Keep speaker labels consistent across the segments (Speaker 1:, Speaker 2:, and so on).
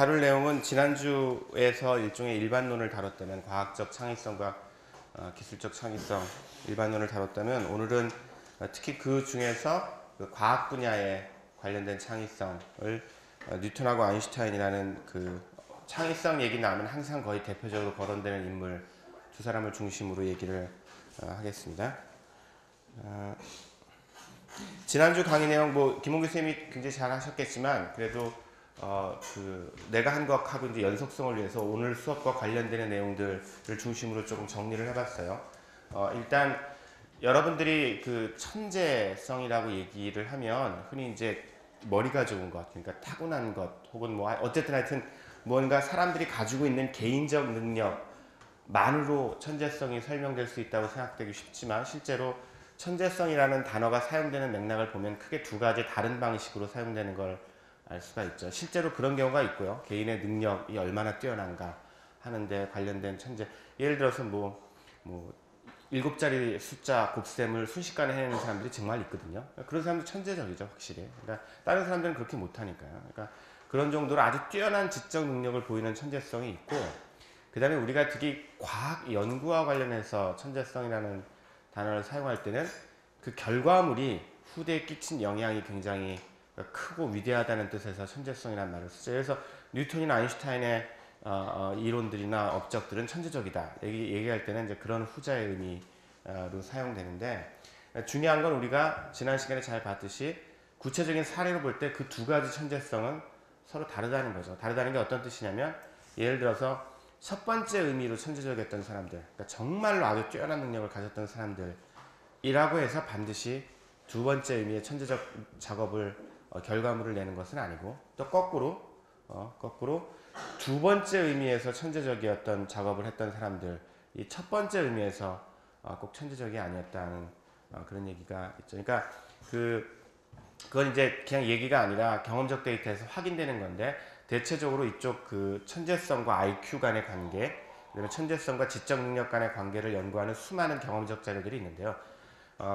Speaker 1: 다룰 내용은 지난주에서 일종의 일반론을 다뤘다면 과학적 창의성과 기술적 창의성 일반론을 다뤘다면 오늘은 특히 그 중에서 그 과학 분야에 관련된 창의성을 뉴턴하고 아인슈타인이라는 그 창의성 얘기 나오면 항상 거의 대표적으로 거론되는 인물 두 사람을 중심으로 얘기를 하겠습니다. 지난주 강의 내용 김홍규 쌤이 굉장히 잘 하셨겠지만 그래도 내가 한 것하고 이제 연속성을 위해서 오늘 수업과 관련되는 내용들을 중심으로 조금 정리를 해봤어요. 일단 여러분들이 그 천재성이라고 얘기를 하면 흔히 이제 머리가 좋은 것, 그러니까 타고난 것, 혹은 어쨌든 하여튼 뭔가 사람들이 가지고 있는 개인적 능력만으로 천재성이 설명될 수 있다고 생각되기 쉽지만 실제로 천재성이라는 단어가 사용되는 맥락을 보면 크게 두 가지 다른 방식으로 사용되는 걸 알 수가 있죠. 실제로 그런 경우가 있고요. 개인의 능력이 얼마나 뛰어난가 하는데 관련된 천재. 예를 들어서 7자리 숫자 곱셈을 순식간에 해내는 사람들이 정말 있거든요. 그런 사람들 천재적이죠, 확실히. 그러니까 다른 사람들은 그렇게 못하니까요. 그러니까 그런 정도로 아주 뛰어난 지적 능력을 보이는 천재성이 있고, 그 다음에 우리가 특히 과학 연구와 관련해서 천재성이라는 단어를 사용할 때는 그 결과물이 후대에 끼친 영향이 굉장히 크고 위대하다는 뜻에서 천재성이라는 말을 쓰죠. 그래서 뉴턴이나 아인슈타인의 이론들이나 업적들은 천재적이다 얘기할 때는 이제 그런 후자의 의미로 사용되는데, 중요한 건 우리가 지난 시간에 잘 봤듯이 구체적인 사례로 볼 때 그 두 가지 천재성은 서로 다르다는 거죠. 다르다는 게 어떤 뜻이냐면, 예를 들어서 첫 번째 의미로 천재적이었던 사람들, 그러니까 정말로 아주 뛰어난 능력을 가졌던 사람들이라고 해서 반드시 두 번째 의미의 천재적 작업을 결과물을 내는 것은 아니고, 또 거꾸로 두 번째 의미에서 천재적이었던 작업을 했던 사람들, 이 첫 번째 의미에서 꼭 천재적이 아니었다는 그런 얘기가 있죠. 그러니까 그건 이제 그냥 얘기가 아니라 경험적 데이터에서 확인되는 건데, 대체적으로 이쪽 그 천재성과 IQ 간의 관계, 그다음에 천재성과 지적 능력 간의 관계를 연구하는 수많은 경험적 자료들이 있는데요.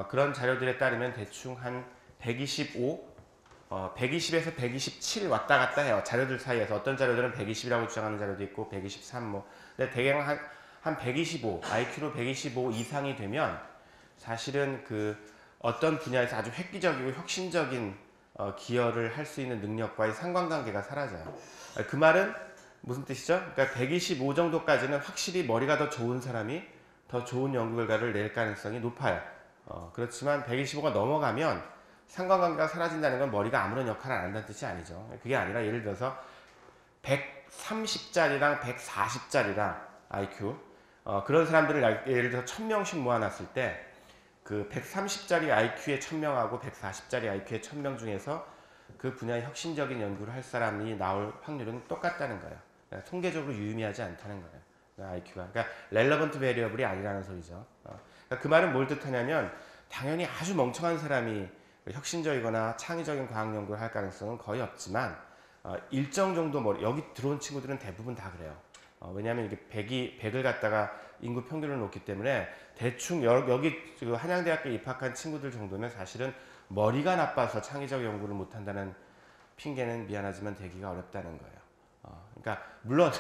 Speaker 1: 그런 자료들에 따르면 대충 한 120에서 127 왔다 갔다 해요. 자료들 사이에서. 어떤 자료들은 120이라고 주장하는 자료도 있고 123 근데 대강 한 125, IQ로 125 이상이 되면 사실은 그 어떤 분야에서 아주 획기적이고 혁신적인 기여를 할 수 있는 능력과의 상관관계가 사라져요. 그 말은 무슨 뜻이죠? 그러니까 125 정도까지는 확실히 머리가 더 좋은 사람이 더 좋은 연구 결과를 낼 가능성이 높아요. 그렇지만 125가 넘어가면 상관관계가 사라진다는 건 머리가 아무런 역할을 안 한다는 뜻이 아니죠. 그게 아니라 예를 들어서 130짜리랑 140짜리랑 IQ, 그런 사람들을 예를 들어서 1000명씩 모아놨을 때 그 130짜리 IQ의 1000명하고 140짜리 IQ의 1000명 중에서 그 분야의 혁신적인 연구를 할 사람이 나올 확률은 똑같다는 거예요. 그러니까 통계적으로 유의미하지 않다는 거예요. IQ가. 그러니까 relevant variable이 아니라는 소리죠. 그러니까 그 말은 뭘 뜻하냐면, 당연히 아주 멍청한 사람이 혁신적이거나 창의적인 과학 연구를 할 가능성은 거의 없지만, 일정 정도 여기 들어온 친구들은 대부분 다 그래요. 왜냐하면 이게 100을 갖다가 인구 평균을 놓기 때문에 대충 여기 한양대학교에 입학한 친구들 정도면 사실은 머리가 나빠서 창의적 연구를 못한다는 핑계는 미안하지만 대기가 어렵다는 거예요. 그러니까 물론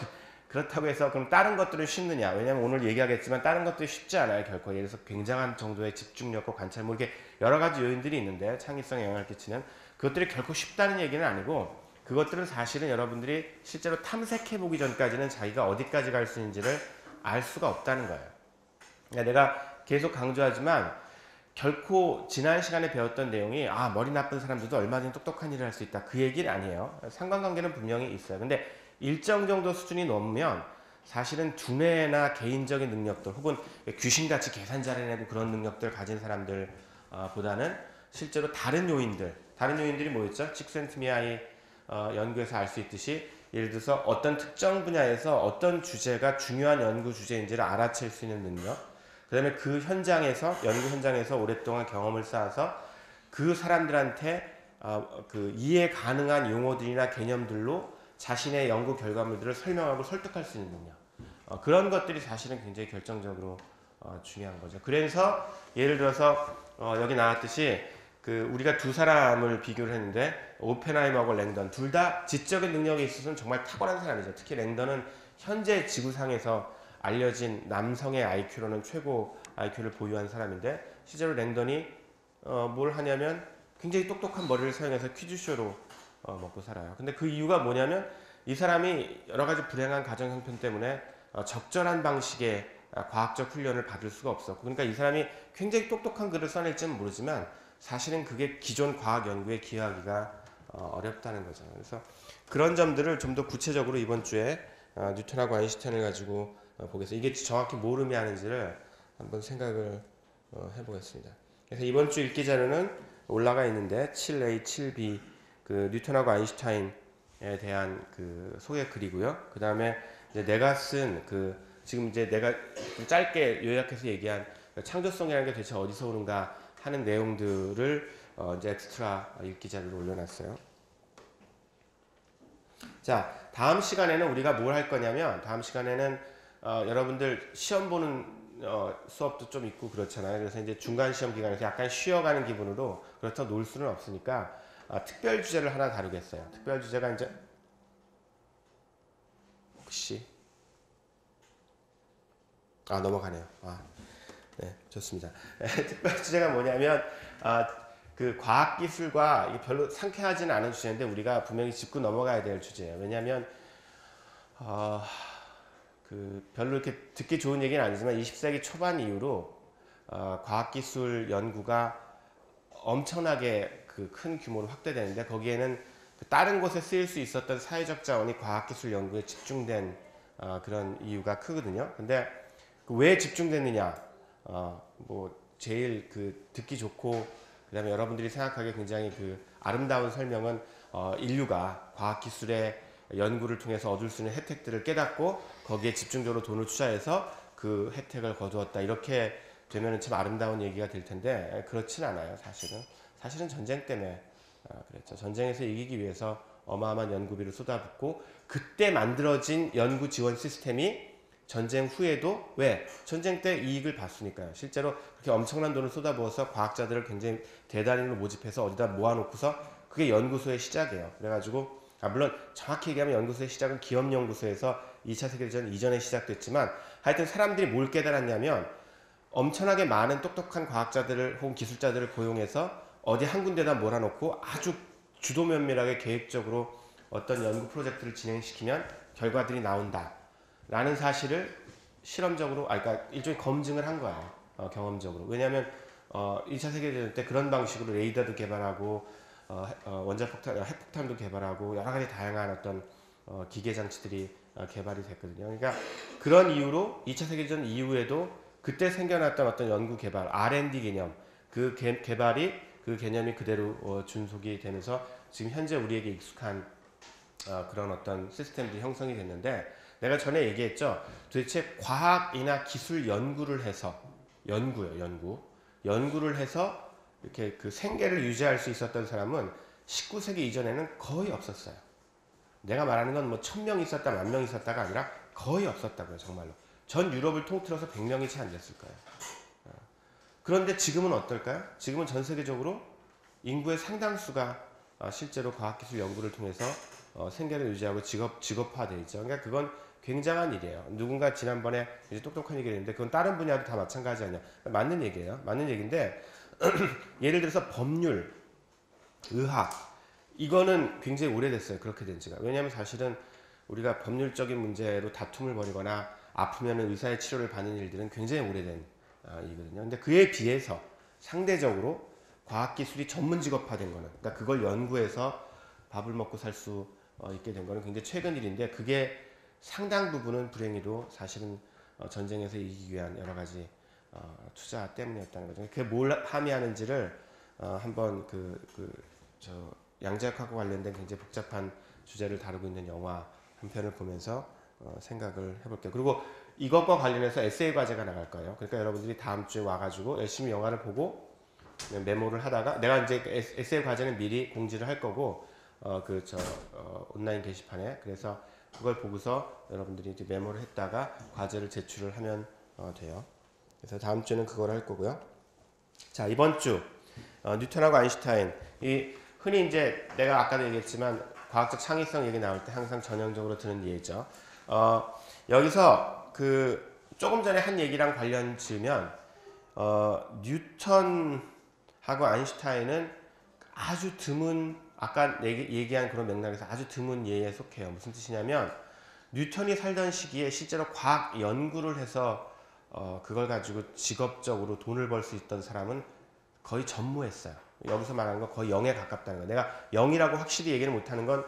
Speaker 1: 그렇다고 해서 그럼 다른 것들은 쉽느냐? 왜냐하면 오늘 얘기하겠지만 다른 것들이 쉽지 않아요, 결코. 예를 들어서 굉장한 정도의 집중력과 관찰, 이렇게 여러 가지 요인들이 있는데 창의성에 영향을 끼치는 그것들이 결코 쉽다는 얘기는 아니고, 그것들은 사실은 여러분들이 실제로 탐색해 보기 전까지는 자기가 어디까지 갈 수 있는지를 알 수가 없다는 거예요. 그러니까 내가 계속 강조하지만 결코 지난 시간에 배웠던 내용이 머리 나쁜 사람들도 얼마든지 똑똑한 일을 할 수 있다, 그 얘기는 아니에요. 상관관계는 분명히 있어요. 근데 일정 정도 수준이 넘으면 사실은 두뇌나 개인적인 능력들, 혹은 귀신같이 계산 잘해내고 그런 능력들 가진 사람들 보다는 실제로 다른 요인들이 뭐였죠? 칙센트미아의 연구에서 알 수 있듯이, 예를 들어서 어떤 특정 분야에서 어떤 주제가 중요한 연구 주제인지를 알아챌 수 있는 능력, 그 다음에 그 연구 현장에서 오랫동안 경험을 쌓아서 그 사람들한테 그 이해 가능한 용어들이나 개념들로 자신의 연구 결과물들을 설명하고 설득할 수 있는 능력, 그런 것들이 사실은 굉장히 결정적으로 중요한 거죠. 그래서 예를 들어서 여기 나왔듯이 그 우리가 두 사람을 비교를 했는데 오펜하이머하고 랭던 둘 다 지적인 능력에 있어서는 정말 탁월한 사람이죠. 특히 랭던은 현재 지구상에서 알려진 남성의 IQ로는 최고 IQ를 보유한 사람인데 실제로 랭던이 뭘 하냐면 굉장히 똑똑한 머리를 사용해서 퀴즈쇼로 먹고 살아요. 근데 그 이유가 뭐냐면 이 사람이 여러 가지 불행한 가정 형편 때문에 적절한 방식의 과학적 훈련을 받을 수가 없었고, 그러니까 이 사람이 굉장히 똑똑한 글을 써낼지는 모르지만 사실은 그게 기존 과학 연구에 기여하기가 어렵다는 거죠. 그래서 그런 점들을 좀 더 구체적으로 이번 주에 뉴턴하고 아인슈타인을 가지고 보겠습니다. 이게 정확히 뭘 의미하는지를 한번 생각을 해보겠습니다. 그래서 이번 주 읽기 자료는 올라가 있는데 7A, 7B 그 뉴턴하고 아인슈타인에 대한 그 소개 글이고요. 그 다음에 내가 쓴 그 지금 이제 내가 좀 짧게 요약해서 얘기한 창조성이라는 게 대체 어디서 오는가 하는 내용들을 이제 엑스트라 읽기 자료로 올려놨어요. 자, 다음 시간에는 우리가 뭘 할 거냐면 다음 시간에는 여러분들 시험 보는 수업도 좀 있고 그렇잖아요. 그래서 이제 중간 시험 기간에서 약간 쉬어가는 기분으로 그렇다고 놀 수는 없으니까 특별 주제를 하나 다루겠어요. 특별 주제가 이제 혹시 넘어가네요. 네, 좋습니다. 특별 주제가 뭐냐면 그 과학 기술과 이게 별로 상쾌하지는 않은 주제인데 우리가 분명히 짚고 넘어가야 될 주제예요. 왜냐하면 그 별로 이렇게 듣기 좋은 얘기는 아니지만 20세기 초반 이후로 과학기술 연구가 엄청나게 그 큰 규모로 확대되는데 거기에는 그 다른 곳에 쓰일 수 있었던 사회적 자원이 과학기술 연구에 집중된 그런 이유가 크거든요. 근데 그 왜 집중됐느냐? 뭐 제일 그 듣기 좋고 그다음에 여러분들이 생각하기에 굉장히 그 아름다운 설명은 인류가 과학기술의 연구를 통해서 얻을 수 있는 혜택들을 깨닫고 거기에 집중적으로 돈을 투자해서 그 혜택을 거두었다. 이렇게 되면 참 아름다운 얘기가 될 텐데 그렇진 않아요. 사실은 전쟁 때문에 그랬죠. 전쟁에서 이기기 위해서 어마어마한 연구비를 쏟아붓고 그때 만들어진 연구 지원 시스템이 전쟁 후에도 왜? 전쟁 때 이익을 봤으니까요. 실제로 그렇게 엄청난 돈을 쏟아부어서 과학자들을 굉장히 대단히로 모집해서 어디다 모아놓고서 그게 연구소의 시작이에요. 그래가지고 물론 정확히 얘기하면 연구소의 시작은 기업연구소에서 2차 세계대전 이전에 시작됐지만 하여튼 사람들이 뭘 깨달았냐면 엄청나게 많은 똑똑한 과학자들을 혹은 기술자들을 고용해서 어디 한 군데다 몰아놓고 아주 주도 면밀하게 계획적으로 어떤 연구 프로젝트를 진행시키면 결과들이 나온다 라는 사실을 실험적으로 그러니까 일종의 검증을 한 거예요. 경험적으로. 왜냐하면 2차 세계대전 때 그런 방식으로 레이더도 개발하고 원자폭탄, 핵폭탄도 개발하고 여러 가지 다양한 어떤 기계 장치들이 개발이 됐거든요. 그러니까 그런 이유로 2차 세계대전 이후에도 그때 생겨났던 어떤 연구 개발, R&D 개념, 그 개발이 그 개념이 그대로 준속이 되면서 지금 현재 우리에게 익숙한 그런 어떤 시스템들이 형성이 됐는데 내가 전에 얘기했죠. 도대체 과학이나 기술 연구를 해서 연구를 해서 이렇게 그 생계를 유지할 수 있었던 사람은 19세기 이전에는 거의 없었어요. 내가 말하는 건 뭐 1000명 있었다, 10,000명 있었다가 아니라 거의 없었다고요, 정말로. 전 유럽을 통틀어서 100명이 채 안 됐을 거예요. 그런데 지금은 어떨까요? 지금은 전 세계적으로 인구의 상당수가 실제로 과학기술 연구를 통해서 생계를 유지하고 직업화되어 있죠. 그러니까 그건 굉장한 일이에요. 누군가 지난번에 이제 똑똑한 얘기를 했는데 그건 다른 분야도 다 마찬가지 아니야. 맞는 얘기예요. 맞는 얘기인데 예를 들어서 법률, 의학 이거는 굉장히 오래됐어요. 그렇게 된 지가. 왜냐하면 사실은 우리가 법률적인 문제로 다툼을 벌이거나 아프면 의사의 치료를 받는 일들은 굉장히 오래된 일이거든요. 근데 그에 비해서 상대적으로 과학기술이 전문 직업화된 거는 그러니까 그걸 연구해서 밥을 먹고 살 수 있게 된 거는 굉장히 최근 일인데 그게 상당 부분은 불행히도 사실은 전쟁에서 이기기 위한 여러 가지 투자 때문이었다는 거죠. 그게 뭘 함의하는지를 한번 양자역학과 관련된 굉장히 복잡한 주제를 다루고 있는 영화 한 편을 보면서 생각을 해볼게요. 그리고 이것과 관련해서 에세이 과제가 나갈 거예요. 그러니까 여러분들이 다음 주에 와가지고 열심히 영화를 보고 메모를 하다가 내가 이제 에세이 과제는 미리 공지를 할 거고 온라인 게시판에 그래서 그걸 보고서 여러분들이 이제 메모를 했다가 과제를 제출을 하면 돼요. 그래서 다음 주에는 그걸 할 거고요. 자, 이번 주 뉴턴하고 아인슈타인 이 흔히 이제 내가 아까도 얘기했지만 과학적 창의성 얘기 나올 때 항상 전형적으로 드는 예죠. 여기서 그 조금 전에 한 얘기랑 관련 지으면 뉴턴하고 아인슈타인은 아주 드문 아까 얘기한 그런 맥락에서 아주 드문 예에 속해요. 무슨 뜻이냐면 뉴턴이 살던 시기에 실제로 과학 연구를 해서 그걸 가지고 직업적으로 돈을 벌 수 있던 사람은 거의 전무했어요. 여기서 말하는 건 거의 0에 가깝다는 거예요. 내가 0이라고 확실히 얘기를 못하는 건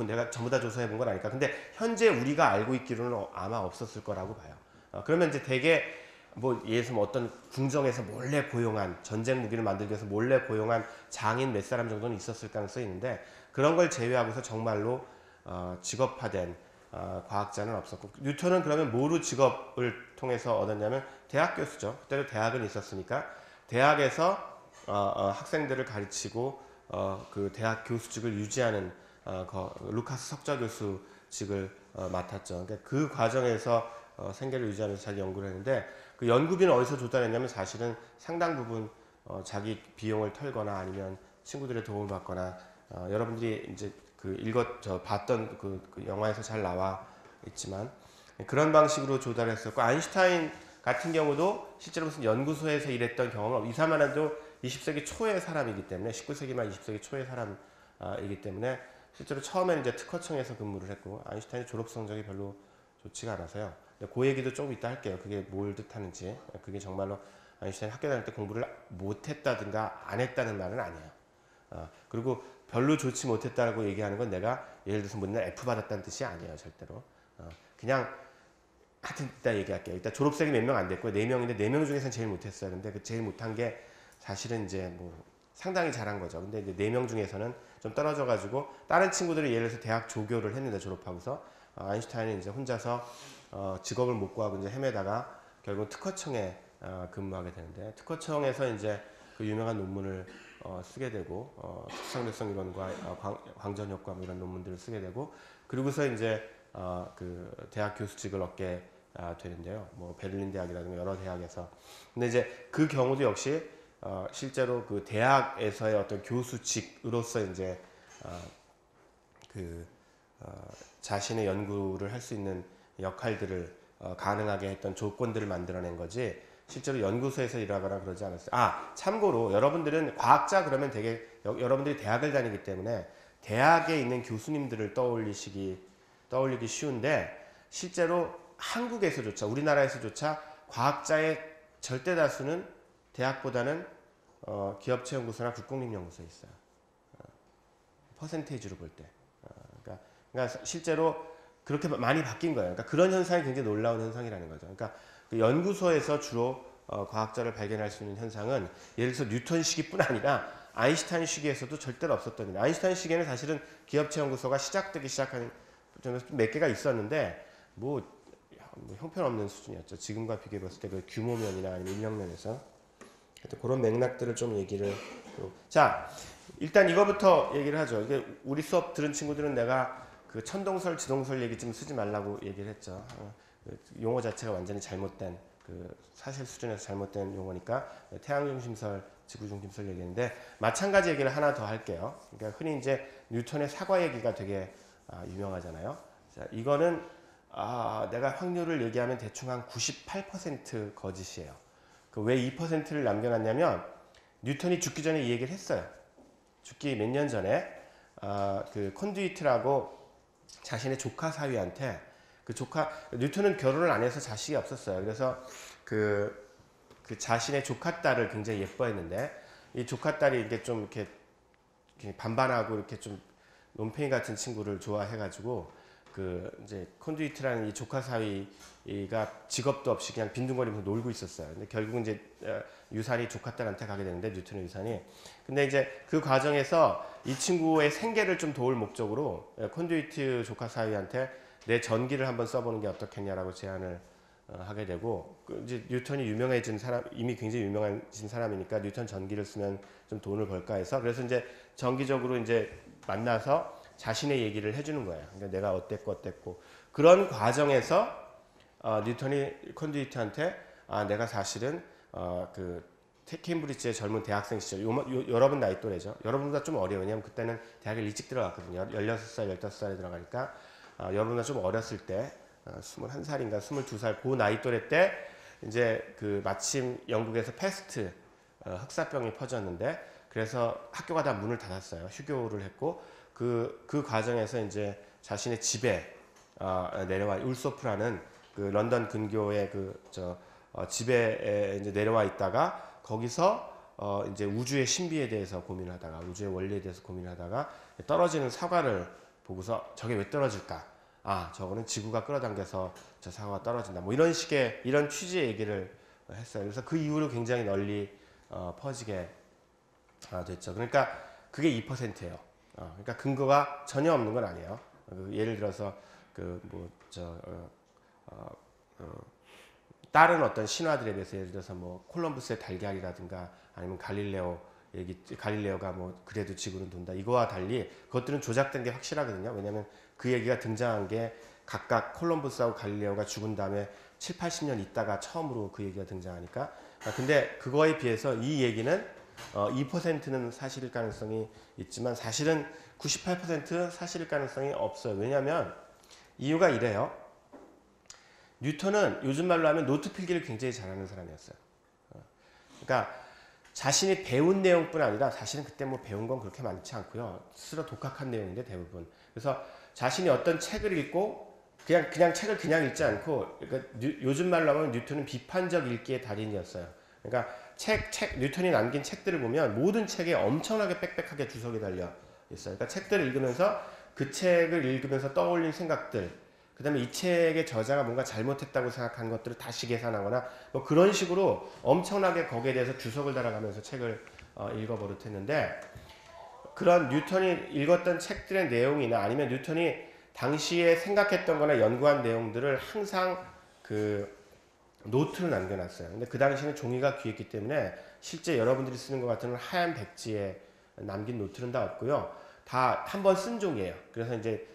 Speaker 1: 내가 전부 다 조사해 본 건 아니까. 근데 현재 우리가 알고 있기로는 아마 없었을 거라고 봐요. 그러면 이제 대개 뭐 예를 들면 어떤 궁정에서 몰래 고용한 전쟁 무기를 만들기 위해서 몰래 고용한 장인 몇 사람 정도는 있었을 가능성이 있는데 그런 걸 제외하고서 정말로 직업화된 과학자는 없었고 뉴턴은 그러면 뭐로 직업을 통해서 얻었냐면 대학 교수죠. 그때도 대학은 있었으니까 대학에서 학생들을 가르치고 그 대학 교수직을 유지하는 루카스 석좌 교수직을 맡았죠. 그러니까 그 과정에서 생계를 유지하면서 자기 연구를 했는데 그 연구비는 어디서 조달했냐면 사실은 상당 부분 자기 비용을 털거나 아니면 친구들의 도움을 받거나 여러분들이 이제 봤던 그 영화에서 잘 나와 있지만 그런 방식으로 조달했었고 아인슈타인 같은 경우도 실제로 무슨 연구소에서 일했던 경험은 이 사람도 20세기 초의 사람이기 때문에 19세기 말 20세기 초의 사람이기 때문에 실제로 처음에는 이제 특허청에서 근무를 했고 아인슈타인의 졸업 성적이 별로 좋지가 않아서요. 그 얘기도 조금 이따 할게요. 그게 뭘 뜻하는지. 그게 정말로 아인슈타인 학교 다닐 때 공부를 못했다든가 안 했다는 말은 아니에요. 그리고 별로 좋지 못했다고 얘기하는 건 내가 예를 들어서 맨날 F 받았다는 뜻이 아니에요. 절대로. 그냥 하여튼 이따 얘기할게요. 일단 졸업생이 몇 명 안 됐고 4명인데 4명 중에서는 제일 못했어요. 근데 그 제일 못한 게 사실은 이제 뭐 상당히 잘한 거죠. 근데 이제 4명 중에서는 좀 떨어져 가지고 다른 친구들이 예를 들어서 대학 조교를 했는데 졸업하고서 아인슈타인은 이제 혼자서 직업을 못 구하고 이제 헤매다가 결국 특허청에 근무하게 되는데 특허청에서 이제 그 유명한 논문을 쓰게 되고 특성대성 이론과 광전 효과 뭐 이런 논문들을 쓰게 되고 그리고서 이제 그 대학 교수직을 얻게 되는데요. 뭐 베를린 대학이라든가 여러 대학에서 근데 이제 그 경우도 역시 실제로 그 대학에서의 어떤 교수직으로서 이제 자신의 연구를 할 수 있는 역할들을 가능하게 했던 조건들을 만들어낸 거지 실제로 연구소에서 일하거나 그러지 않았어요. 참고로 여러분들은 과학자 그러면 되게 여러분들이 대학을 다니기 때문에 대학에 있는 교수님들을 떠올리기 쉬운데 실제로 한국에서조차 우리나라에서조차 과학자의 절대 다수는 대학보다는 기업체연구소나 국공립연구소에 있어요. 퍼센테이지로 볼 때. 그러니까 실제로 그렇게 많이 바뀐 거예요. 그러니까 그런 현상이 굉장히 놀라운 현상이라는 거죠. 그러니까 그 연구소에서 주로 과학자를 발견할 수 있는 현상은 예를 들어서 뉴턴 시기뿐 아니라 아인슈타인 시기에서도 절대로 없었던 일이에요. 아인슈타인 시기에는 사실은 기업체연구소가 시작되기 시작한 몇 개가 있었는데 뭐 형편없는 수준이었죠. 지금과 비교해 봤을 때 그 규모면이나 아니면 인력면에서 그런 맥락들을 좀 얘기를 자 일단 이거부터 얘기를 하죠. 이게 우리 수업 들은 친구들은 내가 그 천동설, 지동설 얘기 좀 쓰지 말라고 얘기를 했죠. 용어 자체가 완전히 잘못된 그 사실 수준에서 잘못된 용어니까 태양중심설, 지구중심설 얘기인데 마찬가지 얘기를 하나 더 할게요. 그러니까 흔히 이제 뉴턴의 사과 얘기가 되게 유명하잖아요. 자, 이거는 내가 확률을 얘기하면 대충 한 98% 거짓이에요. 왜 2%를 남겨놨냐면 뉴턴이 죽기 전에 이 얘기를 했어요. 죽기 몇 년 전에 그 콘듀이트라고 자신의 조카 사위한테 뉴턴은 결혼을 안 해서 자식이 없었어요. 그래서 그 자신의 조카 딸을 굉장히 예뻐했는데 이 조카 딸이 이게 좀 이렇게 반반하고 이렇게 좀 논팽이 같은 친구를 좋아해가지고 그 이제 콘듀이트라는 이 조카 사위가 직업도 없이 그냥 빈둥거리면서 놀고 있었어요. 근데 결국은 이제 유산이 조카 딸한테 가게 되는데 뉴턴의 유산이. 근데 이제 그 과정에서 이 친구의 생계를 좀 도울 목적으로 콘듀이트 조카 사위한테 내 전기를 한번 써보는 게 어떻겠냐라고 제안을 하게 되고 이제 뉴턴이 유명해진 사람 이미 굉장히 유명해진 사람이니까 뉴턴 전기를 쓰면 좀 돈을 벌까 해서 그래서 이제 정기적으로 이제 만나서 자신의 얘기를 해주는 거예요. 그러니까 내가 어땠고 그런 과정에서 뉴턴이 콘듀이트한테 내가 사실은 그 케임브리지의 젊은 대학생 시절, 여러분 나이 또래죠. 여러분보다 좀 어려요. 왜냐면 그때는 대학에 일찍 들어갔거든요. 16살, 15살에 들어가니까 여러분보다 좀 어렸을 때 21살인가 22살 그 나이 또래 때 이제 그 마침 영국에서 패스트 흑사병이 퍼졌는데 그래서 학교가 다 문을 닫았어요. 휴교를 했고 그 과정에서 이제 자신의 집에 내려와 울소프라는 그 런던 근교의 집에 이제 내려와 있다가 거기서 이제 우주의 신비에 대해서 고민하다가 우주의 원리에 대해서 고민하다가 떨어지는 사과를 보고서 저게 왜 떨어질까? 저거는 지구가 끌어당겨서 저 사과가 떨어진다. 뭐 이런 식의 이런 취지의 얘기를 했어요. 그래서 그 이후로 굉장히 널리 퍼지게 됐죠. 그러니까 그게 2%예요. 그러니까 근거가 전혀 없는 건 아니에요. 예를 들어서 다른 어떤 신화들에 대해서 예를 들어서 뭐 콜럼부스의 달걀이라든가 아니면 갈릴레오가 뭐 그래도 지구는 돈다 이거와 달리 그것들은 조작된 게 확실하거든요. 왜냐하면 그 얘기가 등장한 게 각각 콜럼부스하고 갈릴레오가 죽은 다음에 7, 80년 있다가 처음으로 그 얘기가 등장하니까 근데 그거에 비해서 이 얘기는 2%는 사실일 가능성이 있지만 사실은 98% 사실일 가능성이 없어요. 왜냐하면 이유가 이래요. 뉴턴은 요즘 말로 하면 노트 필기를 굉장히 잘하는 사람이었어요. 그러니까 자신이 배운 내용뿐 아니라 사실은 그때 뭐 배운 건 그렇게 많지 않고요. 스스로 독학한 내용인데 대부분. 그래서 자신이 어떤 책을 읽고 그냥 책을 그냥 읽지 않고 그러니까 요즘 말로 하면 뉴턴은 비판적 읽기의 달인이었어요. 그러니까 뉴턴이 남긴 책들을 보면 모든 책에 엄청나게 빽빽하게 주석이 달려 있어요. 그러니까 책들을 읽으면서 그 책을 읽으면서 떠올린 생각들, 그 다음에 이 책의 저자가 뭔가 잘못했다고 생각한 것들을 다시 계산하거나 뭐 그런 식으로 엄청나게 거기에 대해서 주석을 달아가면서 책을 읽어버릇했는데 그런 뉴턴이 읽었던 책들의 내용이나 아니면 뉴턴이 당시에 생각했던 거나 연구한 내용들을 항상 그 노트로 남겨놨어요. 근데 그 당시에는 종이가 귀했기 때문에 실제 여러분들이 쓰는 것 같은 하얀 백지에 남긴 노트는 다 없고요. 다 한 번 쓴 종이에요. 그래서 이제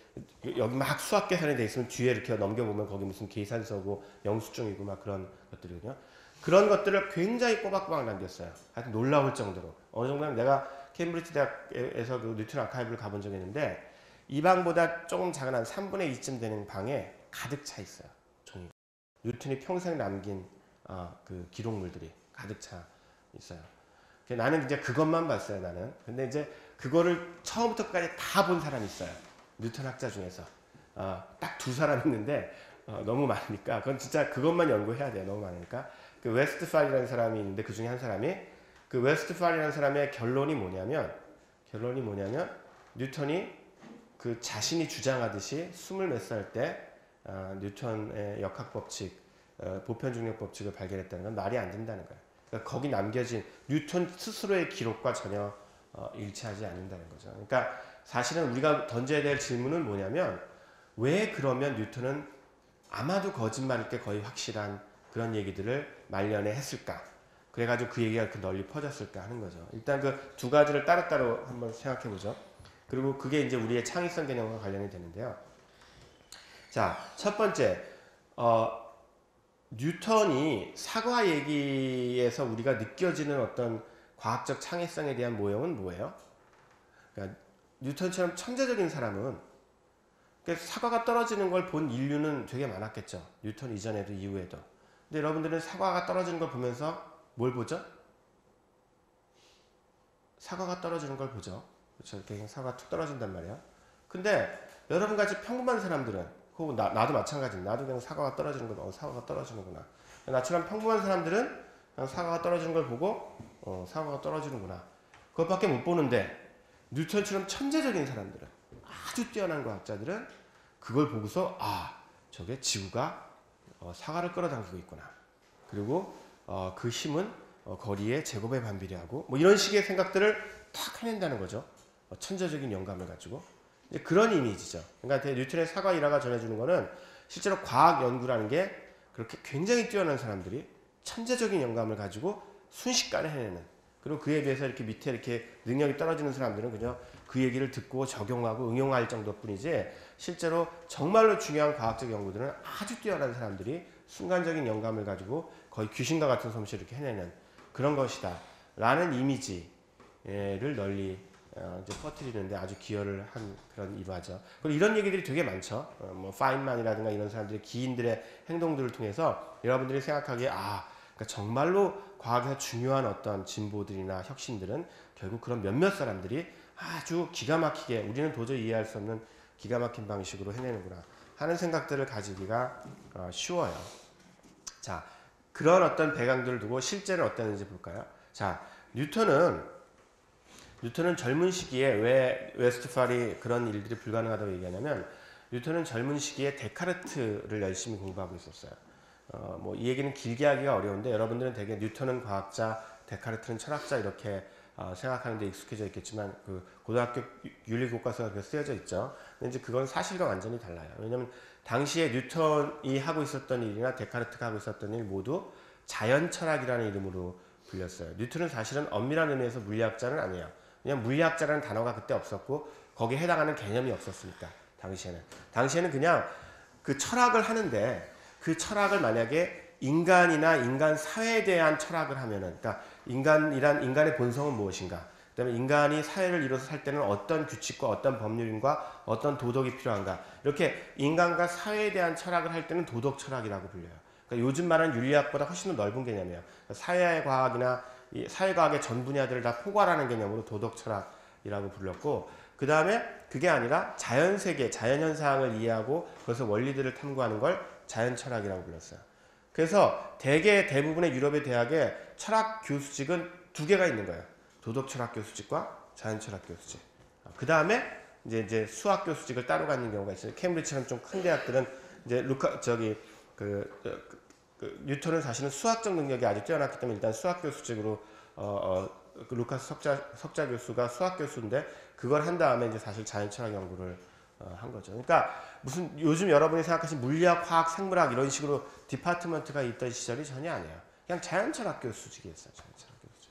Speaker 1: 여기 막 수학 계산이 돼 있으면 뒤에 이렇게 넘겨보면 거기 무슨 계산서고 영수증이고 막 그런 것들이거든요. 그런 것들을 굉장히 꼬박꼬박 남겼어요. 하여튼 놀라울 정도로. 어느 정도는 내가 케임브리지 대학에서 그 뉴턴 아카이브를 가본 적이 있는데 이 방보다 조금 작은 한 3분의 2쯤 되는 방에 가득 차 있어요. 종이. 뉴턴이 평생 남긴 그 기록물들이 가득 차 있어요. 나는 이제 그것만 봤어요, 나는. 근데 이제 그거를 처음부터 끝까지 다 본 사람이 있어요. 뉴턴 학자 중에서. 딱 2사람 있는데, 너무 많으니까. 그건 진짜 그것만 연구해야 돼요. 너무 많으니까. 그 웨스트팔이라는 사람이 있는데, 그 중에 한 사람이, 그 웨스트팔이라는 사람의 결론이 뭐냐면, 뉴턴이 그 자신이 주장하듯이 20몇 살 때, 뉴턴의 역학법칙, 보편중력 법칙을 발견했다는 건 말이 안 된다는 거예요. 그러니까 거기 남겨진 뉴턴 스스로의 기록과 전혀 일치하지 않는다는 거죠. 그러니까 사실은 우리가 던져야 될 질문은 뭐냐면 왜 그러면 뉴턴은 아마도 거짓말일 게 거의 확실한 그런 얘기들을 말년에 했을까? 그래가지고 그 얘기가 그렇게 널리 퍼졌을까 하는 거죠. 일단 그 두 가지를 따로따로 한번 생각해 보죠. 그리고 그게 이제 우리의 창의성 개념과 관련이 되는데요. 자, 첫 번째, 뉴턴이 사과 얘기에서 우리가 느껴지는 어떤 과학적 창의성에 대한 모형은 뭐예요? 그러니까 뉴턴처럼 천재적인 사람은 그러니까 사과가 떨어지는 걸 본 인류는 되게 많았겠죠. 뉴턴 이전에도 이후에도. 근데 여러분들은 사과가 떨어지는 걸 보면서 뭘 보죠? 사과가 떨어지는 걸 보죠. 그렇죠. 이렇게 그냥 사과가 툭 떨어진단 말이야. 근데 여러분같이 평범한 사람들은 혹은 나도 마찬가지입니다. 나도 그냥 사과가 떨어지는 거, 사과가 떨어지는구나. 나처럼 평범한 사람들은 그냥 사과가 떨어지는 걸 보고, 사과가 떨어지는구나. 그것밖에 못 보는데, 뉴턴처럼 천재적인 사람들은, 아주 뛰어난 과학자들은 그걸 보고서, 저게 지구가 사과를 끌어당기고 있구나. 그리고 그 힘은 거리의 제곱에 반비례하고, 뭐 이런 식의 생각들을 탁 해낸다는 거죠. 천재적인 영감을 가지고. 그런 이미지죠. 그러니까 뉴턴의 사과 일화가 전해주는 거는 실제로 과학 연구라는 게 그렇게 굉장히 뛰어난 사람들이 천재적인 영감을 가지고 순식간에 해내는, 그리고 그에 비해서 이렇게 밑에 이렇게 능력이 떨어지는 사람들은 그냥 그 얘기를 듣고 적용하고 응용할 정도뿐이지 실제로 정말로 중요한 과학적 연구들은 아주 뛰어난 사람들이 순간적인 영감을 가지고 거의 귀신과 같은 솜씨를 이렇게 해내는 그런 것이다. 라는 이미지를 널리 이제 퍼뜨리는데 아주 기여를 한 그런 일화죠. 그리고 이런 얘기들이 되게 많죠. 뭐 파인만이라든가 이런 사람들이 기인들의 행동들을 통해서 여러분들이 생각하기에 그러니까 정말로 과학에서 중요한 어떤 진보들이나 혁신들은 결국 그런 몇몇 사람들이 아주 기가 막히게 우리는 도저히 이해할 수 없는 기가 막힌 방식으로 해내는구나 하는 생각들을 가지기가 쉬워요. 자, 그런 어떤 배경들을 두고 실제는 어땠는지 볼까요? 자, 뉴턴은 젊은 시기에 왜 웨스트팔이 그런 일들이 불가능하다고 얘기하냐면 뉴턴은 젊은 시기에 데카르트를 열심히 공부하고 있었어요. 뭐 이 얘기는 길게 하기가 어려운데 여러분들은 되게 뉴턴은 과학자, 데카르트는 철학자 이렇게 생각하는 데 익숙해져 있겠지만 그 고등학교 윤리 교과서가 그렇게 쓰여져 있죠. 근데 이제 그건 사실과 완전히 달라요. 왜냐하면 당시에 뉴턴이 하고 있었던 일이나 데카르트가 하고 있었던 일 모두 자연 철학이라는 이름으로 불렸어요. 뉴턴은 사실은 엄밀한 의미에서 물리학자는 아니에요. 왜냐하면 물리학자라는 단어가 그때 없었고 거기에 해당하는 개념이 없었으니까 당시에는 그냥 그 철학을 하는데 그 철학을 만약에 인간이나 인간 사회에 대한 철학을 하면은 그러니까 인간의 본성은 무엇인가, 그다음에 인간이 사회를 이뤄서 살 때는 어떤 규칙과 어떤 법률과 어떤 도덕이 필요한가, 이렇게 인간과 사회에 대한 철학을 할 때는 도덕 철학이라고 불려요. 그러니까 요즘 말하는 윤리학보다 훨씬 더 넓은 개념이에요. 사회과학이나 이 사회과학의 전 분야들을 다 포괄하는 개념으로 도덕 철학이라고 불렀고, 그 다음에 그게 아니라 자연세계, 자연현상을 이해하고 그래서 원리들을 탐구하는 걸 자연철학이라고 불렀어요. 그래서 대부분의 유럽의 대학에 철학 교수직은 두 개가 있는 거예요. 도덕철학 교수직과 자연철학 교수직. 그 다음에 이제 수학 교수직을 따로 갖는 경우가 있어요. 케임브리지처럼 좀 큰 대학들은 이제 뉴턴은 사실은 수학적 능력이 아주 뛰어났기 때문에 일단 수학 교수직으로 루카스 석자 교수가 수학 교수인데 그걸 한 다음에 이제 사실 자연철학 연구를 한 거죠. 그러니까 무슨 요즘 여러분이 생각하신 물리학, 화학, 생물학 이런 식으로 디파트먼트가 있던 시절이 전혀 아니에요. 그냥 자연철학 교수직이었어요. 자연철학 교수직.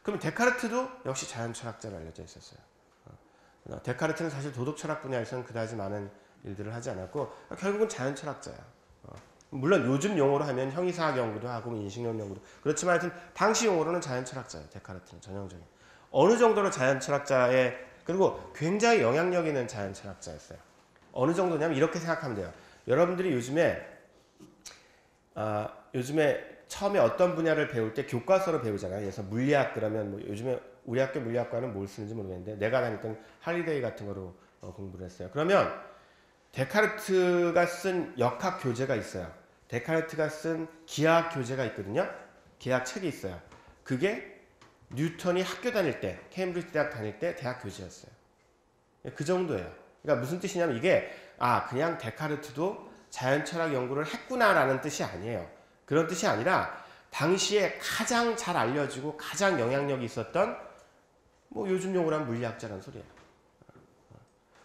Speaker 1: 그럼 데카르트도 역시 자연철학자로 알려져 있었어요. 데카르트는 사실 도덕철학 분야에서는 그다지 많은 일들을 하지 않았고 결국은 자연철학자예요. 물론 요즘 용어로 하면 형이상학 연구도 하고 인식론 연구도 그렇지만 하여튼 당시 용어로는 자연철학자예요. 데카르트는 전형적인 어느 정도로 자연철학자의 그리고 굉장히 영향력 있는 자연철학자였어요. 어느 정도냐면 이렇게 생각하면 돼요. 여러분들이 요즘에 처음에 어떤 분야를 배울 때 교과서로 배우잖아요. 그래서 물리학 그러면 뭐 요즘에 우리 학교 물리학과는 뭘 쓰는지 모르겠는데 내가 다녔던 할리데이 같은 거로 공부를 했어요. 그러면 데카르트가 쓴 역학 교재가 있어요. 데카르트가 쓴 기하학 교재가 있거든요. 기하학 책이 있어요. 그게 뉴턴이 학교 다닐 때, 케임브리지 대학 다닐 때 대학 교재였어요. 그 정도예요. 그러니까 무슨 뜻이냐면 이게 그냥 데카르트도 자연철학 연구를 했구나라는 뜻이 아니에요. 그런 뜻이 아니라 당시에 가장 잘 알려지고 가장 영향력이 있었던 뭐 요즘 용어로 하면 물리학자라는 소리예요.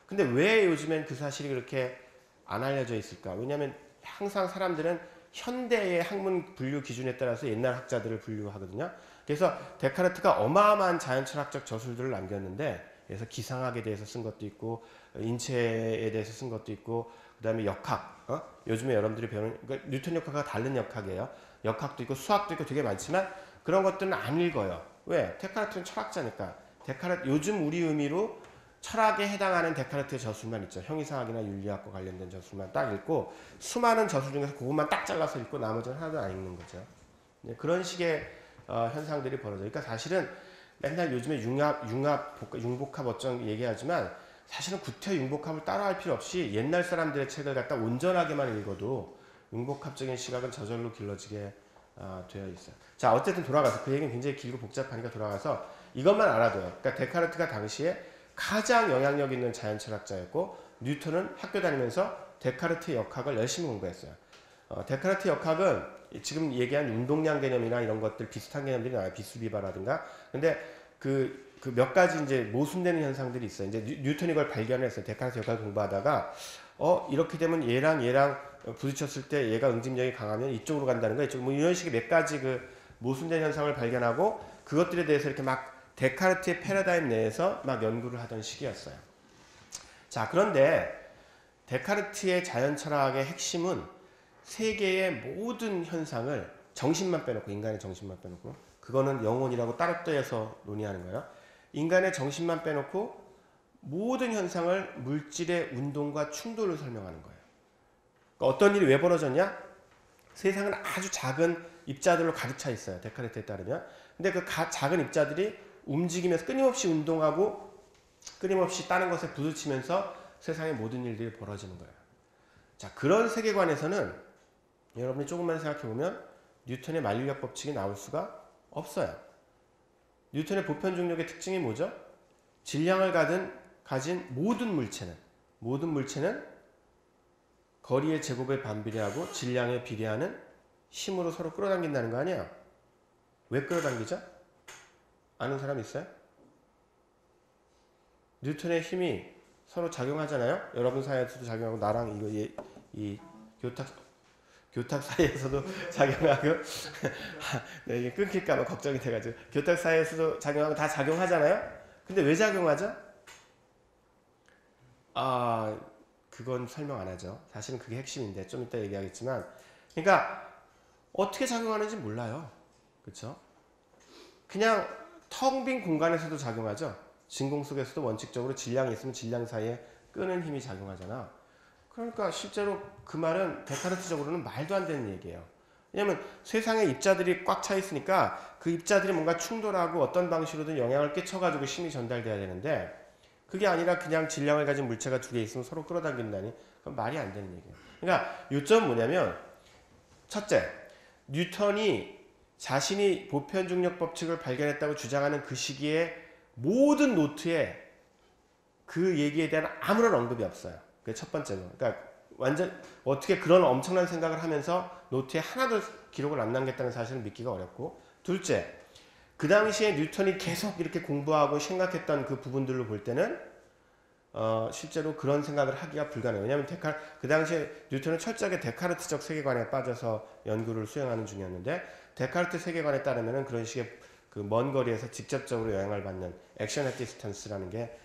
Speaker 1: 근데 왜 요즘엔 그 사실이 그렇게 안 알려져 있을까? 왜냐하면 항상 사람들은 현대의 학문 분류 기준에 따라서 옛날 학자들을 분류하거든요. 그래서 데카르트가 어마어마한 자연철학적 저술들을 남겼는데 그래서 기상학에 대해서 쓴 것도 있고 인체에 대해서 쓴 것도 있고 그 다음에 역학, 요즘에 여러분들이 배우는 그러니까 뉴턴 역학과 다른 역학이에요. 역학도 있고 수학도 있고 되게 많지만 그런 것들은 안 읽어요. 왜? 데카르트는 철학자니까. 요즘 우리 의미로 철학에 해당하는 데카르트의 저술만 있죠. 형이상학이나 윤리학과 관련된 저술만 딱 읽고 수많은 저술 중에서 그것만 딱 잘라서 읽고 나머지는 하나도 안 읽는 거죠. 그런 식의 현상들이 벌어져요. 그러니까 사실은 맨날 요즘에 융복합 어쩌고 얘기하지만 사실은 구태 융복합을 따라할 필요 없이 옛날 사람들의 책을 갖다 온전하게만 읽어도 융복합적인 시각은 저절로 길러지게 되어 있어요. 자, 어쨌든 돌아가서 그 얘기는 굉장히 길고 복잡하니까 돌아가서 이것만 알아둬요. 그러니까 데카르트가 당시에 가장 영향력 있는 자연철학자였고 뉴턴은 학교 다니면서 데카르트의 역학을 열심히 공부했어요. 데카르트 역학은 지금 얘기한 운동량 개념이나 이런 것들 비슷한 개념들이 나와요. 비수비바라든가. 근데 그 몇 가지 이제 모순되는 현상들이 있어요. 이제 뉴턴이 그걸 발견했어요. 데카르트 역학을 공부하다가 이렇게 되면 얘랑 부딪혔을 때 얘가 응집력이 강하면 이쪽으로 간다는 거, 뭐 이런 식의 몇 가지 그 모순된 현상을 발견하고 그것들에 대해서 이렇게 막 데카르트의 패러다임 내에서 막 연구를 하던 시기였어요. 자, 그런데 데카르트의 자연철학의 핵심은 세계의 모든 현상을 정신만 빼놓고, 인간의 정신만 빼놓고, 그거는 영혼이라고 따로 떼서 논의하는 거예요. 인간의 정신만 빼놓고 모든 현상을 물질의 운동과 충돌로 설명하는 거예요. 그러니까 어떤 일이 왜 벌어졌냐? 세상은 아주 작은 입자들로 가득 차 있어요. 데카르트에 따르면. 근데 그 작은 입자들이 움직이면서 끊임없이 운동하고 끊임없이 다른 것에 부딪히면서 세상의 모든 일들이 벌어지는 거예요. 자, 그런 세계관에서는 여러분이 조금만 생각해보면 뉴턴의 만유인력 법칙이 나올 수가 없어요. 뉴턴의 보편 중력의 특징이 뭐죠? 질량을 가진 모든 물체는 거리의 제곱에 반비례하고 질량에 비례하는 힘으로 서로 끌어당긴다는 거 아니야? 왜 끌어당기죠? 아는 사람 있어요? 뉴턴의 힘이 서로 작용하잖아요? 여러분 사이에서도 작용하고 나랑 이 교탁 사이에서도 작용하고 네, 이게 끊길까봐 걱정이 돼가지고 교탁 사이에서도 작용하고 다 작용하잖아요? 근데 왜 작용하죠? 그건 설명 안 하죠. 사실은 그게 핵심인데 좀 이따 얘기하겠지만, 그러니까 어떻게 작용하는지 몰라요. 그렇죠? 그냥 텅 빈 공간에서도 작용하죠. 진공 속에서도 원칙적으로 질량이 있으면 질량 사이에 끄는 힘이 작용하잖아. 그러니까 실제로 그 말은 데카르트적으로는 말도 안 되는 얘기예요. 왜냐면 세상에 입자들이 꽉 차 있으니까 그 입자들이 뭔가 충돌하고 어떤 방식으로든 영향을 끼쳐가지고 힘이 전달돼야 되는데, 그게 아니라 그냥 질량을 가진 물체가 두 개 있으면 서로 끌어당긴다니, 그건 말이 안 되는 얘기예요. 그러니까 요점은 뭐냐면, 첫째, 뉴턴이 자신이 보편중력 법칙을 발견했다고 주장하는 그 시기에 모든 노트에 그 얘기에 대한 아무런 언급이 없어요. 그게 첫 번째로. 그러니까 완전 어떻게 그런 엄청난 생각을 하면서 노트에 하나도 기록을 안 남겼다는 사실을 믿기가 어렵고, 둘째, 그 당시에 뉴턴이 계속 이렇게 공부하고 생각했던 그 부분들로 볼 때는 실제로 그런 생각을 하기가 불가능해요. 왜냐하면 그 당시에 뉴턴은 철저하게 데카르트적 세계관에 빠져서 연구를 수행하는 중이었는데, 데카르트 세계관에 따르면 그런 식의 그 먼 거리에서 직접적으로 영향을 받는 액션 앳 디스턴스라는 게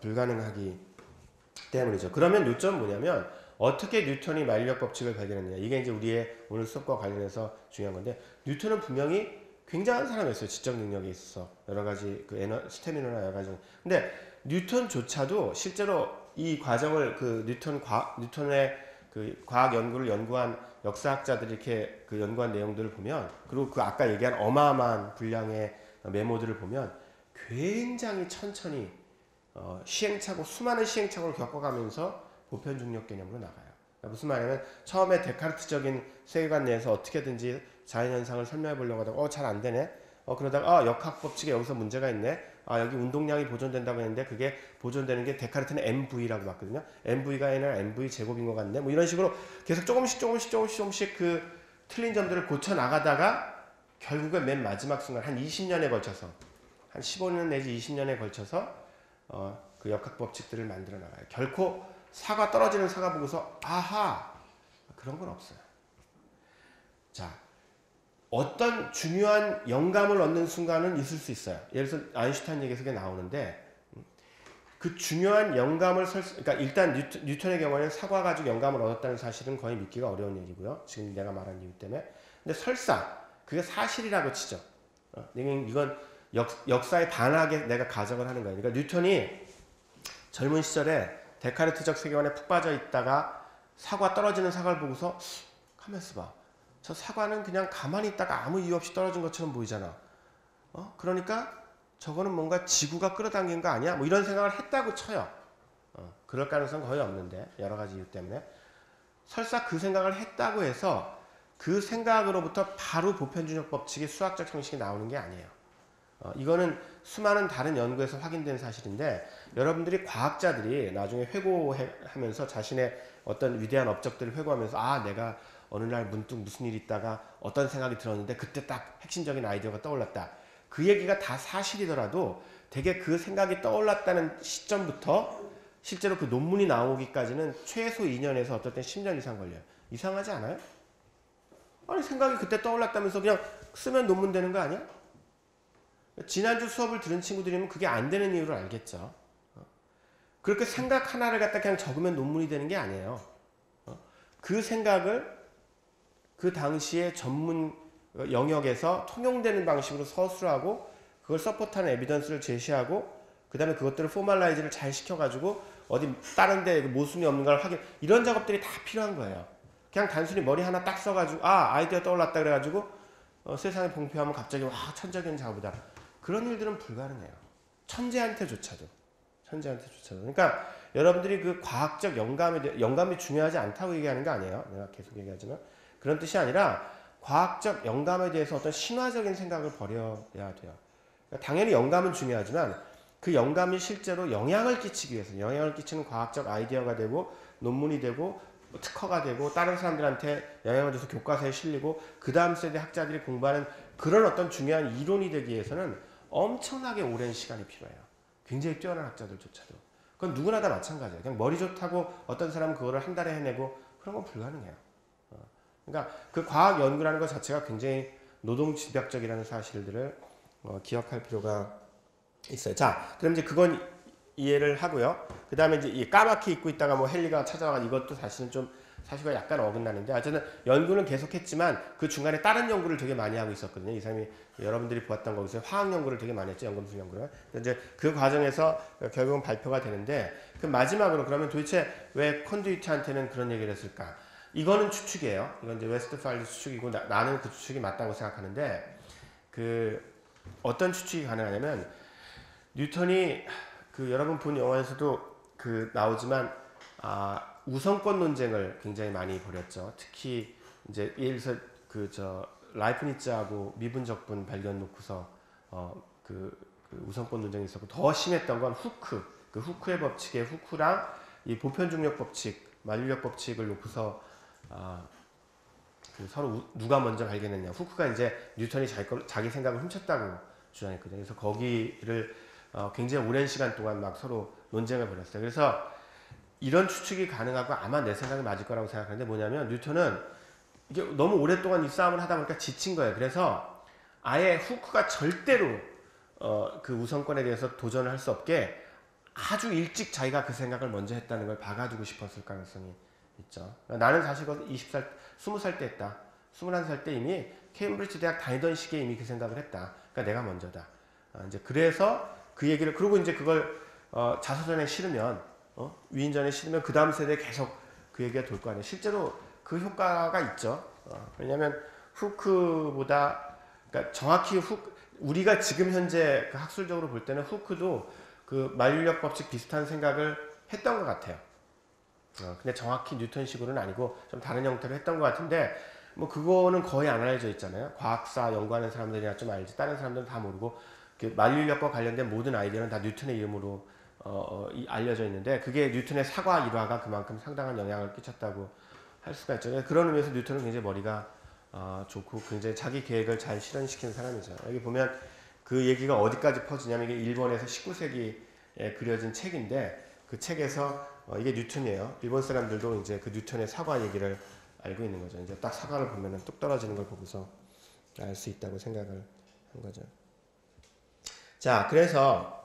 Speaker 1: 불가능하기 때문이죠. 그러면 요점은 뭐냐면, 어떻게 뉴턴이 만유인력 법칙을 발견했느냐, 이게 이제 우리의 오늘 수업과 관련해서 중요한 건데, 뉴턴은 분명히 굉장한 사람이었어요. 지적 능력에 있어서 여러 가지 그 스태미너나 여러 가지. 근데 뉴턴조차도 실제로 이 과정을 그 뉴턴의 그 과학 연구를 연구한 역사학자들이 이렇게 그 연구한 내용들을 보면, 그리고 그 아까 얘기한 어마어마한 분량의 메모들을 보면 굉장히 천천히 수많은 시행착오를 겪어가면서 보편 중력 개념으로 나가요. 그러니까 무슨 말이냐면, 처음에 데카르트적인 세계관 내에서 어떻게든지 자연현상을 설명해 보려고 하다가 잘 안 되네. 그러다가 역학 법칙에 여기서 문제가 있네. 여기 운동량이 보존된다고 했는데 그게 보존되는 게 데카르트는 MV라고 봤거든요. MV가 아니라 MV 제곱인 것 같네. 뭐 이런 식으로 계속 조금씩 그 틀린 점들을 고쳐 나가다가 결국에 맨 마지막 순간 한 20년에 걸쳐서, 한 15년 내지 20년에 걸쳐서 그 역학 법칙들을 만들어 나가요. 결코 떨어지는 사과 보고서 아하, 그런 건 없어요. 자, 어떤 중요한 영감을 얻는 순간은 있을 수 있어요. 예를 들어서 아인슈타인 얘기에서 그게 나오는데, 그 중요한 영감을 그러니까 일단 뉴턴의 경우에는 사과 가지고 영감을 얻었다는 사실은 거의 믿기가 어려운 얘기고요. 지금 내가 말한 이유 때문에. 근데 설사 그게 사실이라고 치죠. 이건 역사의 단하게 내가 가정을 하는 거예요. 그러니까 뉴턴이 젊은 시절에 데카르트적 세계관에 푹 빠져 있다가 떨어지는 사과를 보고서 가만 있어봐. 저 사과는 그냥 가만히 있다가 아무 이유 없이 떨어진 것처럼 보이잖아. 그러니까 저거는 뭔가 지구가 끌어당긴 거 아니야? 뭐 이런 생각을 했다고 쳐요. 그럴 가능성은 거의 없는데, 여러 가지 이유 때문에. 설사 그 생각을 했다고 해서 그 생각으로부터 바로 보편중력 법칙의 수학적 형식이 나오는 게 아니에요. 이거는 수많은 다른 연구에서 확인된 사실인데, 여러분들이 과학자들이 나중에 회고하면서 자신의 어떤 위대한 업적들을 회고하면서 내가 어느 날 문득 무슨 일이 있다가 어떤 생각이 들었는데 그때 딱 핵심적인 아이디어가 떠올랐다. 그 얘기가 다 사실이더라도 되게 그 생각이 떠올랐다는 시점부터 실제로 그 논문이 나오기까지는 최소 2년에서 어떨 땐 10년 이상 걸려요. 이상하지 않아요? 아니 생각이 그때 떠올랐다면서 그냥 쓰면 논문 되는 거 아니야? 지난주 수업을 들은 친구들이면 그게 안 되는 이유를 알겠죠. 그렇게 생각 하나를 갖다 그냥 적으면 논문이 되는 게 아니에요. 그 생각을 그 당시에 전문 영역에서 통용되는 방식으로 서술하고 그걸 서포트하는 에비던스를 제시하고 그 다음에 그것들을 포멀라이즈를 잘 시켜가지고 어디 다른 데 모순이 없는 걸 확인, 이런 작업들이 다 필요한 거예요. 그냥 단순히 머리 하나 딱 써가지고 아이디어 떠올랐다 그래가지고 세상에 봉표하면 갑자기 와 천적인 작업이다. 그런 일들은 불가능해요. 천재한테조차도. 그러니까 여러분들이 그 과학적 영감이 중요하지 않다고 얘기하는 거 아니에요. 내가 계속 얘기하지만 그런 뜻이 아니라 과학적 영감에 대해서 어떤 신화적인 생각을 버려야 돼요. 그러니까 당연히 영감은 중요하지만 그 영감이 실제로 영향을 끼치기 위해서 영향을 끼치는 과학적 아이디어가 되고 논문이 되고 특허가 되고 다른 사람들한테 영향을 줘서 교과서에 실리고 그 다음 세대 학자들이 공부하는 그런 어떤 중요한 이론이 되기 위해서는 엄청나게 오랜 시간이 필요해요. 굉장히 뛰어난 학자들조차도. 그건 누구나 다 마찬가지예요. 그냥 머리 좋다고 어떤 사람은 그거를 한 달에 해내고 그런 건 불가능해요. 그러니까 그 과학 연구라는 것 자체가 굉장히 노동집약적이라는 사실들을 기억할 필요가 있어요. 자, 그럼 이제 그건 이해를 하고요. 그 다음에 이제 이 까맣게 입고 있다가 뭐 헨리가 찾아와 이것도 사실은 좀 사실과 약간 어긋나는데 어쨌든 연구는 계속했지만 그 중간에 다른 연구를 되게 많이 하고 있었거든요. 이 사람이 여러분들이 보았던 거기서 화학 연구를 되게 많이 했죠. 연금술 연구를. 이제 그 과정에서 결국은 발표가 되는데 그 마지막으로 그러면 도대체 왜 콘듀이트한테는 그런 얘기를 했을까? 이거는 추측이에요. 이건 이제 웨스트팔리 추측이고 나는 그 추측이 맞다고 생각하는데 그 어떤 추측이 가능하냐면 뉴턴이 그 여러분 본 영화에서도 그 나오지만 우선권 논쟁을 굉장히 많이 벌였죠. 특히 이제 예를 들어서 그 라이프니츠하고 미분적분 발견 놓고서 그 우선권 논쟁이 있었고 더 심했던 건 그 후크의 법칙의 후크랑 이 보편 중력 법칙, 만유력 법칙을 놓고서 그 서로 누가 먼저 발견했냐. 후크가 이제 뉴턴이 자기 생각을 훔쳤다고 주장했거든요. 그래서 거기를 굉장히 오랜 시간 동안 막 서로 논쟁을 벌였어요. 그래서 이런 추측이 가능하고 아마 내 생각이 맞을 거라고 생각하는데 뭐냐면 뉴턴은 이게 너무 오랫동안 이 싸움을 하다 보니까 지친 거예요. 그래서 아예 후크가 절대로 그 우선권에 대해서 도전을 할 수 없게 아주 일찍 자기가 그 생각을 먼저 했다는 걸 박아두고 싶었을 가능성이 있죠. 나는 사실 20살 때 했다. 21살 때 이미 케임브리지 대학 다니던 시기에 이미 그 생각을 했다. 그러니까 내가 먼저다. 이제 그래서 그 얘기를 그리고 이제 그걸 자서전에 실으면 위인전에 실으면 그 다음 세대에 계속 그 얘기가 돌 거 아니에요. 실제로 그 효과가 있죠. 왜냐하면 후크보다 그러니까 정확히 우리가 지금 현재 그 학술적으로 볼 때는 후크도 그 만유력 법칙 비슷한 생각을 했던 것 같아요. 근데 정확히 뉴턴식으로는 아니고 좀 다른 형태로 했던 것 같은데 뭐 그거는 거의 안 알려져 있잖아요. 과학사 연구하는 사람들이나 좀 알지 다른 사람들은 다 모르고 만유력과 관련된 모든 아이디어는 다 뉴턴의 이름으로 알려져 있는데 그게 뉴턴의 사과 일화가 그만큼 상당한 영향을 끼쳤다고 할 수가 있죠. 그런 의미에서 뉴턴은 굉장히 머리가 좋고 굉장히 자기 계획을 잘 실현시키는 사람이죠. 여기 보면 그 얘기가 어디까지 퍼지냐면 이게 일본에서 19세기에 그려진 책인데 그 책에서 이게 뉴턴이에요. 일본 사람들도 이제 그 뉴턴의 사과 얘기를 알고 있는 거죠. 이제 딱 사과를 보면은 뚝 떨어지는 걸 보고서 알 수 있다고 생각을 한 거죠. 자, 그래서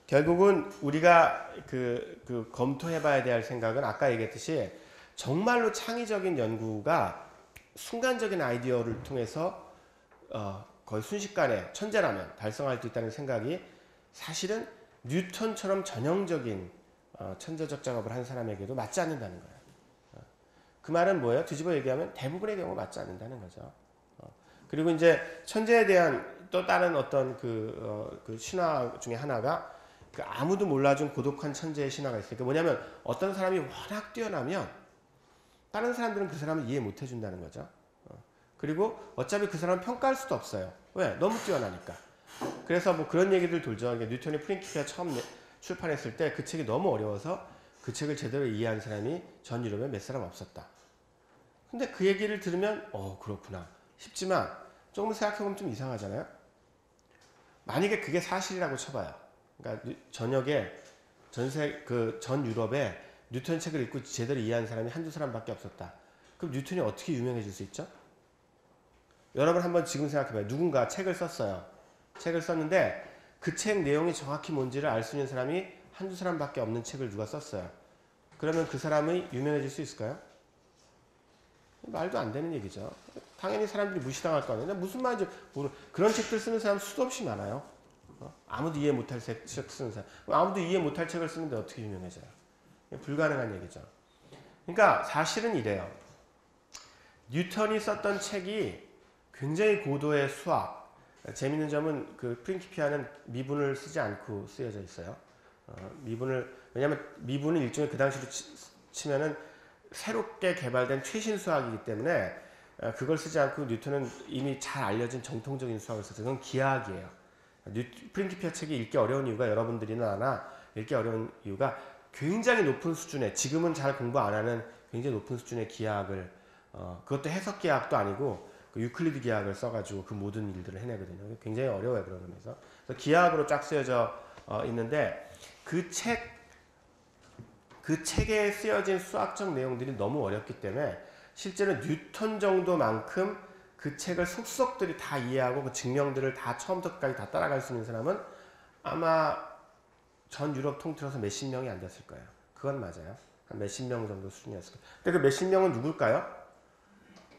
Speaker 1: 결국은 우리가 그 검토해봐야 될 생각은 아까 얘기했듯이 정말로 창의적인 연구가 순간적인 아이디어를 통해서 거의 순식간에 천재라면 달성할 수 있다는 생각이 사실은 뉴턴처럼 전형적인 천재적 작업을 한 사람에게도 맞지 않는다는 거예요. 그 말은 뭐예요? 뒤집어 얘기하면 대부분의 경우 맞지 않는다는 거죠. 그리고 이제 천재에 대한 또 다른 어떤 그 신화 중에 하나가 그 아무도 몰라준 고독한 천재의 신화가 있어요. 뭐냐면 어떤 사람이 워낙 뛰어나면 다른 사람들은 그 사람을 이해 못 해준다는 거죠. 그리고 어차피 그 사람을 평가할 수도 없어요. 왜? 너무 뛰어나니까. 그래서 뭐 그런 얘기들 돌죠. 뉴턴이 프린키피아 처음 출판했을 때 그 책이 너무 어려워서 그 책을 제대로 이해한 사람이 전 유럽에 몇 사람 없었다. 근데 그 얘기를 들으면 그렇구나 싶지만 조금 생각해보면 좀 이상하잖아요. 만약에 그게 사실이라고 쳐봐요. 그러니까 전역에 전 유럽에 뉴턴 책을 읽고 제대로 이해한 사람이 한두 사람밖에 없었다. 그럼 뉴턴이 어떻게 유명해질 수 있죠? 여러분 한번 지금 생각해봐요. 누군가 책을 썼어요. 책을 썼는데 그 책 내용이 정확히 뭔지를 알 수 있는 사람이 한두 사람밖에 없는 책을 누가 썼어요. 그러면 그 사람이 유명해질 수 있을까요? 말도 안 되는 얘기죠. 당연히 사람들이 무시당할 거 아니에요. 무슨 말인지 모르. 그런 책들 쓰는 사람 수도 없이 많아요. 아무도 이해 못할 책 쓰는 사람. 아무도 이해 못할 책을 쓰는데 어떻게 유명해져요? 불가능한 얘기죠. 그러니까 사실은 이래요. 뉴턴이 썼던 책이 굉장히 고도의 수학. 재밌는 점은 그 프린키피아는 미분을 쓰지 않고 쓰여져 있어요. 왜냐하면 미분은 일종의 그 당시로 치면은 새롭게 개발된 최신 수학이기 때문에 그걸 쓰지 않고 뉴턴은 이미 잘 알려진 정통적인 수학을 썼어요. 그건 기하학이에요. 프린키피아 책이 읽기 어려운 이유가 여러분들이나 나나 읽기 어려운 이유가 굉장히 높은 수준의 지금은 잘 공부 안 하는 굉장히 높은 수준의 기하학을 그것도 해석 기하학도 아니고 그 유클리드 기하학을 써가지고 그 모든 일들을 해내거든요. 굉장히 어려워요. 그런 점에서. 그래서 기하학으로 쫙 쓰여져 있는데 그 책에 쓰여진 수학적 내용들이 너무 어렵기 때문에 실제로 뉴턴 정도만큼 그 책을 속속들이 다 이해하고 그 증명들을 다 처음부터 끝까지 다 따라갈 수 있는 사람은 아마 전 유럽 통틀어서 몇십 명이 안 됐을 거예요. 그건 맞아요. 한 몇십 명 정도 수준이었을 거예요. 근데 그 몇십 명은 누굴까요?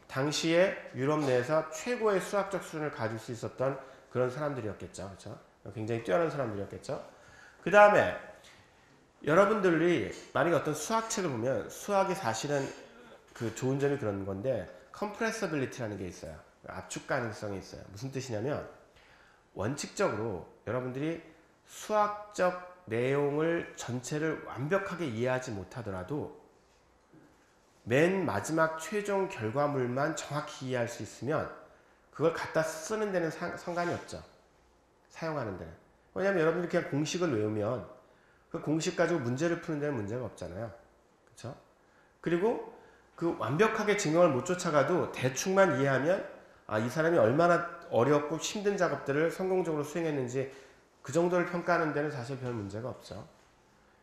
Speaker 1: 당시에 유럽 내에서 최고의 수학적 수준을 가질 수 있었던 그런 사람들이었겠죠. 그렇죠? 굉장히 뛰어난 사람들이었겠죠. 그 다음에 여러분들이 만약에 어떤 수학책을 보면 수학이 사실은 그 좋은 점이 그런 건데 compressibility라는 게 있어요. 압축 가능성이 있어요. 무슨 뜻이냐면 원칙적으로 여러분들이 수학적 내용을 전체를 완벽하게 이해하지 못하더라도 맨 마지막 최종 결과물만 정확히 이해할 수 있으면 그걸 갖다 쓰는 데는 상관이 없죠. 사용하는 데는. 왜냐하면 여러분들이 그냥 공식을 외우면 그 공식 가지고 문제를 푸는 데는 문제가 없잖아요. 그렇죠? 그리고 그 완벽하게 증명을 못 쫓아가도 대충만 이해하면 이 사람이 얼마나 어렵고 힘든 작업들을 성공적으로 수행했는지 그 정도를 평가하는 데는 사실 별 문제가 없죠.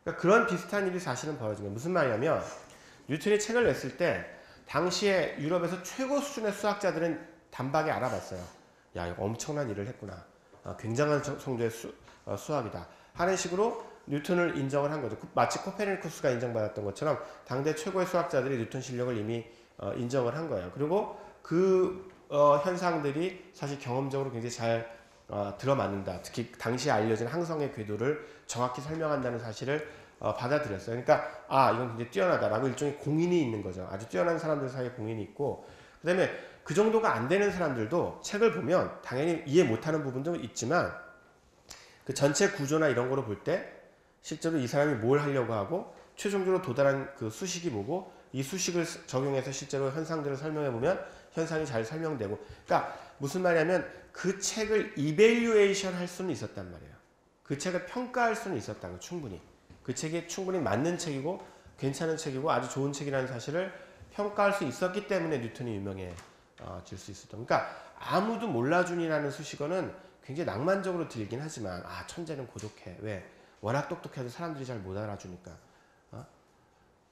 Speaker 1: 그러니까 그런 비슷한 일이 사실은 벌어진 거예요. 무슨 말이냐면 뉴턴이 책을 냈을 때 당시에 유럽에서 최고 수준의 수학자들은 단박에 알아봤어요. 야, 이거 엄청난 일을 했구나. 굉장한 정도의 수학이다. 하는 식으로 뉴턴을 인정을 한 거죠. 마치 코페르니쿠스가 인정받았던 것처럼 당대 최고의 수학자들이 뉴턴 실력을 이미 인정을 한 거예요. 그리고 그 현상들이 사실 경험적으로 굉장히 잘 들어맞는다. 특히 당시에 알려진 항성의 궤도를 정확히 설명한다는 사실을 받아들였어요. 그러니까 이건 굉장히 뛰어나다라고 일종의 공인이 있는 거죠. 아주 뛰어난 사람들 사이에 공인이 있고 그 다음에 그 정도가 안 되는 사람들도 책을 보면 당연히 이해 못하는 부분도 있지만 그 전체 구조나 이런 거로 볼 때 실제로 이 사람이 뭘 하려고 하고 최종적으로 도달한 그 수식이 뭐고 이 수식을 적용해서 실제로 현상들을 설명해 보면 현상이 잘 설명되고 그러니까 무슨 말이냐면 그 책을 이밸류에이션 할 수는 있었단 말이에요. 그 책을 평가할 수는 있었다는 거 충분히. 그 책이 충분히 맞는 책이고 괜찮은 책이고 아주 좋은 책이라는 사실을 평가할 수 있었기 때문에 뉴턴이 유명해질 수 있었던. 그러니까 아무도 몰라준이라는 수식어는 굉장히 낭만적으로 들리긴 하지만 천재는 고독해. 왜? 워낙 똑똑해도 사람들이 잘 못 알아주니까.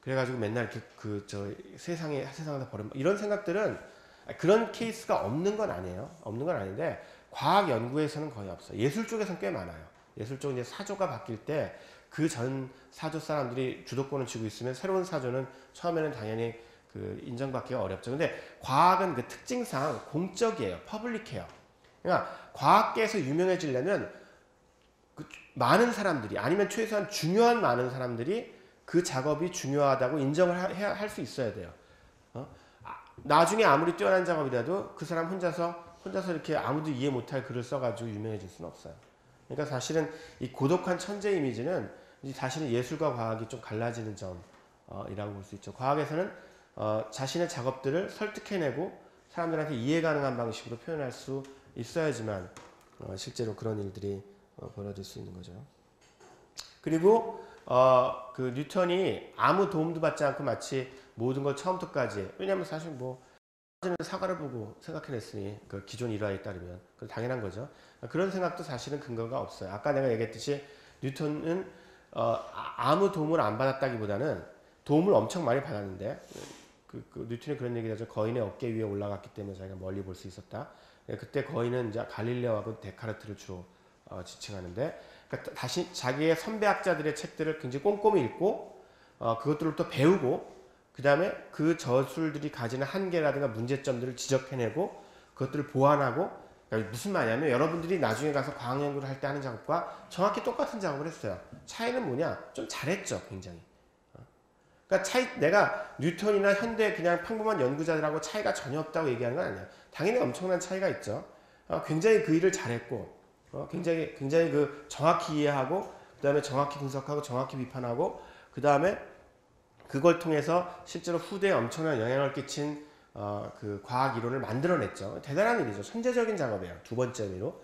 Speaker 1: 그래가지고 맨날 세상에다 버려 이런 생각들은 그런 케이스가 없는 건 아니에요. 없는 건 아닌데 과학 연구에서는 거의 없어요. 예술 쪽에서는 꽤 많아요. 예술 쪽 이제 사조가 바뀔 때 그 전 사조 사람들이 주도권을 쥐고 있으면 새로운 사조는 처음에는 당연히 그 인정받기가 어렵죠. 근데 과학은 그 특징상 공적이에요. 퍼블릭해요. 그러니까 과학계에서 유명해지려면 그 많은 사람들이 아니면 최소한 중요한 많은 사람들이 그 작업이 중요하다고 인정을 할 수 있어야 돼요. 나중에 아무리 뛰어난 작업이라도 그 사람 혼자서 이렇게 아무도 이해 못할 글을 써가지고 유명해질 수는 없어요. 그러니까 사실은 이 고독한 천재 이미지는 사실은 예술과 과학이 좀 갈라지는 점이라고 볼 수 있죠. 과학에서는 자신의 작업들을 설득해내고 사람들한테 이해 가능한 방식으로 표현할 수 있어야지만 실제로 그런 일들이 벌어질 수 있는 거죠. 그리고 그 뉴턴이 아무 도움도 받지 않고 마치 모든 걸 처음부터까지 왜냐하면 사실 사과를 보고 생각해냈으니 그 기존 일화에 따르면 그건 당연한 거죠. 그런 생각도 사실은 근거가 없어요. 아까 내가 얘기했듯이 뉴턴은 아무 도움을 안 받았다기보다는 도움을 엄청 많이 받았는데 뉴턴이 그런 얘기를 하죠. 거인의 어깨 위에 올라갔기 때문에 자기가 멀리 볼 수 있었다. 그때 거인은 이제 갈릴레오하고 데카르트를 주로 지칭하는데 그러니까 다시 자기의 선배학자들의 책들을 굉장히 꼼꼼히 읽고 그것들을 또 배우고 그 다음에 그 저술들이 가지는 한계라든가 문제점들을 지적해내고 그것들을 보완하고, 그러니까 무슨 말이냐면 여러분들이 나중에 가서 과학 연구를 할 때 하는 작업과 정확히 똑같은 작업을 했어요. 차이는 뭐냐? 좀 잘했죠, 굉장히. 그러니까 내가 뉴턴이나 현대 그냥 평범한 연구자들하고 차이가 전혀 없다고 얘기하는 건 아니야. 당연히 엄청난 차이가 있죠. 굉장히 그 일을 잘했고, 굉장히 그 정확히 이해하고, 그 다음에 정확히 분석하고, 정확히 비판하고, 그 다음에 그걸 통해서 실제로 후대에 엄청난 영향을 끼친 그 과학 이론을 만들어냈죠. 대단한 일이죠. 선제적인 작업이에요. 두 번째 의미로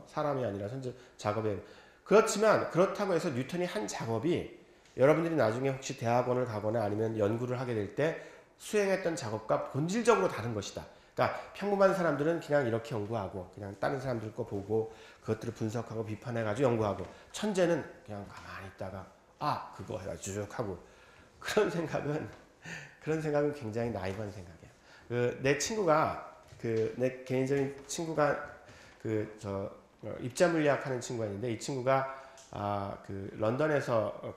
Speaker 1: 사람이 아니라 선제 작업이에요. 그렇지만 그렇다고 해서 뉴턴이 한 작업이 여러분들이 나중에 혹시 대학원을 가거나 아니면 연구를 하게 될 때 수행했던 작업과 본질적으로 다른 것이다. 그러니까 평범한 사람들은 그냥 이렇게 연구하고 그냥 다른 사람들 거 보고 그것들을 분석하고 비판해가지고 연구하고, 천재는 그냥 가만히 있다가 그거 해가지고 쭉 하고, 그런 생각은 굉장히 나이브한 생각이에요. 내 친구가 내 개인적인 친구가 입자 물리학 하는 친구가 있는데, 이 친구가 런던에서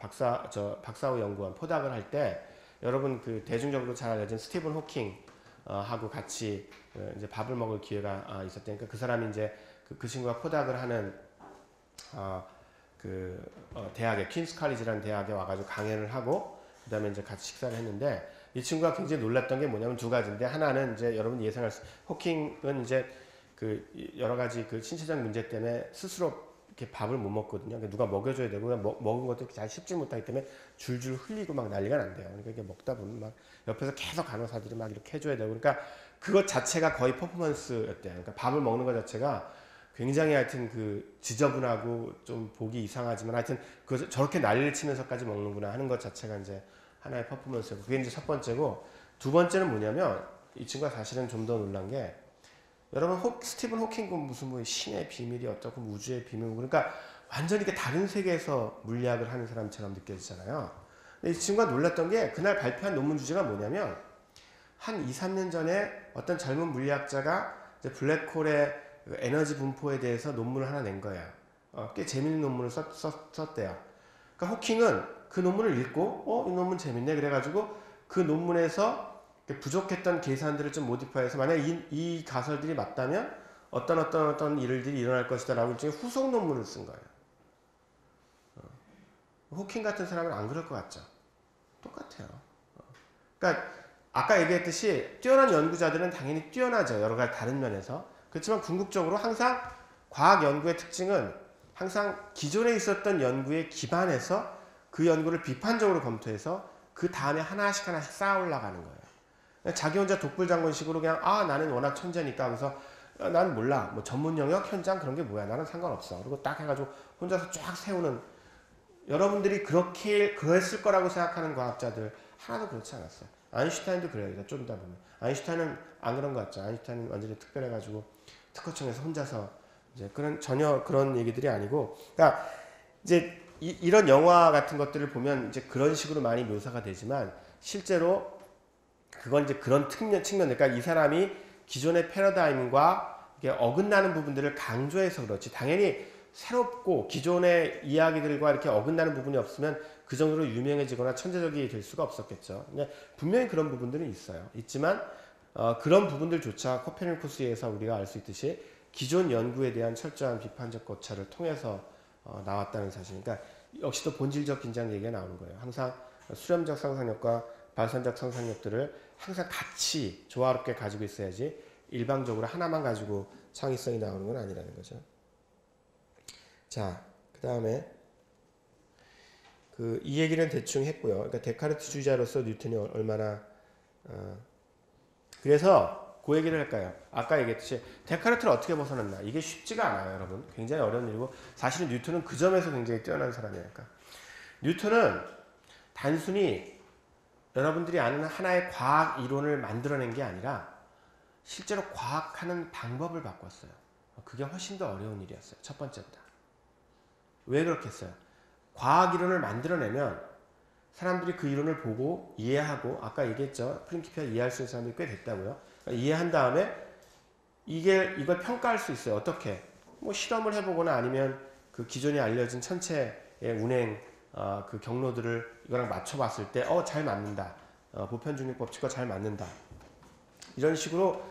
Speaker 1: 박사후 연구원 포닥을 할 때, 여러분 대중적으로 잘 알려진 스티븐 호킹 하고 같이 이제 밥을 먹을 기회가 있었다니까, 그 사람이 이제 그 친구가 포닥을 하는 대학에 퀸스 칼리지라는 대학에 와가지고 강연을 하고, 그 다음에 이제 같이 식사를 했는데, 이 친구가 굉장히 놀랐던 게 뭐냐면 두 가지인데, 하나는 이제 여러분 예상할 수, 호킹은 이제 여러 가지 신체적 문제 때문에 스스로 이렇게 밥을 못 먹거든요. 그러니까 누가 먹여줘야 되고, 먹은 것도 잘 씹지 못하기 때문에 줄줄 흘리고 막 난리가 난대요. 그러니까 이렇게 먹다 보면 막 옆에서 계속 간호사들이 막 이렇게 해줘야 되고, 그러니까 그것 자체가 거의 퍼포먼스였대요. 그러니까 밥을 먹는 것 자체가 굉장히 하여튼 지저분하고 좀 보기 이상하지만 하여튼 저렇게 난리를 치면서까지 먹는구나 하는 것 자체가 이제 하나의 퍼포먼스였고, 그게 이제 첫 번째고, 두 번째는 뭐냐면 이 친구가 사실은 좀 더 놀란 게, 여러분 스티븐 호킹은 무슨 뭐 신의 비밀이 어떻고 우주의 비밀, 그러니까 완전히 다른 세계에서 물리학을 하는 사람처럼 느껴지잖아요. 근데 이 친구가 놀랐던 게, 그날 발표한 논문 주제가 뭐냐면, 한 2, 3년 전에 어떤 젊은 물리학자가 이제 블랙홀의 에너지 분포에 대해서 논문을 하나 낸 거예요. 꽤 재밌는 논문을 썼대요. 그러니까 호킹은 그 논문을 읽고 이 논문 재밌네 그래가지고 그 논문에서 부족했던 계산들을 좀 모디파이해서, 만약 이 가설들이 맞다면 어떤 일들이 일어날 것이다 라고 일종의 후속 논문을 쓴 거예요. 호킹 같은 사람은 안 그럴 것 같죠? 똑같아요. 그러니까 아까 얘기했듯이 뛰어난 연구자들은 당연히 뛰어나죠. 여러 가지 다른 면에서. 그렇지만 궁극적으로 항상 과학 연구의 특징은 항상 기존에 있었던 연구에 기반해서 그 연구를 비판적으로 검토해서 그 다음에 하나씩 쌓아 올라가는 거예요. 자기 혼자 독불장군식으로 그냥 나는 워낙 천재니까 그래서 나는 몰라 뭐 전문 영역 현장 그런 게 뭐야 나는 상관없어 그리고 딱 해가지고 혼자서 쫙 세우는, 여러분들이 그랬을 거라고 생각하는 과학자들 하나도 그렇지 않았어요. 아인슈타인도 그래요. 좀 이따 보면 아인슈타인은 안 그런 것 같죠. 아인슈타인은 완전히 특별해가지고 특허청에서 혼자서 이제 전혀 그런 얘기들이 아니고, 그러니까 이제 이런 영화 같은 것들을 보면 이제 그런 식으로 많이 묘사가 되지만, 실제로 그건 이제 그런 측면, 그러니까 이 사람이 기존의 패러다임과 이게 어긋나는 부분들을 강조해서 그렇지, 당연히 새롭고 기존의 이야기들과 이렇게 어긋나는 부분이 없으면 그 정도로 유명해지거나 천재적이 될 수가 없었겠죠. 근데 분명히 그런 부분들은 있지만 그런 부분들조차 코페르니쿠스에 의해서 우리가 알 수 있듯이 기존 연구에 대한 철저한 비판적 고찰을 통해서 나왔다는 사실. 그러니까 역시 또 본질적 긴장 얘기가 나오는 거예요. 항상 수렴적 상상력과 발산적 상상력들을 항상 같이 조화롭게 가지고 있어야지 일방적으로 하나만 가지고 창의성이 나오는 건 아니라는 거죠. 자, 그 다음에 이 얘기는 대충 했고요. 그러니까 데카르트주의자로서 뉴턴이 얼마나 그래서 그 얘기를 할까요? 아까 얘기했듯이 데카르트를 어떻게 벗어났나, 이게 쉽지가 않아요, 여러분. 굉장히 어려운 일이고, 사실은 뉴턴은 그 점에서 굉장히 뛰어난 사람이니까. 뉴턴은 단순히 여러분들이 아는 하나의 과학 이론을 만들어낸 게 아니라 실제로 과학하는 방법을 바꿨어요. 그게 훨씬 더 어려운 일이었어요. 첫 번째보다. 왜 그렇게 했어요? 과학 이론을 만들어내면 사람들이 그 이론을 보고 이해하고, 아까 얘기했죠. 프린키피아 이해할 수 있는 사람들이 꽤 됐다고요. 그러니까 이해한 다음에 이걸 평가할 수 있어요. 어떻게? 뭐 실험을 해보거나 아니면 그 기존에 알려진 천체의 운행 그 경로들을 이거랑 맞춰봤을 때 잘 맞는다. 보편 중립 법칙과 잘 맞는다. 이런 식으로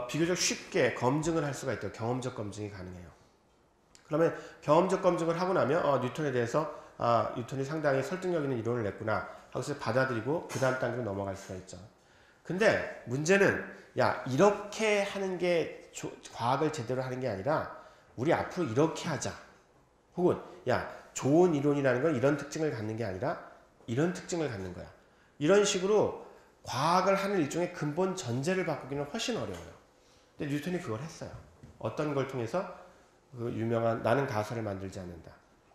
Speaker 1: 비교적 쉽게 검증을 할 수가 있대요. 경험적 검증이 가능해요. 그러면 경험적 검증을 하고 나면 뉴턴에 대해서 뉴턴이 상당히 설득력 있는 이론을 냈구나 하고서 받아들이고 그 다음 단계로 넘어갈 수가 있죠. 근데 문제는 야 이렇게 하는 게 과학을 제대로 하는 게 아니라 우리 앞으로 이렇게 하자. 혹은 야 좋은 이론이라는 건 이런 특징을 갖는 게 아니라 이런 특징을 갖는 거야. 이런 식으로 과학을 하는 일종의 근본 전제를 바꾸기는 훨씬 어려워요. 근데 뉴턴이 그걸 했어요. 어떤 걸 통해서 그 유명한 나는 가설을 만들지 않는다.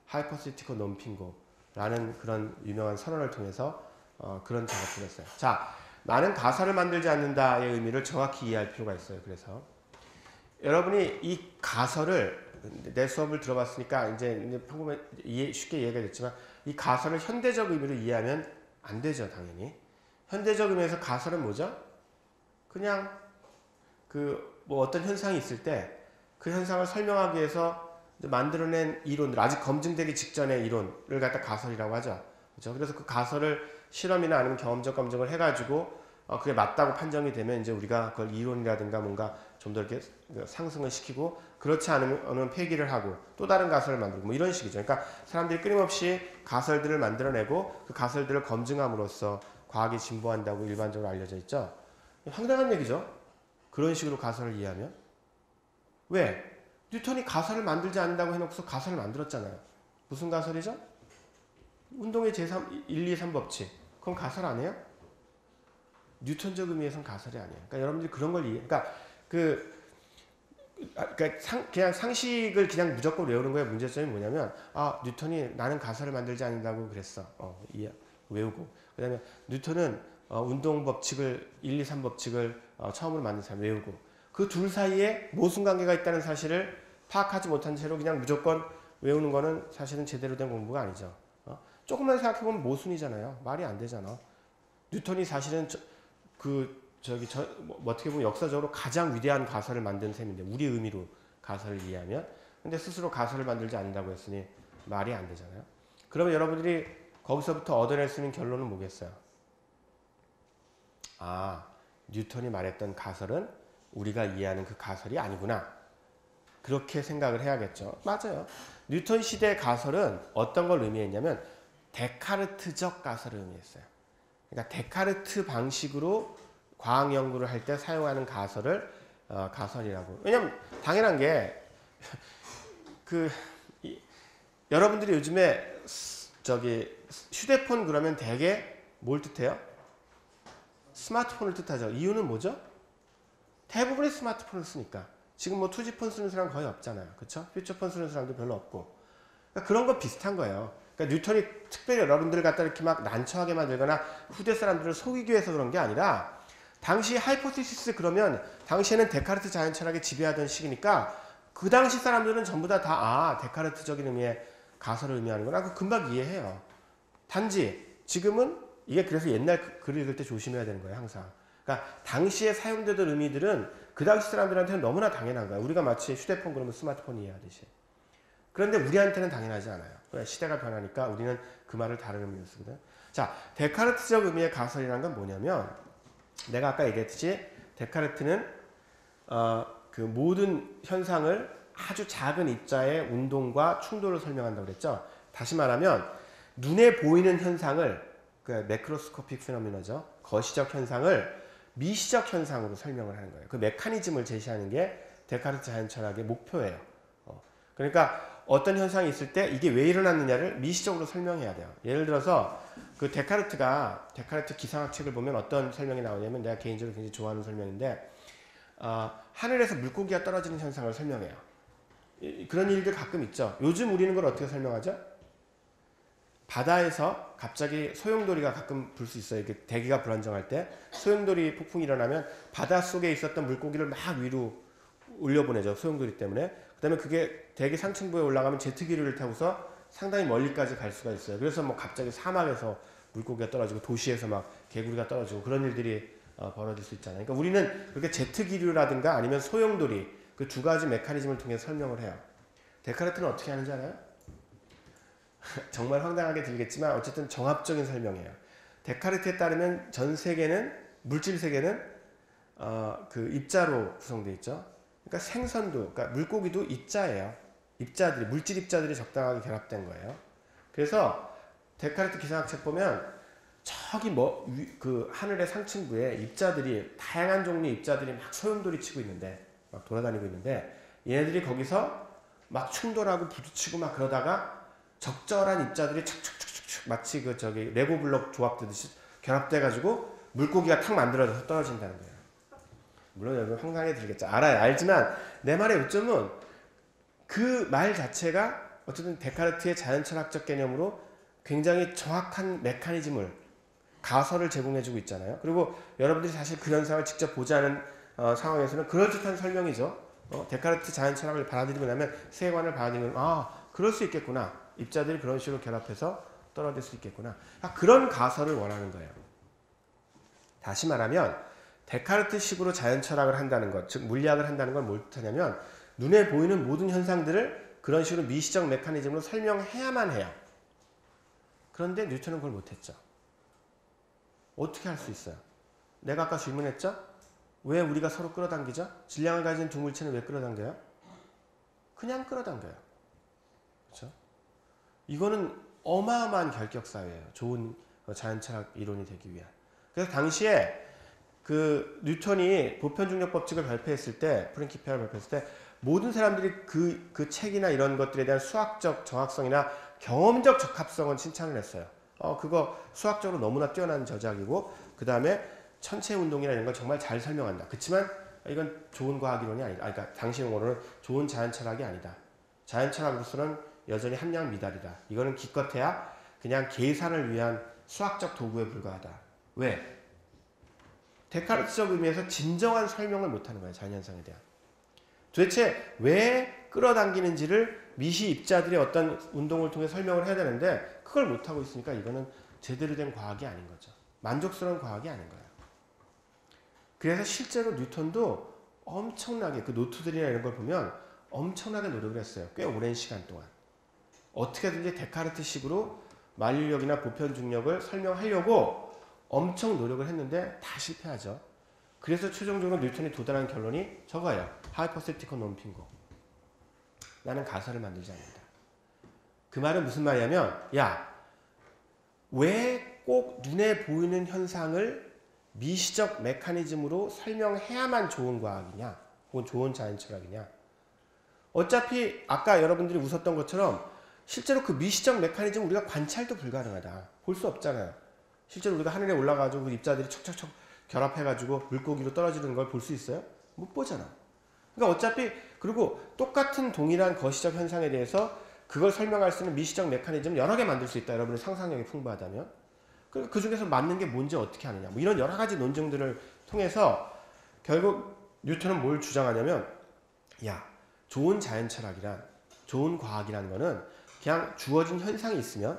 Speaker 1: 하이포시티코 논핑고라는 그런 유명한 선언을 통해서 그런 작업을 했어요. 자, 나는 가설을 만들지 않는다의 의미를 정확히 이해할 필요가 있어요. 그래서 여러분이 이 가설을 내 수업을 들어봤으니까 이제 평범하게 쉽게 이해가 됐지만 이 가설을 현대적 의미로 이해하면 안 되죠, 당연히. 현대적 의미에서 가설은 뭐죠? 그냥 뭐 어떤 현상이 있을 때 그 현상을 설명하기 위해서 만들어낸 이론들, 아직 검증되기 직전의 이론을 갖다 가설이라고 하죠. 그렇죠? 그래서 그 가설을 실험이나 아니면 경험적 검증을 해가지고 그게 맞다고 판정이 되면 이제 우리가 그걸 이론이라든가 뭔가 좀 더 이렇게 상승을 시키고 그렇지 않으면 폐기를 하고 또 다른 가설을 만들고 뭐 이런 식이죠. 그러니까 사람들이 끊임없이 가설들을 만들어내고 그 가설들을 검증함으로써 과학이 진보한다고 일반적으로 알려져 있죠. 황당한 얘기죠. 그런 식으로 가설을 이해하면. 왜? 뉴턴이 가설을 만들지 않는다고 해놓고서 가설을 만들었잖아요. 무슨 가설이죠? 운동의 제3, 1, 2, 3법칙. 그건 가설 아니에요? 뉴턴적 의미에서는 가설이 아니에요. 그러니까 여러분들이 그런 걸 이해, 그러니까 그냥 상식을 그냥 무조건 외우는 거에 문제점이 뭐냐면, 뉴턴이 나는 가설을 만들지 않는다고 그랬어. 외우고. 그 다음에 뉴턴은 운동 법칙을, 1, 2, 3법칙을 처음으로 만든 사람 외우고. 그 둘 사이에 모순관계가 있다는 사실을 파악하지 못한 채로 그냥 무조건 외우는 거는 사실은 제대로 된 공부가 아니죠. 조금만 생각해보면 모순이잖아요. 말이 안 되잖아. 뉴턴이 사실은 어떻게 보면 역사적으로 가장 위대한 가설을 만든 셈인데, 우리 의미로 가설을 이해하면. 근데 스스로 가설을 만들지 않는다고 했으니 말이 안 되잖아요. 그러면 여러분들이 거기서부터 얻어낼 수 있는 결론은 뭐겠어요? 뉴턴이 말했던 가설은 우리가 이해하는 그 가설이 아니구나. 그렇게 생각을 해야겠죠. 맞아요. 뉴턴 시대의 가설은 어떤 걸 의미했냐면 데카르트적 가설을 의미했어요. 그러니까 데카르트 방식으로 과학 연구를 할 때 사용하는 가설을 가설이라고. 왜냐면 당연한 게 여러분들이 요즘에 휴대폰 그러면 대개 뭘 뜻해요? 스마트폰을 뜻하죠. 이유는 뭐죠? 대부분의 스마트폰을 쓰니까. 지금 뭐 투지폰 쓰는 사람 거의 없잖아요. 그렇죠? 퓨처폰 쓰는 사람도 별로 없고. 그러니까 그런 거 비슷한 거예요. 그러니까 뉴턴이 특별히 여러분들을 갖다 이렇게 막 난처하게 만들거나 후대 사람들을 속이기 위해서 그런 게 아니라 당시 하이포테시스 그러면 당시에는 데카르트 자연 철학이 지배하던 시기니까 그 당시 사람들은 전부 다 데카르트적인 의미의 가설을 의미하는구나. 그거 금방 이해해요. 단지 지금은 이게 그래서 옛날 글을 읽을 때 조심해야 되는 거예요. 항상. 그러니까 당시에 사용되던 의미들은 그 당시 사람들한테는 너무나 당연한 거예요. 우리가 마치 휴대폰 그러면 스마트폰 이해하듯이. 그런데 우리한테는 당연하지 않아요. 시대가 변하니까 우리는 그 말을 다른 의미로 쓰거든. 자, 데카르트적 의미의 가설이라는 건 뭐냐면 내가 아까 얘기했듯이 데카르트는 그 모든 현상을 아주 작은 입자의 운동과 충돌을 설명한다고 그랬죠. 다시 말하면 눈에 보이는 현상을 매크로스코픽 피노미너죠. 거시적 현상을 미시적 현상으로 설명을 하는 거예요. 그 메커니즘을 제시하는 게 데카르트 자연 철학의 목표예요. 그러니까 어떤 현상이 있을 때 이게 왜 일어났느냐를 미시적으로 설명해야 돼요. 예를 들어서 그 데카르트 기상학 책을 보면 어떤 설명이 나오냐면 내가 개인적으로 굉장히 좋아하는 설명인데 하늘에서 물고기가 떨어지는 현상을 설명해요. 그런 일들 가끔 있죠. 요즘 우리는 그걸 어떻게 설명하죠? 바다에서 갑자기 소용돌이가 가끔 불 수 있어요. 이렇게 대기가 불안정할 때 소용돌이 폭풍이 일어나면 바닷속에 있었던 물고기를 막 위로 올려보내죠. 소용돌이 때문에. 그 다음에 그게 대기 상층부에 올라가면 제트기류를 타고서 상당히 멀리까지 갈 수가 있어요. 그래서 뭐 갑자기 사막에서 물고기가 떨어지고 도시에서 막 개구리가 떨어지고 그런 일들이 벌어질 수 있잖아요. 그러니까 우리는 그렇게 제트기류라든가 아니면 소용돌이 그 두 가지 메커니즘을 통해 설명을 해요. 데카르트는 어떻게 하는지 알아요? 정말 황당하게 들리겠지만 어쨌든 정합적인 설명이에요. 데카르트에 따르면 전 세계는 물질 세계는 그 입자로 구성되어 있죠. 그러니까 생선도, 그러니까 물고기도 입자예요. 입자들이 물질 입자들이 적당하게 결합된 거예요. 그래서 데카르트 기상학책 보면 저기 그 하늘의 상층부에 입자들이 다양한 종류의 입자들이 막 소용돌이 치고 있는데 막 돌아다니고 있는데 얘네들이 거기서 막 충돌하고 부딪히고 막 그러다가 적절한 입자들이 착착착착 마치 그 저기 레고 블록 조합되듯이 결합돼 가지고 물고기가 탁 만들어져서 떨어진다는 거예요. 물론 여러분 황당해 들겠죠. 알지만 내 말의 요점은 그 말 자체가 어쨌든 데카르트의 자연철학적 개념으로 굉장히 정확한 메커니즘을 가설을 제공해주고 있잖아요. 그리고 여러분들이 사실 그 현상을 직접 보지 않은 상황에서는 그럴듯한 설명이죠. 데카르트 자연철학을 받아들이고 나면 세계관을 받아들이면 그럴 수 있겠구나. 입자들이 그런 식으로 결합해서 떨어질 수 있겠구나. 그런 가설을 원하는 거예요. 다시 말하면 데카르트식으로 자연철학을 한다는 것, 즉 물리학을 한다는 건 뭘 뜻하냐면 눈에 보이는 모든 현상들을 그런 식으로 미시적 메커니즘으로 설명해야만 해요. 그런데 뉴턴은 그걸 못했죠. 어떻게 할 수 있어요? 내가 아까 질문했죠? 왜 우리가 서로 끌어당기죠? 질량을 가진 두 물체는 왜 끌어당겨요? 그냥 끌어당겨요. 그렇죠? 이거는 어마어마한 결격사유예요. 좋은 자연철학 이론이 되기 위한. 그래서 당시에 그 뉴턴이 보편중력 법칙을 발표했을 때, 프린키피아를 발표했을 때 모든 사람들이 그 책이나 이런 것들에 대한 수학적 정확성이나 경험적 적합성은 칭찬을 했어요. 그거 수학적으로 너무나 뛰어난 저작이고 그 다음에 천체 운동이나 이런 걸 정말 잘 설명한다. 그렇지만 이건 좋은 과학이론이 아니다. 그러니까 당시 용어로는 좋은 자연철학이 아니다. 자연철학으로서는 여전히 함량 미달이다. 이거는 기껏해야 그냥 계산을 위한 수학적 도구에 불과하다. 왜? 데카르트적 의미에서 진정한 설명을 못하는 거예요. 자연현상에 대한. 도대체 왜 끌어당기는지를 미시 입자들의 어떤 운동을 통해 설명을 해야 되는데 그걸 못하고 있으니까 이거는 제대로 된 과학이 아닌 거죠. 만족스러운 과학이 아닌 거예요. 그래서 실제로 뉴턴도 엄청나게 그 노트들이나 이런 걸 보면 엄청나게 노력을 했어요. 꽤 오랜 시간 동안. 어떻게든지 데카르트식으로 만류력이나 보편중력을 설명하려고 엄청 노력을 했는데 다 실패하죠. 그래서 최종적으로 뉴턴이 도달한 결론이 저거예요. 하이퍼세티컬 논핑고. 나는 가설을 만들지 않는다. 그 말은 무슨 말이냐면 왜 꼭 눈에 보이는 현상을 미시적 메커니즘으로 설명해야만 좋은 과학이냐 혹은 좋은 자연철학이냐. 어차피 아까 여러분들이 웃었던 것처럼 실제로 그 미시적 메커니즘 우리가 관찰도 불가능하다. 볼 수 없잖아요. 실제로 우리가 하늘에 올라가지고 그 입자들이 척척척 결합해가지고 물고기로 떨어지는 걸 볼 수 있어요? 못 보잖아. 그러니까 어차피 그리고 똑같은 동일한 거시적 현상에 대해서 그걸 설명할 수 있는 미시적 메커니즘을 여러 개 만들 수 있다. 여러분의 상상력이 풍부하다면. 그 중에서 맞는 게 뭔지 어떻게 하느냐. 뭐 이런 여러 가지 논증들을 통해서 결국 뉴턴은 뭘 주장하냐면 좋은 자연철학이란 좋은 과학이라는 거는 그냥 주어진 현상이 있으면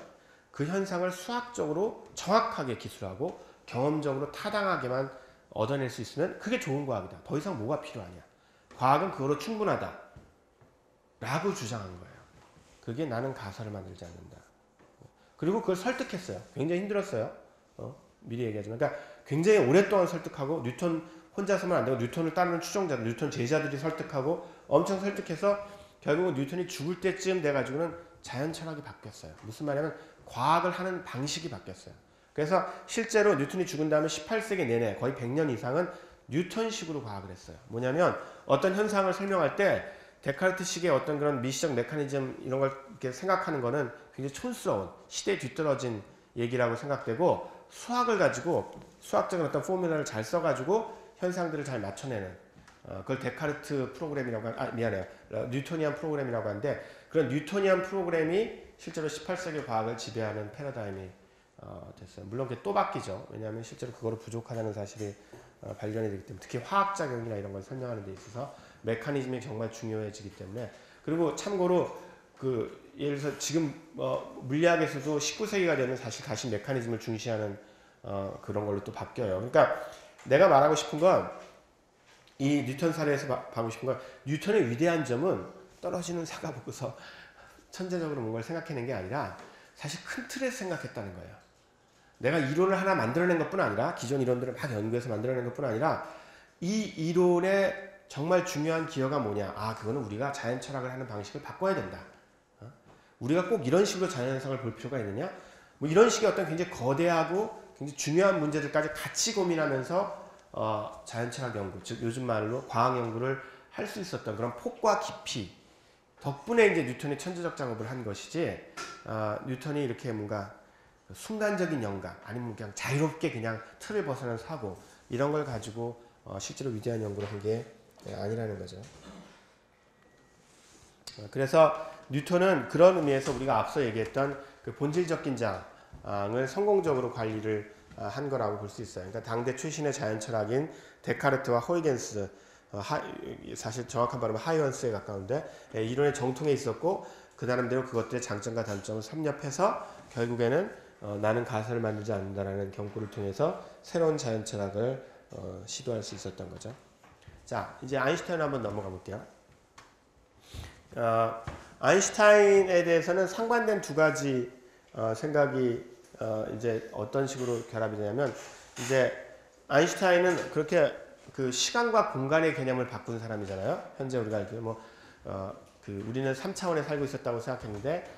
Speaker 1: 그 현상을 수학적으로 정확하게 기술하고 경험적으로 타당하게만 얻어낼 수 있으면 그게 좋은 과학이다. 더 이상 뭐가 필요하냐. 과학은 그거로 충분하다. 라고 주장한 거예요. 그게 나는 가설을 만들지 않는다. 그리고 그걸 설득했어요. 굉장히 힘들었어요. 미리 얘기하지만. 그러니까 굉장히 오랫동안 설득하고 뉴턴 혼자서만 안 되고 뉴턴을 따르는 추종자들, 뉴턴 제자들이 설득하고 엄청 설득해서 결국은 뉴턴이 죽을 때쯤 돼가지고는 자연철학이 바뀌었어요. 무슨 말이냐면 과학을 하는 방식이 바뀌었어요. 그래서 실제로 뉴턴이 죽은 다음에 18세기 내내 거의 100년 이상은 뉴턴식으로 과학을 했어요. 뭐냐면 어떤 현상을 설명할 때 데카르트식의 어떤 그런 미시적 메커니즘 이런 걸 이렇게 생각하는 거는 굉장히 촌스러운 시대에 뒤떨어진 얘기라고 생각되고 수학을 가지고 수학적인 어떤 포뮬러를 잘 써가지고 현상들을 잘 맞춰내는 그걸 데카르트 프로그램이라고 뉴토니안 프로그램이라고 하는데 그런 뉴토니안 프로그램이 실제로 18세기 과학을 지배하는 패러다임이 됐어요. 물론 그게 또 바뀌죠. 왜냐하면 실제로 그거로 부족하다는 사실이 발견이 되기 때문에 특히 화학작용이나 이런 걸 설명하는 데 있어서 메커니즘이 정말 중요해지기 때문에 그리고 참고로 예를 들어서 지금 물리학에서도 19세기가 되면 사실 다시 메커니즘을 중시하는 그런 걸로 또 바뀌어요. 그러니까 내가 말하고 싶은 건 이 뉴턴 사례에서 하고 싶은 건 뉴턴의 위대한 점은 떨어지는 사과 보고서 천재적으로 뭔가를 생각해낸 게 아니라 사실 큰 틀에서 생각했다는 거예요. 내가 이론을 하나 만들어낸 것뿐 아니라 기존 이론들을 막 연구해서 만들어낸 것뿐 아니라 이 이론의 정말 중요한 기여가 뭐냐? 아, 그거는 우리가 자연 철학을 하는 방식을 바꿔야 된다. 우리가 꼭 이런 식으로 자연 현상을 볼 필요가 있느냐? 뭐 이런 식의 어떤 굉장히 거대하고 굉장히 중요한 문제들까지 같이 고민하면서 자연 철학 연구, 즉 요즘 말로 과학 연구를 할 수 있었던 그런 폭과 깊이 덕분에 이제 뉴턴이 천재적 작업을 한 것이지, 뉴턴이 이렇게 뭔가 순간적인 영감 아니면 그냥 자유롭게 그냥 틀을 벗어난 사고 이런 걸 가지고 실제로 위대한 연구를 한 게 아니라는 거죠. 그래서 뉴턴은 그런 의미에서 우리가 앞서 얘기했던 그 본질적 긴장을 성공적으로 관리를 한 거라고 볼 수 있어요. 그러니까 당대 출신의 자연 철학인 데카르트와 호이겐스, 사실 정확한 발음은 하이언스에 가까운데 이론의 정통에 있었고 그 나름대로 그것들의 장점과 단점을 섭렵해서 결국에는 나는 가설을 만들지 않는다라는 경고를 통해서 새로운 자연 철학을 시도할 수 있었던 거죠. 자, 이제 아인슈타인 한번 넘어가 볼게요. 아인슈타인에 대해서는 상반된 두 가지 생각이 이제 어떤 식으로 결합이 되냐면, 이제 아인슈타인은 그렇게 그 시간과 공간의 개념을 바꾼 사람이잖아요. 현재 우리가 알기로 우리는 3차원에 살고 있었다고 생각했는데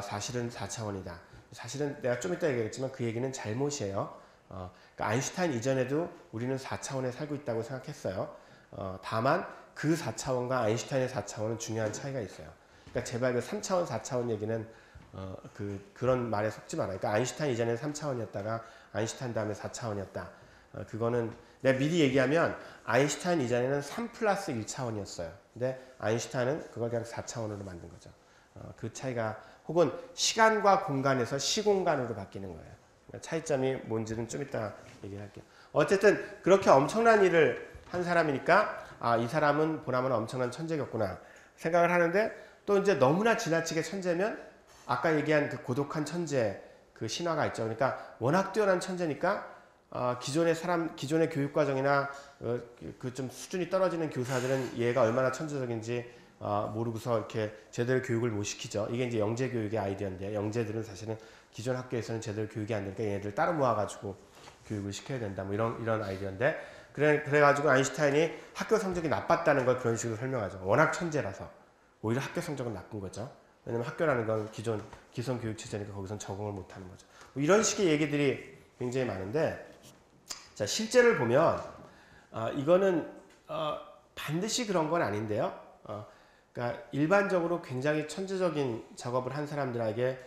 Speaker 1: 사실은 4차원이다. 사실은 내가 좀 이따 얘기하겠지만 그 얘기는 잘못이에요. 그러니까 아인슈타인 이전에도 우리는 4차원에 살고 있다고 생각했어요. 다만 그 4차원과 아인슈타인의 4차원은 중요한 차이가 있어요. 그러니까 제발 그 3차원, 4차원 얘기는 그런 말에 속지 말아요. 그러니까 아인슈타인 이전에는 3차원이었다가 아인슈타인 다음에 4차원이었다. 그거는 내가 미리 얘기하면 아인슈타인 이전에는 3 플러스 1차원이었어요. 근데 아인슈타인은 그걸 그냥 4차원으로 만든 거죠. 그 차이가, 혹은 시간과 공간에서 시공간으로 바뀌는 거예요. 그러니까 차이점이 뭔지는 좀 이따 얘기할게요. 어쨌든 그렇게 엄청난 일을 한 사람이니까 이 사람은 보나마나 엄청난 천재겠구나 생각을 하는데, 또 이제 너무나 지나치게 천재면 아까 얘기한 그 고독한 천재 그 신화가 있죠. 그러니까 워낙 뛰어난 천재니까 기존의 교육 과정이나 그 좀 수준이 떨어지는 교사들은 얘가 얼마나 천재적인지 모르고서 이렇게 제대로 교육을 못 시키죠. 이게 이제 영재 교육의 아이디어인데, 영재들은 사실은 기존 학교에서는 제대로 교육이 안 되니까 얘네들 따로 모아가지고 교육을 시켜야 된다. 뭐 이런 아이디어인데, 그래가지고 아인슈타인이 학교 성적이 나빴다는 걸 그런 식으로 설명하죠. 워낙 천재라서 오히려 학교 성적은 나쁜 거죠. 왜냐면 학교라는 건 기존 교육 체제니까 거기선 적응을 못하는 거죠. 뭐 이런 식의 얘기들이 굉장히 많은데, 자, 실제를 보면 이거는 반드시 그런 건 아닌데요. 그러니까 일반적으로 굉장히 천재적인 작업을 한 사람들에게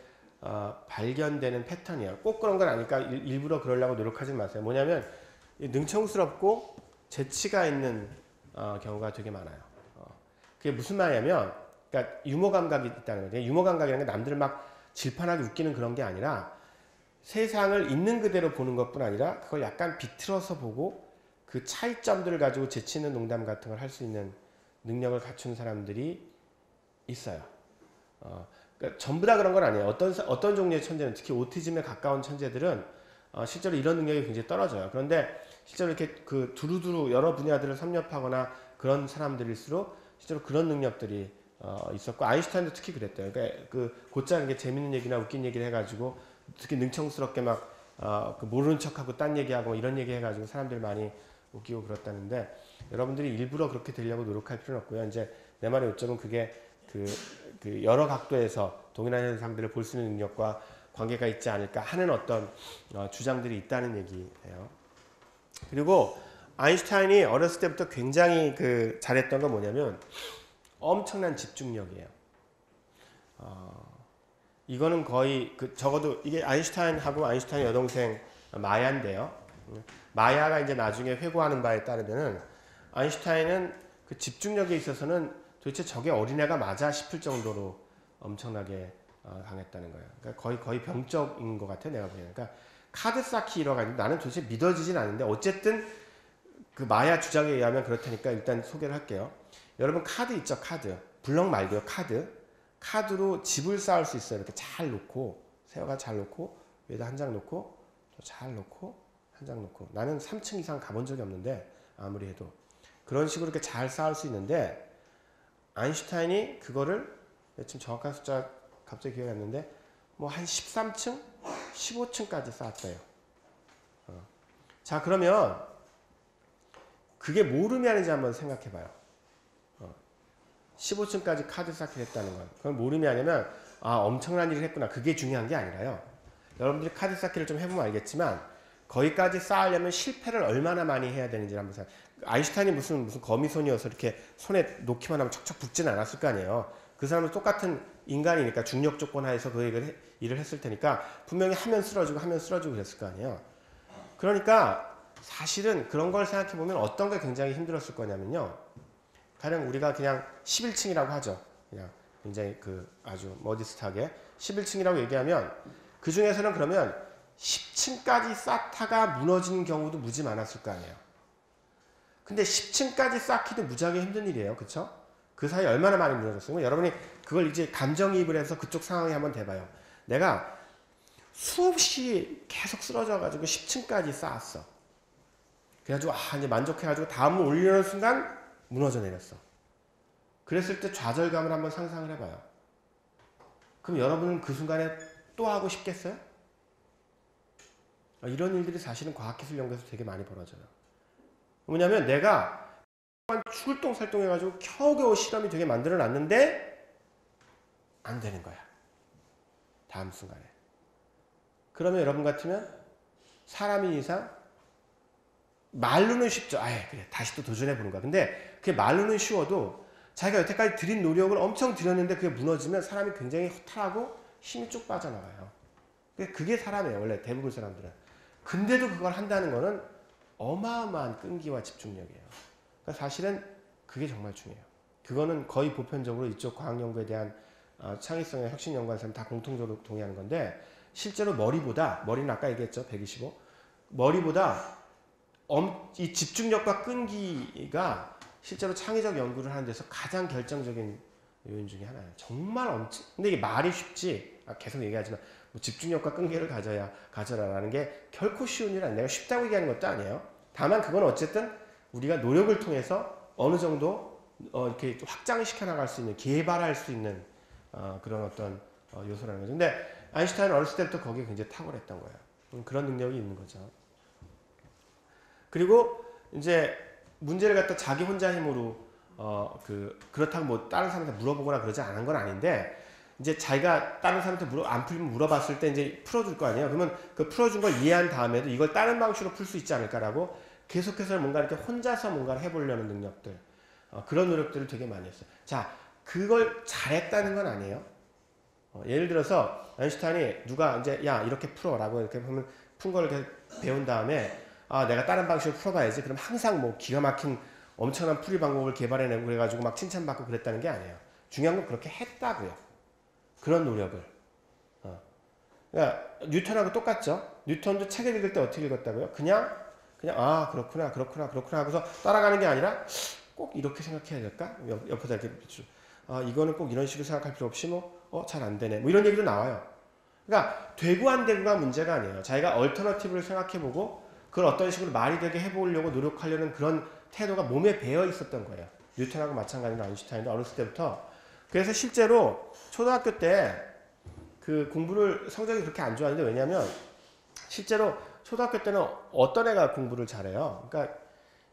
Speaker 1: 발견되는 패턴이에요. 꼭 그런 건 아니까 일부러 그러려고 노력하지 마세요. 뭐냐면 능청스럽고 재치가 있는 경우가 되게 많아요. 그게 무슨 말이냐면, 그러니까 유머 감각이 있다는 거죠. 유머 감각이라는 게 남들을 막 질판하게 웃기는 그런 게 아니라 세상을 있는 그대로 보는 것뿐 아니라 그걸 약간 비틀어서 보고 그 차이점들을 가지고 재치 있는 농담 같은 걸 할 수 있는 능력을 갖춘 사람들이 있어요. 그러니까 전부 다 그런 건 아니에요. 어떤 종류의 천재는, 특히 오티즘에 가까운 천재들은 실제로 이런 능력이 굉장히 떨어져요. 그런데 실제로 이렇게 그 두루두루 여러 분야들을 섭렵하거나 그런 사람들일수록 실제로 그런 능력들이 있었고, 아인슈타인도 특히 그랬대요. 그러니까 곧잘 이게 재밌는 얘기나 웃긴 얘기를 해가지고 특히 능청스럽게 막 모르는 척하고 딴 얘기하고 이런 얘기 해가지고 사람들 많이 웃기고 그렇다는데, 여러분들이 일부러 그렇게 되려고 노력할 필요는 없고요. 이제 내 말의 요점은 그게 그 여러 각도에서 동일한 현상들을 볼 수 있는 능력과 관계가 있지 않을까 하는 어떤 주장들이 있다는 얘기예요. 그리고 아인슈타인이 어렸을 때부터 굉장히 잘했던 건 뭐냐면 엄청난 집중력이에요. 이거는 거의 적어도 이게 아인슈타인하고 아인슈타인 여동생 마야인데요. 마야가 이제 나중에 회고하는 바에 따르면은 아인슈타인은 그 집중력에 있어서는 도대체 저게 어린애가 맞아 싶을 정도로 엄청나게 강했다는 거예요. 그러니까 거의 병적인 것 같아요, 내가 보기에는. 그러니까 카드 쌓기 이러가 나는 도대체 믿어지진 않는데, 어쨌든 그 마야 주장에 의하면 그렇다니까 일단 소개를 할게요. 여러분 카드 있죠, 카드. 블럭 말고요, 카드로 집을 쌓을 수 있어요. 이렇게 잘 놓고, 세워가 잘 놓고, 위에다 한 장 놓고, 또 잘 놓고, 한 장 놓고. 나는 3층 이상 가본 적이 없는데, 아무리 해도. 그런 식으로 이렇게 잘 쌓을 수 있는데, 아인슈타인이 그거를, 지금 정확한 숫자 갑자기 기억이 안 나는데, 뭐 한 13층? 15층까지 쌓았어요. 자, 그러면 그게 뭘 의미하는지 한번 생각해 봐요. 15층까지 카드 쌓기를 했다는 건. 그건 뭘 의미하냐면, 아, 엄청난 일을 했구나. 그게 중요한 게 아니라요. 여러분들이 카드 쌓기를 좀 해보면 알겠지만, 거기까지 쌓으려면 실패를 얼마나 많이 해야 되는지 한번 생각해. 아인슈타인이 무슨 거미손이어서 이렇게 손에 놓기만 하면 척척 붙지는 않았을 거 아니에요. 그 사람은 똑같은 인간이니까 중력 조건 하에서 그 일을 했을 테니까 분명히 하면 쓰러지고 그랬을 거 아니에요. 그러니까 사실은 그런 걸 생각해 보면 어떤 게 굉장히 힘들었을 거냐면요. 가령 우리가 그냥 11층이라고 하죠. 그냥 굉장히 아주 머디스트하게 11층이라고 얘기하면 그 중에서는 그러면 10층까지 쌓다가 무너지는 경우도 무지 많았을 거 아니에요. 근데 10층까지 쌓기도 무지하게 힘든 일이에요. 그쵸? 그 사이에 얼마나 많이 무너졌어요. 여러분이 그걸 이제 감정이입을 해서 그쪽 상황에 한번 대봐요. 내가 수없이 계속 쓰러져가지고 10층까지 쌓았어. 그래가지고 이제 만족해가지고 다음을 올리는 순간 무너져 내렸어. 그랬을 때 좌절감을 한번 상상을 해봐요. 그럼 여러분은 그 순간에 또 하고 싶겠어요? 이런 일들이 사실은 과학기술 연구에서 되게 많이 벌어져요. 뭐냐면 내가 출동살동 해가지고 겨우겨우 실험이 되게 만들어놨는데 안 되는 거야. 다음 순간에. 그러면 여러분 같으면 사람인 이상 말로는 쉽죠. 그래 다시 또 도전해보는 거야. 근데 그게 말로는 쉬워도 자기가 여태까지 들인 노력을 엄청 들였는데 그게 무너지면 사람이 굉장히 허탈하고 힘이 쭉 빠져나가요. 그게 사람이에요. 원래 대부분 사람들은. 근데도 그걸 한다는 거는 어마어마한 끈기와 집중력이에요. 그러니까 사실은 그게 정말 중요해요. 그거는 거의 보편적으로 이쪽 과학연구에 대한 창의성의 혁신 연구하는 사람 다 공통적으로 동의하는 건데 실제로 머리는 아까 얘기했죠. 125. 머리보다 이 집중력과 끈기가 실제로 창의적 연구를 하는 데서 가장 결정적인 요인 중에 하나예요. 정말 근데 이게 말이 쉽지. 계속 얘기하지만 뭐 집중력과 끈기를 가져라라는 게 결코 쉬운 일은 아니에요. 내가 쉽다고 얘기하는 것도 아니에요. 다만 그건 어쨌든 우리가 노력을 통해서 어느 정도 이렇게 확장시켜 나갈 수 있는, 개발할 수 있는 그런 어떤 요소라는 거죠. 근데 아인슈타인은 어렸을 때부터 거기에 굉장히 탁월했던 거예요. 그런 능력이 있는 거죠. 그리고 이제 문제를 갖다 자기 혼자 힘으로 그렇다고 뭐 다른 사람한테 물어보거나 그러지 않은 건 아닌데 이제 자기가 다른 사람한테 안 풀리면 물어봤을 때 이제 풀어줄 거 아니에요. 그러면 그 풀어준 걸 이해한 다음에도 이걸 다른 방식으로 풀 수 있지 않을까라고 계속해서 뭔가 이렇게 혼자서 뭔가를 해보려는 능력들, 그런 노력들을 되게 많이 했어요. 자, 그걸 잘했다는 건 아니에요. 예를 들어서 아인슈타인이 누가 이제 야 이렇게 풀어라고 이렇게 보면 푼 걸 이렇게 배운 다음에 내가 다른 방식으로 풀어봐야지. 그럼 항상 뭐 기가 막힌 엄청난 풀이 방법을 개발해내고 그래가지고 막 칭찬받고 그랬다는 게 아니에요. 중요한 건 그렇게 했다고요. 그런 노력을. 그러니까 뉴턴하고 똑같죠. 뉴턴도 책을 읽을 때 어떻게 읽었다고요? 그냥 그렇구나 하고서 따라가는 게 아니라 꼭 이렇게 생각해야 될까? 옆에다 이렇게 이거는 꼭 이런 식으로 생각할 필요 없이 잘 안 되네. 뭐 이런 얘기도 나와요. 그러니까 되고 안 되고가 문제가 아니에요. 자기가 얼터너티브를 생각해보고 그걸 어떤 식으로 말이 되게 해보려고 노력하려는 그런 태도가 몸에 배어 있었던 거예요. 뉴턴하고 마찬가지로 아인슈타인도 어렸을 때부터. 그래서 실제로 초등학교 때 그 공부를 성적이 그렇게 안 좋았는데 왜냐면 실제로 초등학교 때는 어떤 애가 공부를 잘해요. 그러니까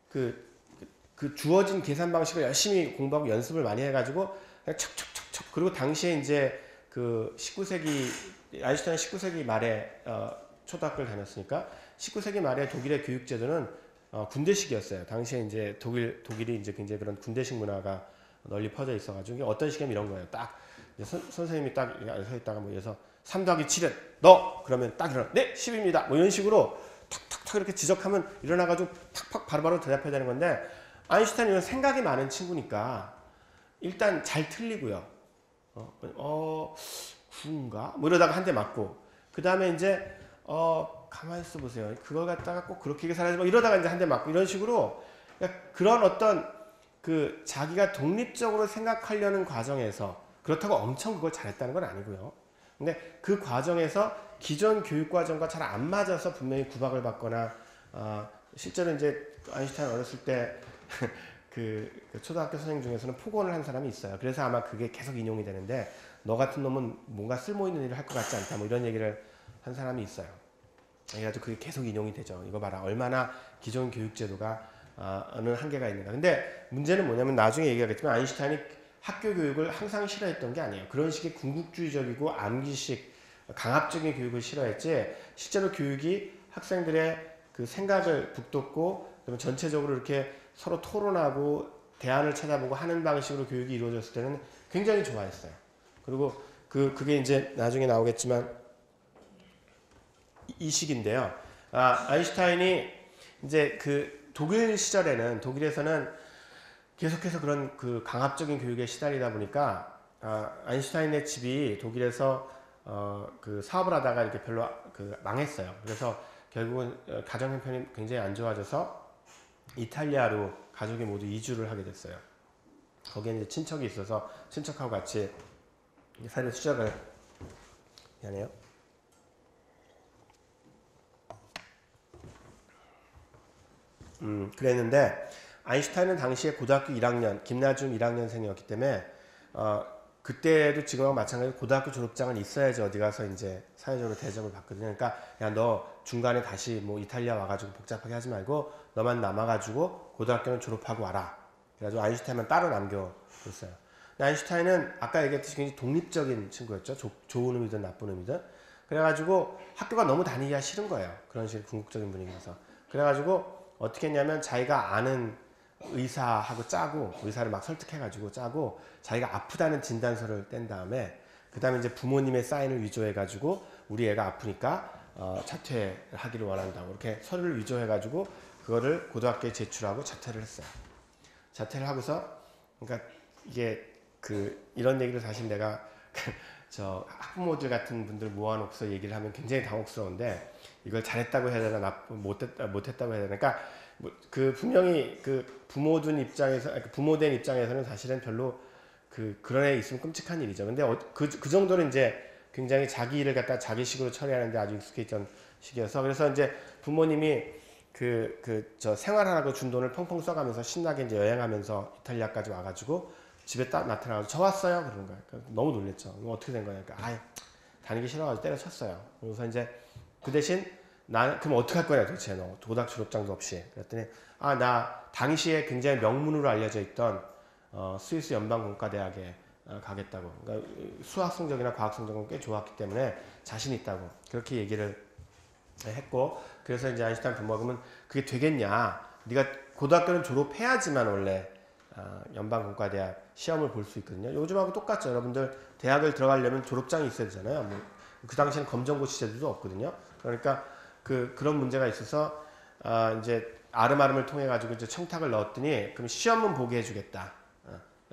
Speaker 1: 그 주어진 계산 방식을 열심히 공부하고 연습을 많이 해가지고 그냥 척척척척. 그리고 당시에 이제 그 19세기 아인슈타인 19세기 말에 초등학교를 다녔으니까 19세기 말에 독일의 교육 제도는 군대식이었어요. 당시에 이제 독일이 이제 굉장히 그런 군대식 문화가 널리 퍼져 있어가지고 어떤 시험이 이런 거예요. 딱 선생님이 딱 서 있다가 뭐 여기서 3 더하기 7은 너 그러면 딱 일어나 네 10입니다. 뭐 이런 식으로 탁탁탁 이렇게 지적하면 일어나가지고 탁탁 바로바로 대답해야 되는 건데 아인슈타인은 생각이 많은 친구니까 일단 잘 틀리고요. 구인가? 뭐 이러다가 한 대 맞고 그 다음에 이제 가만히 있어 보세요. 그걸 갖다가 꼭 그렇게 계산하지 마. 이러다가 이제 한 대 맞고 이런 식으로 그러니까 그런 어떤 그 자기가 독립적으로 생각하려는 과정에서 그렇다고 엄청 그걸 잘했다는 건 아니고요. 근데 그 과정에서 기존 교육 과정과 잘 안 맞아서 분명히 구박을 받거나 실제로 이제 아인슈타인 어렸을 때 그 초등학교 선생님 중에서는 폭언을 한 사람이 있어요. 그래서 아마 그게 계속 인용이 되는데 너 같은 놈은 뭔가 쓸모 있는 일을 할 것 같지 않다. 뭐 이런 얘기를 한 사람이 있어요. 그래가지고 그게 계속 인용이 되죠. 이거 봐라, 얼마나 기존 교육제도가 어느 한계가 있는가. 근데 문제는 뭐냐면 나중에 얘기하겠지만 아인슈타인이 학교 교육을 항상 싫어했던 게 아니에요. 그런 식의 궁극주의적이고 암기식 강압적인 교육을 싫어했지, 실제로 교육이 학생들의 그 생각을 북돋고 그러면 전체적으로 이렇게 서로 토론하고 대안을 찾아보고 하는 방식으로 교육이 이루어졌을 때는 굉장히 좋아했어요. 그리고 그게 이제 나중에 나오겠지만 이 식인데요. 아인슈타인이 이제 그 독일 시절에는, 독일에서는 계속해서 그런 그 강압적인 교육에 시달리다 보니까 아인슈타인의 집이 독일에서 그 사업을 하다가 이렇게 별로 망했어요. 그래서 결국은 가정 형편이 굉장히 안 좋아져서 이탈리아로 가족이 모두 이주를 하게 됐어요. 거기에 이제 친척이 있어서 친척하고 같이 사는 시작을, 미안해요. 그랬는데 아인슈타인은 당시에 고등학교 1학년, 김나지움 1학년생이었기 때문에 그때도 지금하고 마찬가지로 고등학교 졸업장은 있어야지 어디 가서 이제 사회적으로 대접을 받거든요. 그러니까 야, 너 중간에 다시 뭐 이탈리아 와가지고 복잡하게 하지 말고 너만 남아가지고 고등학교는 졸업하고 와라. 그래가지고 아인슈타인만 따로 남겨뒀어요. 근데 아인슈타인은 아까 얘기했듯이 굉장히 독립적인 친구였죠. 좋은 의미든 나쁜 의미든. 그래가지고 학교가 너무 다니기가 싫은 거예요. 그런 식의 궁극적인 분위기에서. 그래가지고 어떻게 했냐면 자기가 아는 의사하고 짜고, 의사를 막 설득해가지고 짜고, 자기가 아프다는 진단서를 뗀 다음에 그 다음에 이제 부모님의 사인을 위조해가지고 우리 애가 아프니까 자퇴하기를 원한다고 이렇게 서류를 위조해가지고 그거를 고등학교에 제출하고 자퇴를 했어요. 자퇴를 하고서, 그러니까 이게 이런 얘기를 사실 내가 저 학부모들 같은 분들 모아놓고서 얘기를 하면 굉장히 당혹스러운데, 이걸 잘했다고 해야 되나 못했다고 해야 되나. 그러니까 분명히 부모된 입장에서는 사실은 별로 그런 애 있으면 끔찍한 일이죠. 근데 그 정도는 이제 굉장히 자기 일을 갖다 자기식으로 처리하는데 아주 익숙해 있던 시기여서, 그래서 이제 부모님이 저 생활하라고 준 돈을 펑펑 써가면서 신나게 이제 여행하면서 이탈리아까지 와가지고 집에 딱 나타나서 저 왔어요 그러는 거예요. 그러니까 너무 놀랬죠. 어떻게 된 거냐. 그러니까 다니기 싫어가지고 때려쳤어요. 그래서 이제 그 대신 그럼 어떻게 할 거냐 도대체, 너 고등학교 졸업장도 없이. 그랬더니 나 당시에 굉장히 명문으로 알려져 있던 스위스 연방공과대학에 가겠다고. 그러니까 수학 성적이나 과학 성적은 꽤 좋았기 때문에 자신 있다고 그렇게 얘기를 했고, 그래서 이제 아인슈타인 부모가 그러면 그게 되겠냐, 네가 고등학교는 졸업해야지만 원래 연방공과대학 시험을 볼 수 있거든요. 요즘하고 똑같죠. 여러분들 대학을 들어가려면 졸업장이 있어야 되잖아요. 뭐 그 당시에는 검정고시 제도도 없거든요. 그러니까 그런 문제가 있어서 이제 아름아름을 통해 가지고 이제 청탁을 넣었더니, 그럼 시험은 보게 해주겠다.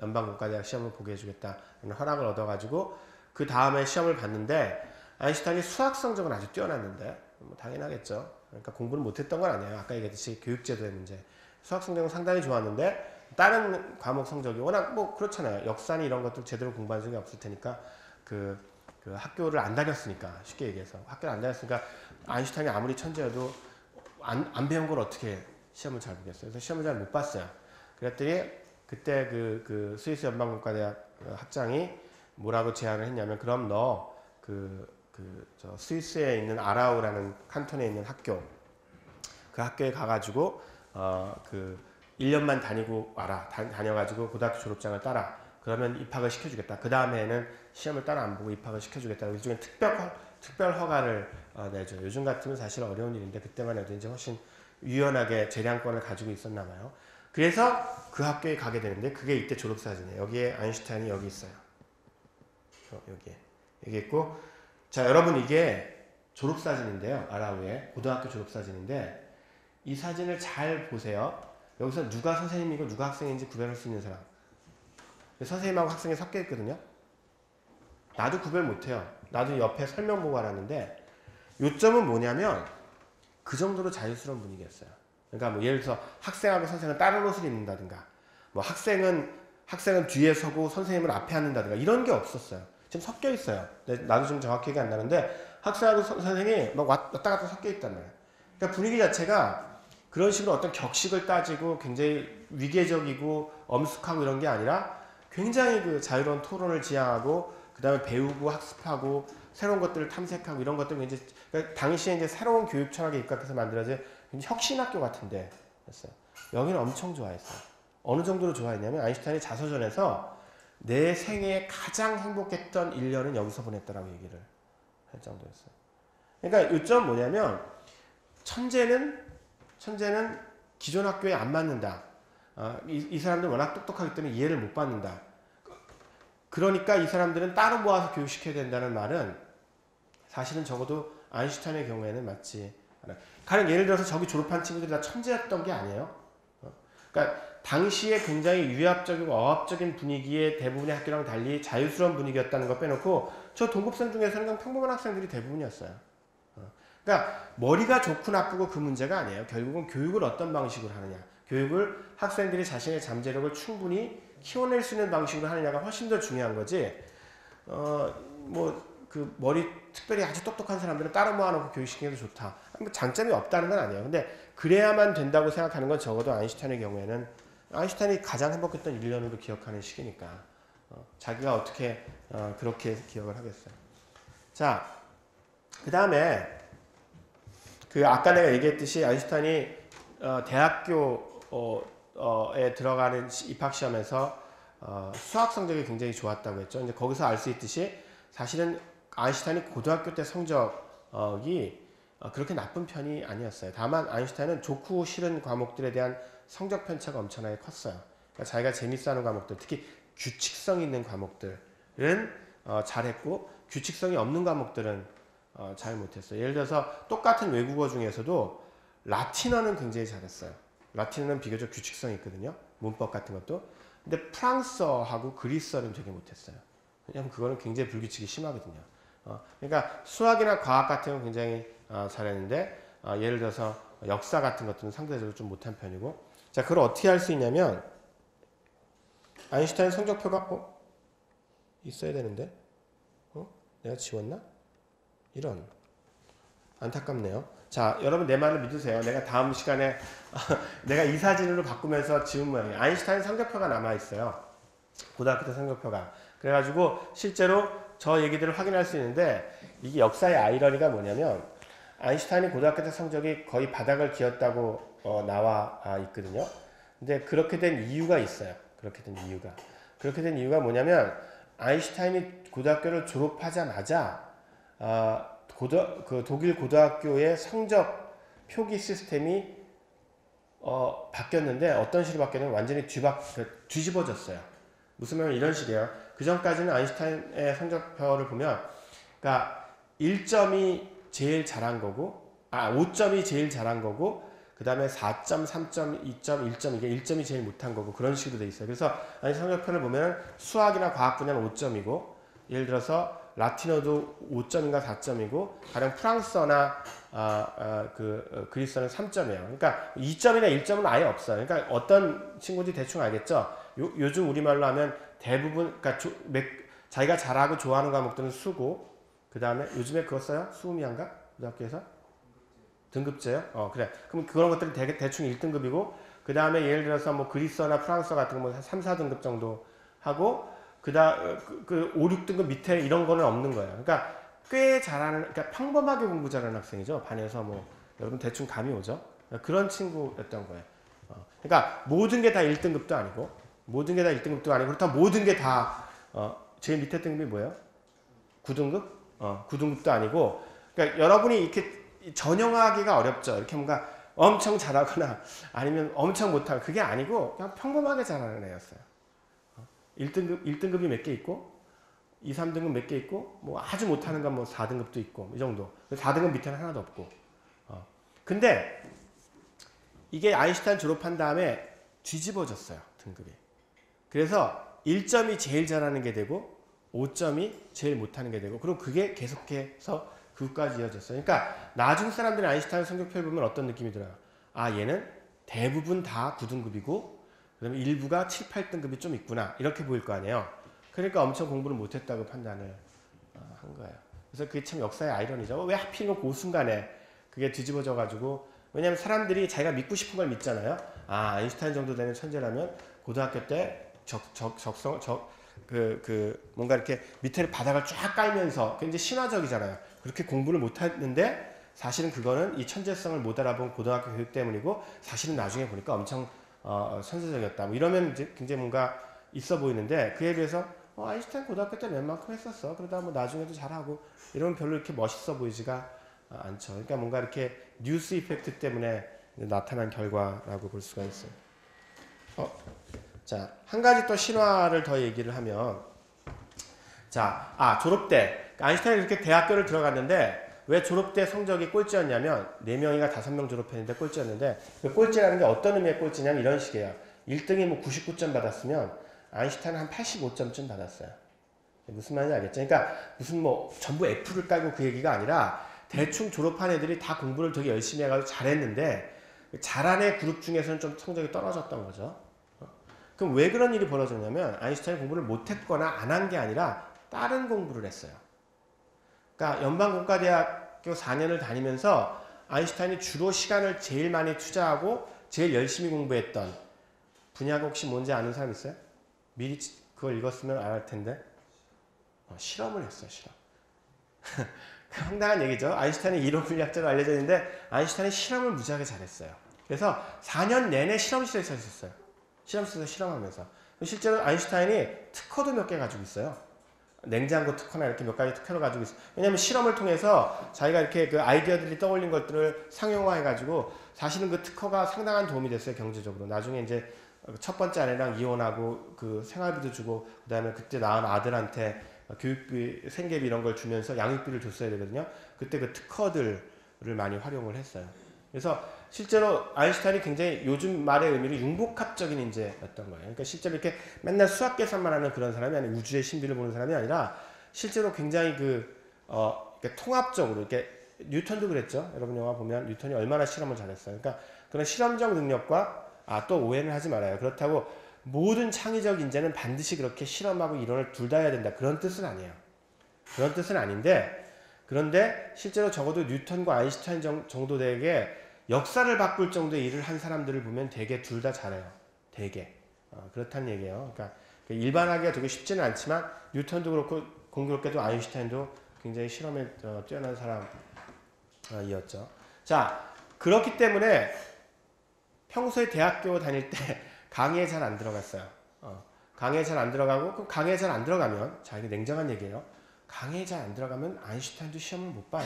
Speaker 1: 연방공과대학 시험을 보게 해주겠다. 허락을 얻어가지고 그 다음에 시험을 봤는데 아인슈타인이 수학 성적은 아주 뛰어났는데, 뭐 당연하겠죠. 그러니까 공부를 못했던 건 아니에요. 아까 얘기했듯이 교육제도의 문제. 수학 성적은 상당히 좋았는데 다른 과목 성적이 워낙 뭐 그렇잖아요. 역사니 이런 것들 제대로 공부한 적이 없을 테니까 그 학교를 안 다녔으니까, 쉽게 얘기해서 학교를 안 다녔으니까 아인슈타인이 아무리 천재여도 안 배운 걸 어떻게 시험을 잘 보겠어요. 그래서 시험을 잘 못 봤어요. 그랬더니 그때 스위스 연방공과대학 학장이 뭐라고 제안을 했냐면, 그럼 너 저 스위스에 있는 아라우라는 칸톤에 있는 학교, 그 학교에 가가지고 1년만 다니고 와라. 다녀가지고 고등학교 졸업장을 따라. 그러면 입학을 시켜주겠다. 그 다음에는 시험을 따라 안 보고 입학을 시켜주겠다. 일종의 특별 허가를 내죠. 요즘 같으면 사실 어려운 일인데 그때만 해도 이제 훨씬 유연하게 재량권을 가지고 있었나 봐요. 그래서 그 학교에 가게 되는데, 그게 이때 졸업사진이에요. 여기에 아인슈타인이 여기 있어요. 여기 있고, 자 여러분, 이게 졸업사진인데요. 아라우의 고등학교 졸업사진인데, 이 사진을 잘 보세요. 여기서 누가 선생님이고 누가 학생인지 구별할 수 있는 사람. 선생님하고 학생이 섞여 있거든요. 나도 구별 못해요. 나도 옆에 설명 보고 알았는데, 요점은 뭐냐면 그 정도로 자유스러운 분위기였어요. 그러니까 뭐 예를 들어서 학생하고 선생은 다른 옷을 입는다든가, 뭐 학생은 뒤에 서고 선생님을 앞에 앉는다든가, 이런 게 없었어요. 지금 섞여 있어요. 나도 좀 정확히 기억이 안 나는데 학생하고 선생이 막 왔다 갔다 섞여 있단 말이에요. 그러니까 분위기 자체가 그런 식으로 어떤 격식을 따지고 굉장히 위계적이고 엄숙하고 이런 게 아니라 굉장히 자유로운 토론을 지향하고 그 다음에 배우고 학습하고 새로운 것들을 탐색하고 이런 것들을 이제 그러니까 당시에 이제 새로운 교육 철학에 입각해서 만들어진 혁신학교 같은데 였어요. 여기는 엄청 좋아했어요. 어느 정도로 좋아했냐면 아인슈타인이 자서전에서 내 생애에 가장 행복했던 1년은 여기서 보냈다라고 얘기를 할 정도였어요. 그러니까 요점 뭐냐면 천재는 기존 학교에 안 맞는다. 이 사람들 워낙 똑똑하기 때문에 이해를 못 받는다. 그러니까 이 사람들은 따로 모아서 교육시켜야 된다는 말은 사실은 적어도 아인슈타인의 경우에는 맞지 않아요. 가령 예를 들어서 저기 졸업한 친구들이 다 천재였던 게 아니에요. 그러니까 당시에 굉장히 유합적이고 어합적인 분위기의 대부분의 학교랑 달리 자유스러운 분위기였다는 거 빼놓고 저 동급생 중에서는 그냥 평범한 학생들이 대부분이었어요. 그러니까 머리가 좋고 나쁘고 그 문제가 아니에요. 결국은 교육을 어떤 방식으로 하느냐. 교육을 학생들이 자신의 잠재력을 충분히 키워낼 수 있는 방식으로 하느냐가 훨씬 더 중요한 거지. 그 머리 특별히 아주 똑똑한 사람들은 따로 모아놓고 교육시키는 게 좋다. 뭐 장점이 없다는 건 아니에요. 근데 그래야만 된다고 생각하는 건 적어도 아인슈타인의 경우에는 아인슈타인이 가장 행복했던 1년으로 기억하는 시기니까 자기가 어떻게 그렇게 기억을 하겠어요. 자, 그 다음에 그 아까 내가 얘기했듯이 아인슈타인이 대학교에 들어가는 입학시험에서 수학 성적이 굉장히 좋았다고 했죠. 이제 거기서 알 수 있듯이 사실은 아인슈타인이 고등학교 때 성적이 그렇게 나쁜 편이 아니었어요. 다만 아인슈타인은 좋고 싫은 과목들에 대한 성적 편차가 엄청나게 컸어요. 그러니까 자기가 재밌어하는 과목들, 특히 규칙성 있는 과목들은 잘했고 규칙성이 없는 과목들은 잘 못했어요. 예를 들어서 똑같은 외국어 중에서도 라틴어는 굉장히 잘했어요. 라틴어는 비교적 규칙성이 있거든요. 문법 같은 것도. 근데 프랑스어하고 그리스어는 되게 못했어요. 왜냐하면 그거는 굉장히 불규칙이 심하거든요. 그러니까 수학이나 과학 같은 건 굉장히 잘했는데 예를 들어서 역사 같은 것들은 상대적으로 좀 못한 편이고. 자, 그걸 어떻게 할 수 있냐면 아인슈타인 성적표가 있어야 되는데 내가 지웠나? 이런 안타깝네요. 자, 여러분 내 말을 믿으세요. 내가 다음 시간에 내가 이 사진으로 바꾸면서 지운 모양이에요. 아인슈타인 성적표가 남아있어요. 고등학교 때 성적표가. 그래가지고 실제로 저 얘기들을 확인할 수 있는데 이게 역사의 아이러니가 뭐냐면 아인슈타인이 고등학교 때 성적이 거의 바닥을 기었다고 나와 있거든요. 근데 그렇게 된 이유가 있어요. 그렇게 된 이유가 뭐냐면 아인슈타인이 고등학교를 졸업하자마자 독일 고등학교의 성적 표기 시스템이 바뀌었는데 어떤 식으로 바뀌었냐면 완전히 뒤집어졌어요. 무슨 말이냐면 이런 식이에요. 그 전까지는 아인슈타인의 성적표를 보면 그러니까 1점이 제일 잘한 거고 5점이 제일 잘한 거고 그 다음에 4점, 3점, 2점, 1점 이게 1점이 제일 못한 거고 그런 식으로 돼 있어요. 그래서 아인슈타인 성적표를 보면 수학이나 과학 분야는 5점이고 예를 들어서 라틴어도 5점인가 4점이고 가령 프랑스어나 그리스어는 3점이에요. 그러니까 2점이나 1점은 아예 없어요. 그러니까 어떤 친구들이 대충 알겠죠. 요즘 우리말로 하면 대부분 그러니까 자기가 잘하고 좋아하는 과목들은 수고 그 다음에 요즘에 그거 써요? 수음이한가? 고등학교에서? 등급제요? 그래. 그럼 그런 것들은 대충 1등급이고 그 다음에 예를 들어서 뭐 그리스어나 프랑스어 같은 거 뭐 3, 4등급 정도 하고 그 5, 6등급 밑에 이런 거는 없는 거예요. 그러니까 꽤 잘하는, 그러니까 평범하게 공부 잘하는 학생이죠. 반에서 뭐 여러분 대충 감이 오죠. 그런 친구였던 거예요. 그러니까 모든 게 다 1등급도 아니고 그렇다면 모든 게 다 제일 밑에 등급이 뭐예요? 9등급? 9등급도 아니고 그러니까 여러분이 이렇게 전형화하기가 어렵죠. 이렇게 뭔가 엄청 잘하거나 아니면 엄청 못하고 그게 아니고 그냥 평범하게 잘하는 애였어요. 1등급이 몇 개 있고 2, 3등급 몇 개 있고 뭐 아주 못하는 건 뭐 4등급도 있고 이 정도. 4등급 밑에는 하나도 없고. 근데 이게 아인슈타인 졸업한 다음에 뒤집어졌어요. 등급이. 그래서 1점이 제일 잘하는 게 되고 5점이 제일 못하는 게 되고 그리고 그게 계속해서 그것까지 이어졌어요. 그러니까 나중 사람들이 아인슈타인 성적표를 보면 어떤 느낌이 들어요? 얘는 대부분 다 9등급이고 그다음에 일부가 7, 8등급이 좀 있구나 이렇게 보일 거 아니에요. 그러니까 엄청 공부를 못했다고 판단을 한 거예요. 그래서 그게 참 역사의 아이러니죠. 왜 하필이면 그 순간에 그게 뒤집어져 가지고 왜냐하면 사람들이 자기가 믿고 싶은 걸 믿잖아요. 아인슈타인 정도 되는 천재라면 고등학교 때 뭔가 이렇게 밑에 바닥을 쫙 깔면서 굉장히 신화적이잖아요. 그렇게 공부를 못했는데 사실은 그거는 이 천재성을 못 알아본 고등학교 교육 때문이고 사실은 나중에 보니까 엄청 선세적이었다. 뭐 이러면 이제 굉장히 뭔가 있어 보이는데 그에 비해서 아인슈타인 고등학교 때 웬만큼 했었어. 그러다 뭐 나중에도 잘하고 이러면 별로 이렇게 멋있어 보이지가 않죠. 그러니까 뭔가 이렇게 뉴스 이펙트 때문에 나타난 결과라고 볼 수가 있어요. 자, 한 가지 또 신화를 더 얘기를 하면 자, 졸업 때 아인슈타인이 이렇게 대학교를 들어갔는데 왜 졸업 때 성적이 꼴찌였냐면 4명이가 5명 졸업했는데 꼴찌였는데 그 꼴찌라는 게 어떤 의미의 꼴찌냐면 이런 식이에요. 1등이 뭐 99점 받았으면 아인슈타인은 한 85점쯤 받았어요. 무슨 말인지 알겠죠? 그러니까 무슨 뭐 전부 F를 깔고 그 얘기가 아니라 대충 졸업한 애들이 다 공부를 되게 열심히 해가지고 잘했는데 잘한 애 그룹 중에서는 좀 성적이 떨어졌던 거죠. 그럼 왜 그런 일이 벌어졌냐면 아인슈타인이 공부를 못했거나 안 한 게 아니라 다른 공부를 했어요. 그러니까 연방공과대학교 4년을 다니면서 아인슈타인이 주로 시간을 제일 많이 투자하고 제일 열심히 공부했던 분야가 혹시 뭔지 아는 사람 있어요? 미리 그걸 읽었으면 알 텐데 실험을 했어요. 실험. 황당한 얘기죠. 아인슈타인이 이론 물리학자로 알려져 있는데 아인슈타인이 실험을 무지하게 잘했어요. 그래서 4년 내내 실험실에서 있었어요. 실험실에서 실험하면서. 실제로 아인슈타인이 특허도 몇 개 가지고 있어요. 냉장고 특허나 이렇게 몇 가지 특허를 가지고 있어요. 왜냐하면 실험을 통해서 자기가 이렇게 그 아이디어들이 떠올린 것들을 상용화해가지고 사실은 그 특허가 상당한 도움이 됐어요. 경제적으로. 나중에 이제 첫 번째 아내랑 이혼하고 그 생활비도 주고 그다음에 그때 낳은 아들한테 교육비, 생계비 이런 걸 주면서 양육비를 줬어야 되거든요. 그때 그 특허들을 많이 활용을 했어요. 그래서 실제로 아인슈타인이 굉장히 요즘 말의 의미로 융복합적인 인재였던 거예요. 그러니까 실제로 이렇게 맨날 수학 계산만 하는 그런 사람이 아니고 우주의 신비를 보는 사람이 아니라 실제로 굉장히 이렇게 통합적으로 이렇게 뉴턴도 그랬죠. 여러분 영화 보면 뉴턴이 얼마나 실험을 잘했어요. 그러니까 그런 실험적 능력과 또 오해는 하지 말아요. 그렇다고 모든 창의적 인재는 반드시 그렇게 실험하고 이론을 둘 다 해야 된다. 그런 뜻은 아니에요. 그런 뜻은 아닌데 그런데 실제로 적어도 뉴턴과 아인슈타인 정도 되게 역사를 바꿀 정도의 일을 한 사람들을 보면 되게 둘 다 잘해요. 되게. 그렇다는 얘기예요. 그러니까 일반하기가 되게 쉽지는 않지만 뉴턴도 그렇고 공교롭게도 아인슈타인도 굉장히 실험에 뛰어난 사람이었죠. 자, 그렇기 때문에 평소에 대학교 다닐 때 강의에 잘 안 들어갔어요. 강의에 잘 안 들어가고 그럼 강의에 잘 안 들어가면 자, 이게 냉정한 얘기예요. 강의에 잘 안 들어가면 아인슈타인도 시험을 못 봐요.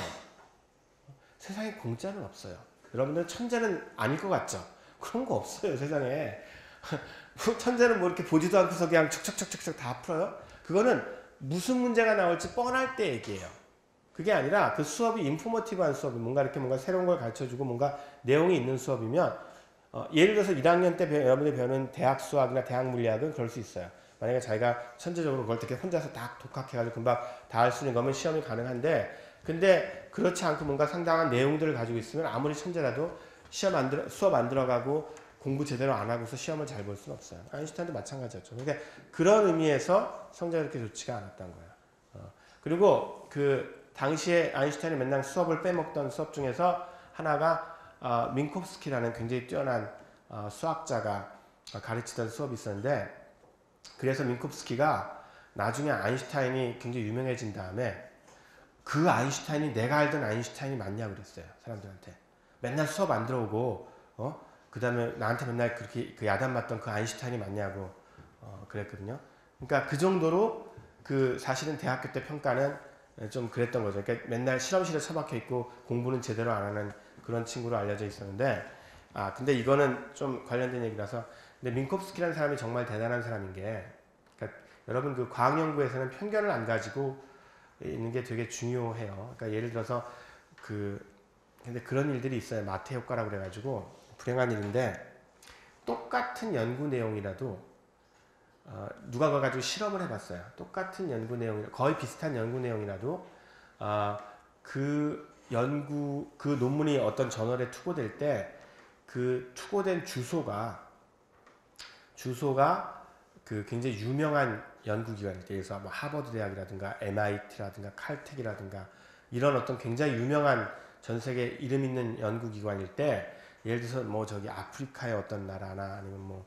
Speaker 1: 세상에 공짜는 없어요. 여러분들 천재는 아닐 것 같죠? 그런 거 없어요, 세상에. 천재는 뭐 이렇게 보지도 않고서 그냥 척척척척 다 풀어요? 그거는 무슨 문제가 나올지 뻔할 때 얘기예요. 그게 아니라 그 수업이 인포머티브한 수업이 뭔가 이렇게 뭔가 새로운 걸 가르쳐주고 뭔가 내용이 있는 수업이면 예를 들어서 1학년 때 여러분이 배우는 대학 수학이나 대학 물리학은 그럴 수 있어요. 만약에 자기가 천재적으로 그걸 되게 혼자서 딱 독학해가지고 금방 다 할 수 있는 거면 시험이 가능한데 근데 그렇지 않고 뭔가 상당한 내용들을 가지고 있으면 아무리 천재라도 수업 안 들어가고 공부 제대로 안 하고서 시험을 잘 볼 수는 없어요. 아인슈타인도 마찬가지였죠. 그러니까 그런 의미에서 성적이 그렇게 좋지가 않았던 거예요. 그리고 그 당시에 아인슈타인이 맨날 수업을 빼먹던 수업 중에서 하나가 민콥스키라는 굉장히 뛰어난 수학자가 가르치던 수업이 있었는데 그래서 민콥스키가 나중에 아인슈타인이 굉장히 유명해진 다음에 그 아인슈타인이 내가 알던 아인슈타인이 맞냐고 그랬어요. 사람들한테. 맨날 수업 안 들어오고 그 다음에 나한테 맨날 그렇게 그 야단 맞던 그 아인슈타인이 맞냐고 그랬거든요. 그러니까 그 정도로 그 사실은 대학교 때 평가는 좀 그랬던 거죠. 그러니까 맨날 실험실에 처박혀 있고 공부는 제대로 안 하는 그런 친구로 알려져 있었는데 근데 이거는 좀 관련된 얘기라서 근데 민콥스키라는 사람이 정말 대단한 사람인 게 그러니까 여러분 그 과학 연구에서는 편견을 안 가지고 있는 게 되게 중요해요. 그러니까 예를 들어서 근데 그런 일들이 있어요. 마태 효과라고 그래가지고 불행한 일인데 똑같은 연구 내용이라도 누가 그거 가지고 실험을 해봤어요. 똑같은 연구 내용, 거의 비슷한 연구 내용이라도 그 논문이 어떤 저널에 투고될 때 그 투고된 주소가 그 굉장히 유명한 연구기관일 때, 그래서 뭐 하버드 대학이라든가 MIT라든가 칼텍이라든가 이런 어떤 굉장히 유명한 전 세계 이름 있는 연구기관일 때, 예를 들어서 뭐 저기 아프리카의 어떤 나라나 아니면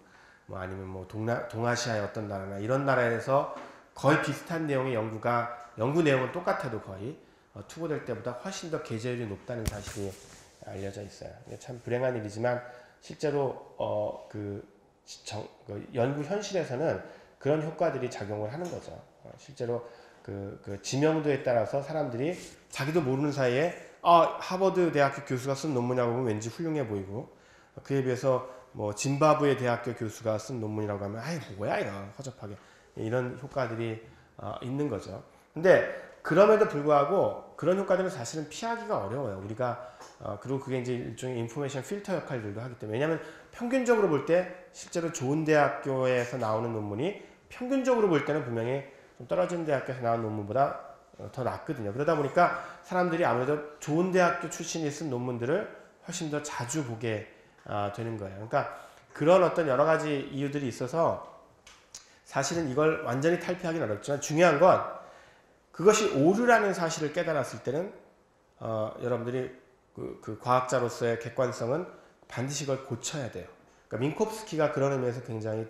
Speaker 1: 뭐 동아시아의 어떤 나라나 이런 나라에서 거의 비슷한 내용의 연구 내용은 똑같아도 거의 투고될 때보다 훨씬 더 계제율이 높다는 사실이 알려져 있어요. 참 불행한 일이지만 실제로 그 연구 현실에서는 그런 효과들이 작용을 하는 거죠. 실제로 그 지명도에 따라서 사람들이 자기도 모르는 사이에 하버드 대학교 교수가 쓴 논문이라고 하면 왠지 훌륭해 보이고, 그에 비해서 뭐 짐바브웨 대학교 교수가 쓴 논문이라고 하면 아이 뭐야 이거 허접하게, 이런 효과들이 있는 거죠. 근데 그럼에도 불구하고 그런 효과들은 사실은 피하기가 어려워요. 우리가 그리고 그게 이제 일종의 인포메이션 필터 역할들도 하기 때문에. 왜냐하면 평균적으로 볼 때 실제로 좋은 대학교에서 나오는 논문이 평균적으로 볼 때는 분명히 좀 떨어진 대학교에서 나온 논문보다 더 낫거든요. 그러다 보니까 사람들이 아무래도 좋은 대학교 출신이 쓴 논문들을 훨씬 더 자주 보게 되는 거예요. 그러니까 그런 어떤 여러 가지 이유들이 있어서 사실은 이걸 완전히 탈피하기는 어렵지만, 중요한 건 그것이 오류라는 사실을 깨달았을 때는 여러분들이 그 과학자로서의 객관성은 반드시 그걸 고쳐야 돼요. 그러니까 민콥스키가 그런 의미에서 굉장히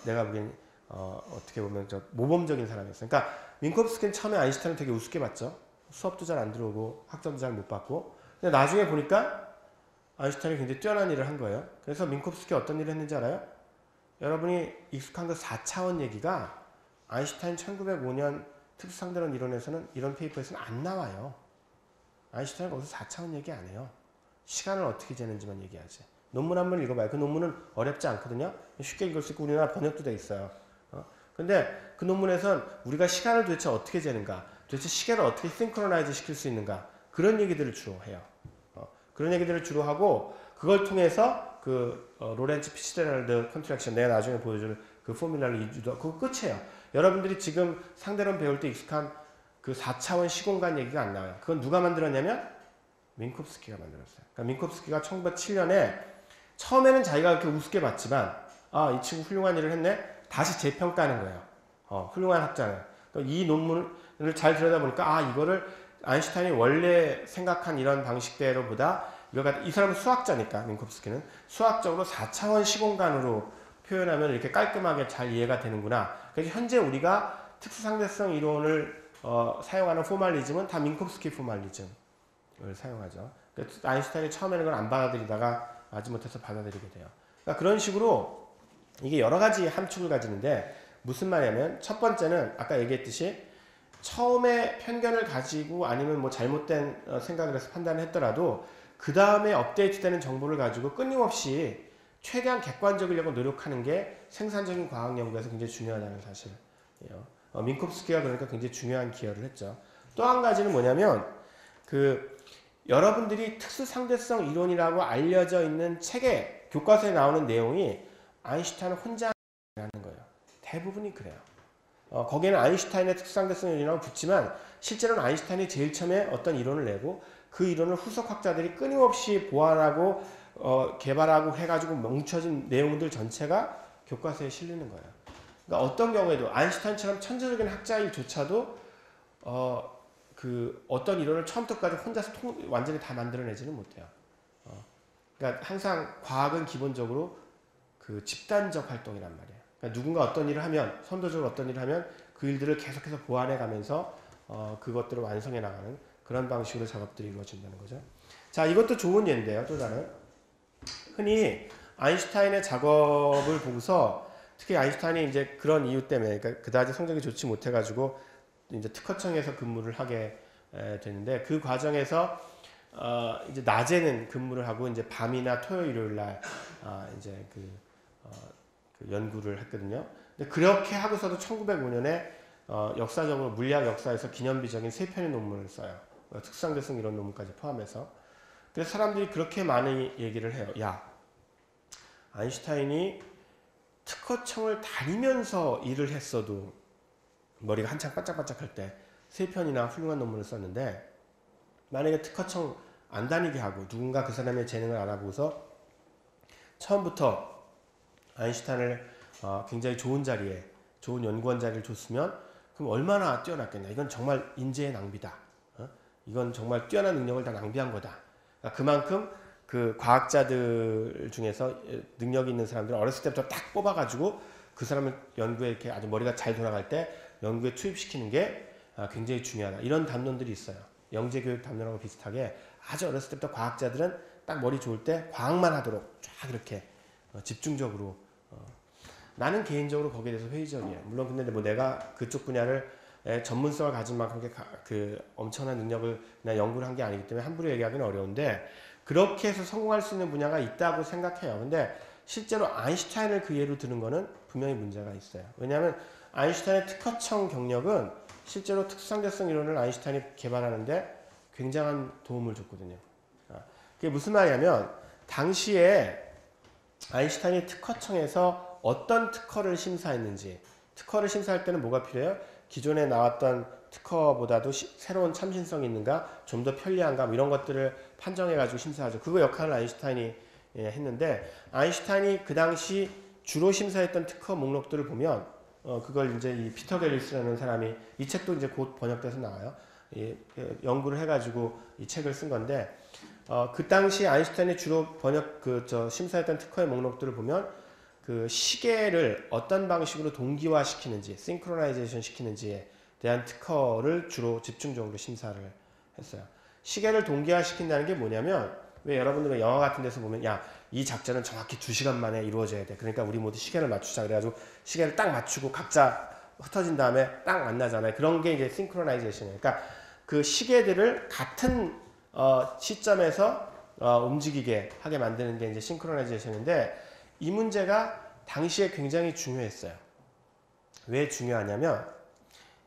Speaker 1: 내가 보기엔 어떻게 보면 모범적인 사람이었어요. 그러니까 민콥스키는 처음에 아인슈타인을 되게 우습게 봤죠. 수업도 잘 안 들어오고 학점도 잘 못 받고. 근데 나중에 보니까 아인슈타인이 굉장히 뛰어난 일을 한 거예요. 그래서 민콥스키가 어떤 일을 했는지 알아요? 여러분이 익숙한 그 4차원 얘기가 아인슈타인 1905년 특수상대론 이론에서는, 이런 페이퍼에서는 안 나와요. 아인슈타인은 거기서 4차원 얘기 안 해요. 시간을 어떻게 재는지만 얘기하지. 논문 한번 읽어봐요. 그 논문은 어렵지 않거든요. 쉽게 읽을 수 있고 우리나라 번역도 돼 있어요. 근데 그 논문에선 우리가 시간을 도대체 어떻게 재는가, 도대체 시계를 어떻게 싱크로나이즈 시킬 수 있는가, 그런 얘기들을 주로 해요. 그런 얘기들을 주로 하고, 그걸 통해서 그 로렌츠 피츠제럴드 컨트랙션, 내가 나중에 보여줄 그 포뮬라를 이주도, 그거 끝이에요. 여러분들이 지금 상대론 배울 때 익숙한 그 4차원 시공간 얘기가 안 나와요. 그건 누가 만들었냐면 민콥스키가 만들었어요. 그러니까 민콥스키가 1907년에 처음에는 자기가 그렇게 우습게 봤지만, 이 친구 훌륭한 일을 했네, 다시 재평가하는 거예요. 훌륭한 학자는. 이 논문을 잘 들여다보니까 이거를 아인슈타인이 원래 생각한 이런 방식대로보다, 이 사람은 수학자니까, 민콥스키는 수학적으로 4차원 시공간으로 표현하면 이렇게 깔끔하게 잘 이해가 되는구나. 그래서 현재 우리가 특수상대성 이론을 사용하는 포멀리즘은 다 민콥스키 포멀리즘을 사용하죠. 그래서 아인슈타인이 처음에는 그걸 안 받아들이다가 마지못해서 받아들이게 돼요. 그러니까 그런 식으로 이게 여러 가지 함축을 가지는데, 무슨 말이냐면, 첫 번째는 아까 얘기했듯이 처음에 편견을 가지고 아니면 뭐 잘못된 생각을 해서 판단을 했더라도 그 다음에 업데이트되는 정보를 가지고 끊임없이 최대한 객관적이려고 노력하는 게 생산적인 과학 연구에서 굉장히 중요하다는 사실이에요. 민콥스키가 그러니까 굉장히 중요한 기여를 했죠. 또 한 가지는 뭐냐면, 여러분들이 특수상대성 이론이라고 알려져 있는 책에, 교과서에 나오는 내용이 아인슈타인 혼자 하는 거예요. 대부분이 그래요. 거기에는 아인슈타인의 특수상대성 이론이라고 붙지만, 실제로는 아인슈타인이 제일 처음에 어떤 이론을 내고 그 이론을 후속 학자들이 끊임없이 보완하고 개발하고 해가지고 뭉쳐진 내용들 전체가 교과서에 실리는 거예요. 그러니까 어떤 경우에도 아인슈타인처럼 천재적인 학자일조차도 그 어떤 이론을 처음부터까지 혼자서 완전히 다 만들어내지는 못해요. 그러니까 항상 과학은 기본적으로 그 집단적 활동이란 말이에요. 그러니까 누군가 어떤 일을 하면, 선도적으로 어떤 일을 하면 그 일들을 계속해서 보완해 가면서 그것들을 완성해 나가는 그런 방식으로 작업들이 이루어진다는 거죠. 자, 이것도 좋은 예인데요. 또 다른, 흔히 아인슈타인의 작업을 보고서, 특히 아인슈타인이 이제 그런 이유 때문에, 그러니까 그다지 성적이 좋지 못해가지고 이제 특허청에서 근무를 하게 되는데, 그 과정에서 이제 낮에는 근무를 하고 이제 밤이나 토요일, 일요일 날 이제 그 연구를 했거든요. 근데 그렇게 하고서도 1905년에 역사적으로 물리학 역사에서 기념비적인 3편의 논문을 써요. 특수상대성 이론 논문까지 포함해서. 그래서 사람들이 그렇게 많이 얘기를 해요. 야, 아인슈타인이 특허청을 다니면서 일을 했어도 머리가 한창 반짝반짝할 때 3편이나 훌륭한 논문을 썼는데, 만약에 특허청 안 다니게 하고 누군가 그 사람의 재능을 알아보고서 처음부터 아인슈타인을 굉장히 좋은 자리에, 좋은 연구원 자리를 줬으면 그럼 얼마나 뛰어났겠냐. 이건 정말 인재의 낭비다. 이건 정말 뛰어난 능력을 다 낭비한 거다. 그러니까 그만큼 그 과학자들 중에서 능력이 있는 사람들을 어렸을 때부터 딱 뽑아가지고 그 사람을 연구에 이렇게 아주 머리가 잘 돌아갈 때 연구에 투입시키는 게 굉장히 중요하다. 이런 담론들이 있어요. 영재교육 담론하고 비슷하게 아주 어렸을 때부터 과학자들은 딱 머리 좋을 때 과학만 하도록 쫙 이렇게 집중적으로 나는 개인적으로 거기에 대해서 회의적이에요. 물론 근데 뭐 내가 그쪽 분야를 전문성을 가진 만큼 그 엄청난 능력을 그냥 연구를 한 게 아니기 때문에 함부로 얘기하기는 어려운데 그렇게 해서 성공할 수 있는 분야가 있다고 생각해요. 근데 실제로 아인슈타인을 그 예로 드는 거는 분명히 문제가 있어요. 왜냐하면 아인슈타인의 특허청 경력은 실제로 특수상대성 이론을 아인슈타인이 개발하는데 굉장한 도움을 줬거든요. 그게 무슨 말이냐면 당시에 아인슈타인이 특허청에서 어떤 특허를 심사했는지, 특허를 심사할 때는 뭐가 필요해요? 기존에 나왔던 특허보다도 새로운 참신성이 있는가, 좀 더 편리한가, 뭐 이런 것들을 판정해가지고 심사하죠. 그거 역할을 아인슈타인이 했는데, 아인슈타인이 그 당시 주로 심사했던 특허 목록들을 보면, 그걸 이제 이 피터 갤리스라는 사람이, 이 책도 이제 곧 번역돼서 나와요. 연구를 해가지고 이 책을 쓴 건데, 그 당시 아인슈타인이 주로 심사했던 특허의 목록들을 보면, 그 시계를 어떤 방식으로 동기화시키는지, 싱크로나이제이션 시키는지에 대한 특허를 주로 집중적으로 심사를 했어요. 시계를 동기화시킨다는 게 뭐냐면, 왜 여러분들 영화 같은 데서 보면, 야, 이 작전은 정확히 2시간 만에 이루어져야 돼. 그러니까 우리 모두 시계를 맞추자. 그래가지고 시계를 딱 맞추고 각자 흩어진 다음에 딱 만나잖아요. 그런 게 이제 싱크로나이제이션이에요. 그러니까 그 시계들을 같은 시점에서 움직이게 하게 만드는 게 이제 싱크로나이제이션인데, 이 문제가 당시에 굉장히 중요했어요. 왜 중요하냐면,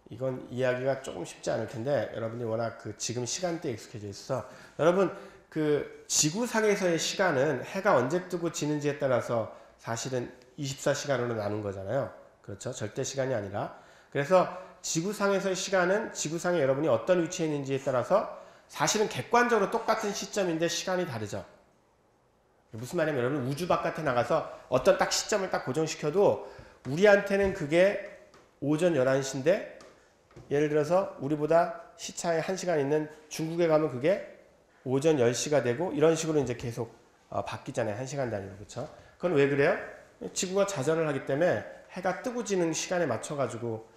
Speaker 1: 이건 이야기가 조금 쉽지 않을 텐데, 여러분이 워낙 그 지금 시간대에 익숙해져 있어서, 여러분, 그 지구상에서의 시간은 해가 언제 뜨고 지는지에 따라서 사실은 24시간으로 나눈 거잖아요. 그렇죠? 절대 시간이 아니라. 그래서 지구상에서의 시간은 지구상에 여러분이 어떤 위치에 있는지에 따라서 사실은 객관적으로 똑같은 시점인데 시간이 다르죠. 무슨 말이냐면 여러분 우주 바깥에 나가서 어떤 딱 시점을 딱 고정시켜도 우리한테는 그게 오전 11시인데 예를 들어서 우리보다 시차에 1시간 있는 중국에 가면 그게 오전 10시가 되고 이런 식으로 이제 계속 바뀌잖아요. 1시간 단위로. 그렇죠? 그건 왜 그래요? 지구가 자전을 하기 때문에 해가 뜨고 지는 시간에 맞춰가지고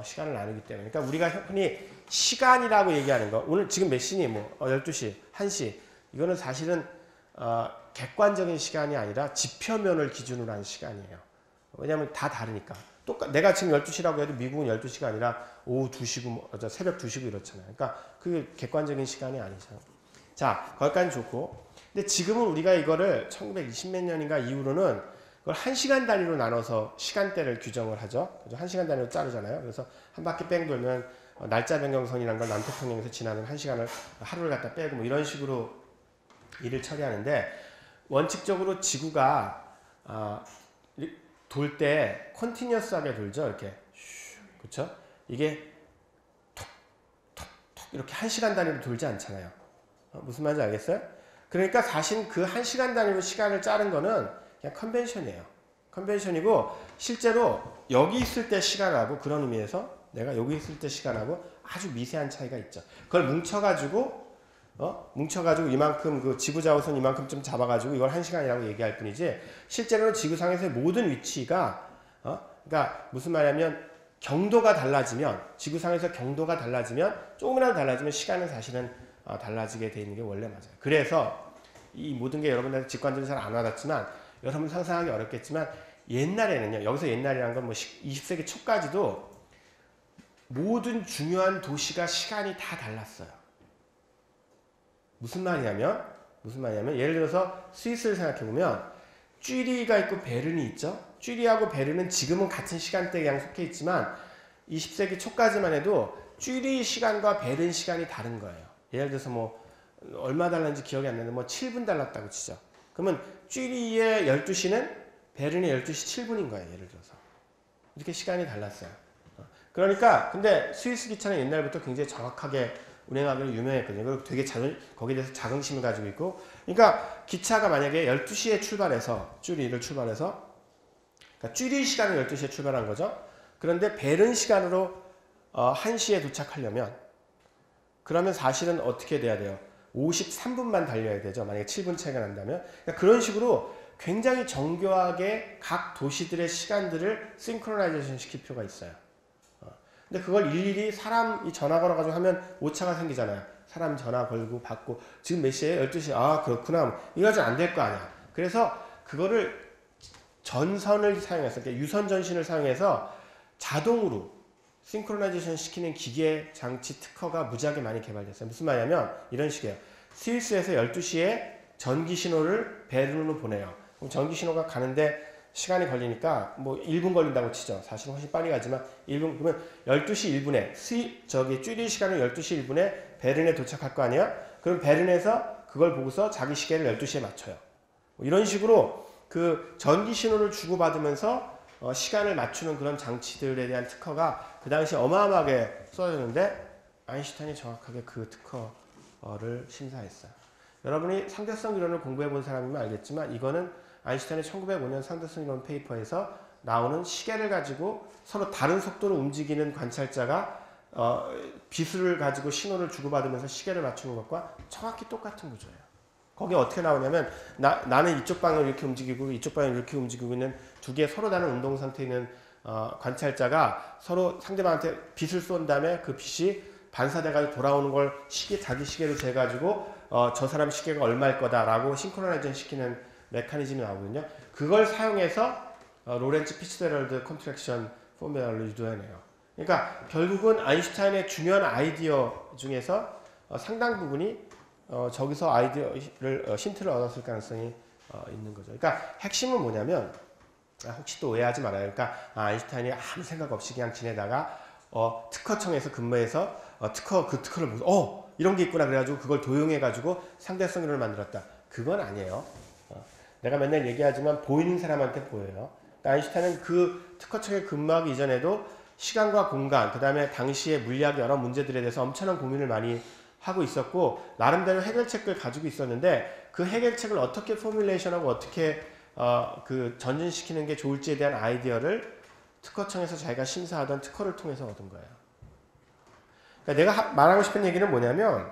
Speaker 1: 시간을 나누기 때문에. 그러니까 우리가 흔히 시간이라고 얘기하는 거 오늘 지금 몇 시니? 뭐 12시, 1시 이거는 사실은 객관적인 시간이 아니라 지표면을 기준으로 한 시간이에요. 왜냐하면 다 다르니까. 내가 지금 12시라고 해도 미국은 12시가 아니라 오후 2시고 새벽 2시고 이렇잖아요. 그러니까 그게 객관적인 시간이 아니죠. 자, 거기까지는 좋고. 근데 지금은 우리가 이거를 1920몇 년인가 이후로는 그걸 1시간 단위로 나눠서 시간대를 규정을 하죠. 그죠? 1시간 단위로 자르잖아요. 그래서 한 바퀴 뺑 돌면 날짜 변경선이라는 걸 남태평양에서 지나는 1시간을 하루를 갖다 빼고 뭐 이런 식으로 일을 처리하는데 원칙적으로 지구가 돌 때 컨티뉴어스하게 돌죠. 이렇게 그렇죠? 이게 톡톡톡 이렇게 1시간 단위로 돌지 않잖아요. 무슨 말인지 알겠어요? 그러니까 사실 그 1시간 단위로 시간을 자른 거는 그냥 컨벤션이에요. 컨벤션이고 실제로 여기 있을 때 시간하고 그런 의미에서 내가 여기 있을 때 시간하고 아주 미세한 차이가 있죠. 그걸 뭉쳐가지고 이만큼 그 지구자우선 이만큼 좀 잡아가지고 이걸 1시간이라고 얘기할 뿐이지 실제로는 지구상에서의 모든 위치가 그러니까 무슨 말이냐면 경도가 달라지면 지구상에서 경도가 달라지면 조금이라도 달라지면 시간은 사실은 달라지게 돼 있는 게 원래 맞아요. 그래서 이 모든 게 여러분한테 직관적으로 잘 안 와닿지만 여러분 상상하기 어렵겠지만 옛날에는요. 여기서 옛날이라는 건 뭐 20세기 초까지도 모든 중요한 도시가 시간이 다 달랐어요. 무슨 말이냐면 예를 들어서 스위스를 생각해보면 쥐리히가 있고 베른이 있죠. 쥐리히하고 베른은 지금은 같은 시간대에 그냥 속해 있지만 20세기 초까지만 해도 쥐리히 시간과 베른 시간이 다른 거예요. 예를 들어서 뭐 얼마 달랐는지 기억이 안 나는데 뭐 7분 달랐다고 치죠. 그러면 쥐리히의 12시는 베른의 12시 7분인 거예요. 예를 들어서. 이렇게 시간이 달랐어요. 그러니까 근데 스위스 기차는 옛날부터 굉장히 정확하게 운행하기로 유명했거든요. 그리고 되게 거기에 대해서 자긍심을 가지고 있고 그러니까 기차가 만약에 12시에 출발해서 쥐리히를 출발해서 그러니까 쥐리히 시간은 12시에 출발한 거죠. 그런데 베른 시간으로 1시에 도착하려면 그러면 사실은 어떻게 돼야 돼요? 53분만 달려야 되죠. 만약에 7분 차이가 난다면. 그러니까 그런 식으로 굉장히 정교하게 각 도시들의 시간들을 싱크로나이제이션 시킬 필요가 있어요. 근데 그걸 일일이 사람이 전화 걸어가지고 하면 오차가 생기잖아요. 사람 전화 걸고 받고 지금 몇 시에 12시 아 그렇구나 이거 가지고 안 될 거 아니야. 그래서 그거를 전선을 사용해서 유선 전신을 사용해서 자동으로 싱크로나이제이션 시키는 기계 장치 특허가 무지하게 많이 개발됐어요. 무슨 말이냐면 이런 식이에요. 스위스에서 12시에 전기 신호를 베른으로 보내요. 그럼 전기 신호가 가는데 시간이 걸리니까 뭐 1분 걸린다고 치죠. 사실은 훨씬 빨리 가지만 1분 그러면 12시 1분에 줄일 시간은 12시 1분에 베른에 도착할 거 아니에요? 그럼 베른에서 그걸 보고서 자기 시계를 12시에 맞춰요. 뭐 이런 식으로 그 전기 신호를 주고받으면서 시간을 맞추는 그런 장치들에 대한 특허가 그 당시 어마어마하게 써졌는데 아인슈타인이 정확하게 그 특허를 심사했어요. 여러분이 상대성 이론을 공부해 본 사람이면 알겠지만 이거는 아인슈타인의 1905년 상대성 이론 페이퍼에서 나오는 시계를 가지고 서로 다른 속도로 움직이는 관찰자가 비수를 가지고 신호를 주고받으면서 시계를 맞추는 것과 정확히 똑같은 구조예요. 거기 어떻게 나오냐면 나는 이쪽 방향을 이렇게 움직이고 이쪽 방향을 이렇게 움직이고 있는 두 개의 서로 다른 운동 상태에 있는 관찰자가 서로 상대방한테 빛을 쏜 다음에 그 빛이 반사돼가지고 돌아오는 걸 자기 시계로 재가지고 저 사람 시계가 얼마일 거다라고 싱크로나이제이션 시키는 메커니즘이 나오거든요. 그걸 사용해서 로렌츠 피츠제럴드 컨트랙션 포뮬러를 유도해내요. 그러니까 결국은 아인슈타인의 중요한 아이디어 중에서 상당 부분이 저기서 아이디어를 힌트를 얻었을 가능성이 있는 거죠. 그러니까 핵심은 뭐냐면 혹시 또 오해하지 말아요. 그러니까 아인슈타인이 아무 생각 없이 그냥 지내다가 특허청에서 근무해서 그 특허를 보고 이런 게 있구나 그래가지고 그걸 도용해가지고 상대성 이론을 만들었다. 그건 아니에요. 내가 맨날 얘기하지만 보이는 사람한테 보여요. 그러니까 아인슈타인은 그 특허청에 근무하기 이전에도 시간과 공간, 그 다음에 당시의 물리학 여러 문제들에 대해서 엄청난 고민을 많이 하고 있었고 나름대로 해결책을 가지고 있었는데 그 해결책을 어떻게 포뮬레이션하고 어떻게 그 전진시키는 게 좋을지에 대한 아이디어를 특허청에서 자기가 심사하던 특허를 통해서 얻은 거예요. 그러니까 내가 말하고 싶은 얘기는 뭐냐면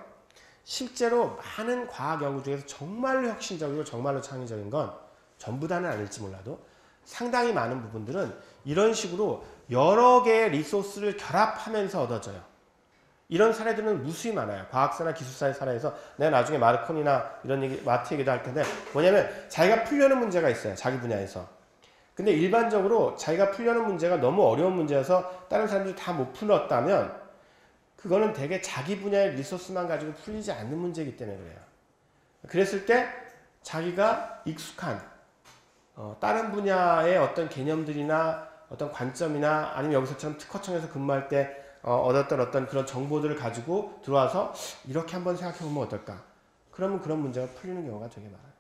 Speaker 1: 실제로 많은 과학 연구 중에서 정말로 혁신적이고 정말로 창의적인 건 전부 다는 아닐지 몰라도 상당히 많은 부분들은 이런 식으로 여러 개의 리소스를 결합하면서 얻어져요. 이런 사례들은 무수히 많아요. 과학사나 기술사의 사례에서 내가 나중에 마르코니나 이런 얘기, 마트 얘기도 할 텐데 뭐냐면 자기가 풀려는 문제가 있어요. 자기 분야에서. 근데 일반적으로 자기가 풀려는 문제가 너무 어려운 문제여서 다른 사람들이 다 못 풀었다면 그거는 되게 자기 분야의 리소스만 가지고 풀리지 않는 문제이기 때문에 그래요. 그랬을 때 자기가 익숙한 다른 분야의 어떤 개념들이나 어떤 관점이나 아니면 여기서처럼 특허청에서 근무할 때 얻었던 어떤 그런 정보들을 가지고 들어와서 이렇게 한번 생각해보면 어떨까? 그러면 그런 문제가 풀리는 경우가 되게 많아요.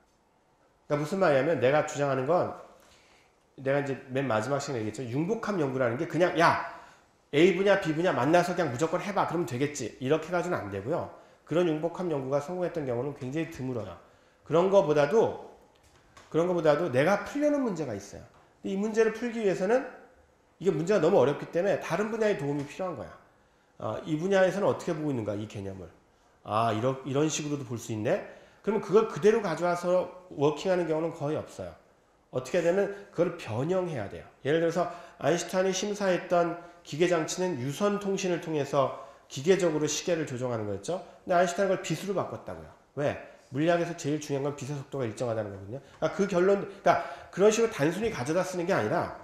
Speaker 1: 그러니까 무슨 말이냐면 내가 주장하는 건 내가 이제 맨 마지막 시간에 얘기했죠. 융복합 연구라는 게 그냥 A 분야, B 분야 만나서 그냥 무조건 해봐. 그러면 되겠지. 이렇게 가지고는 안 되고요. 그런 융복합 연구가 성공했던 경우는 굉장히 드물어요. 그런 거보다도 내가 풀려는 문제가 있어요. 이 문제를 풀기 위해서는 이게 문제가 너무 어렵기 때문에 다른 분야의 도움이 필요한 거야. 이 분야에서는 어떻게 보고 있는가, 이 개념을. 이런 식으로도 볼 수 있네? 그러면 그걸 그대로 가져와서 워킹하는 경우는 거의 없어요. 어떻게 되면 그걸 변형해야 돼요. 예를 들어서 아인슈타인이 심사했던 기계장치는 유선 통신을 통해서 기계적으로 시계를 조정하는 거였죠. 근데 아인슈타인은 그걸 빛으로 바꿨다고요. 왜? 물리학에서 제일 중요한 건 빛의 속도가 일정하다는 거거든요. 그러니까 그런 식으로 단순히 가져다 쓰는 게 아니라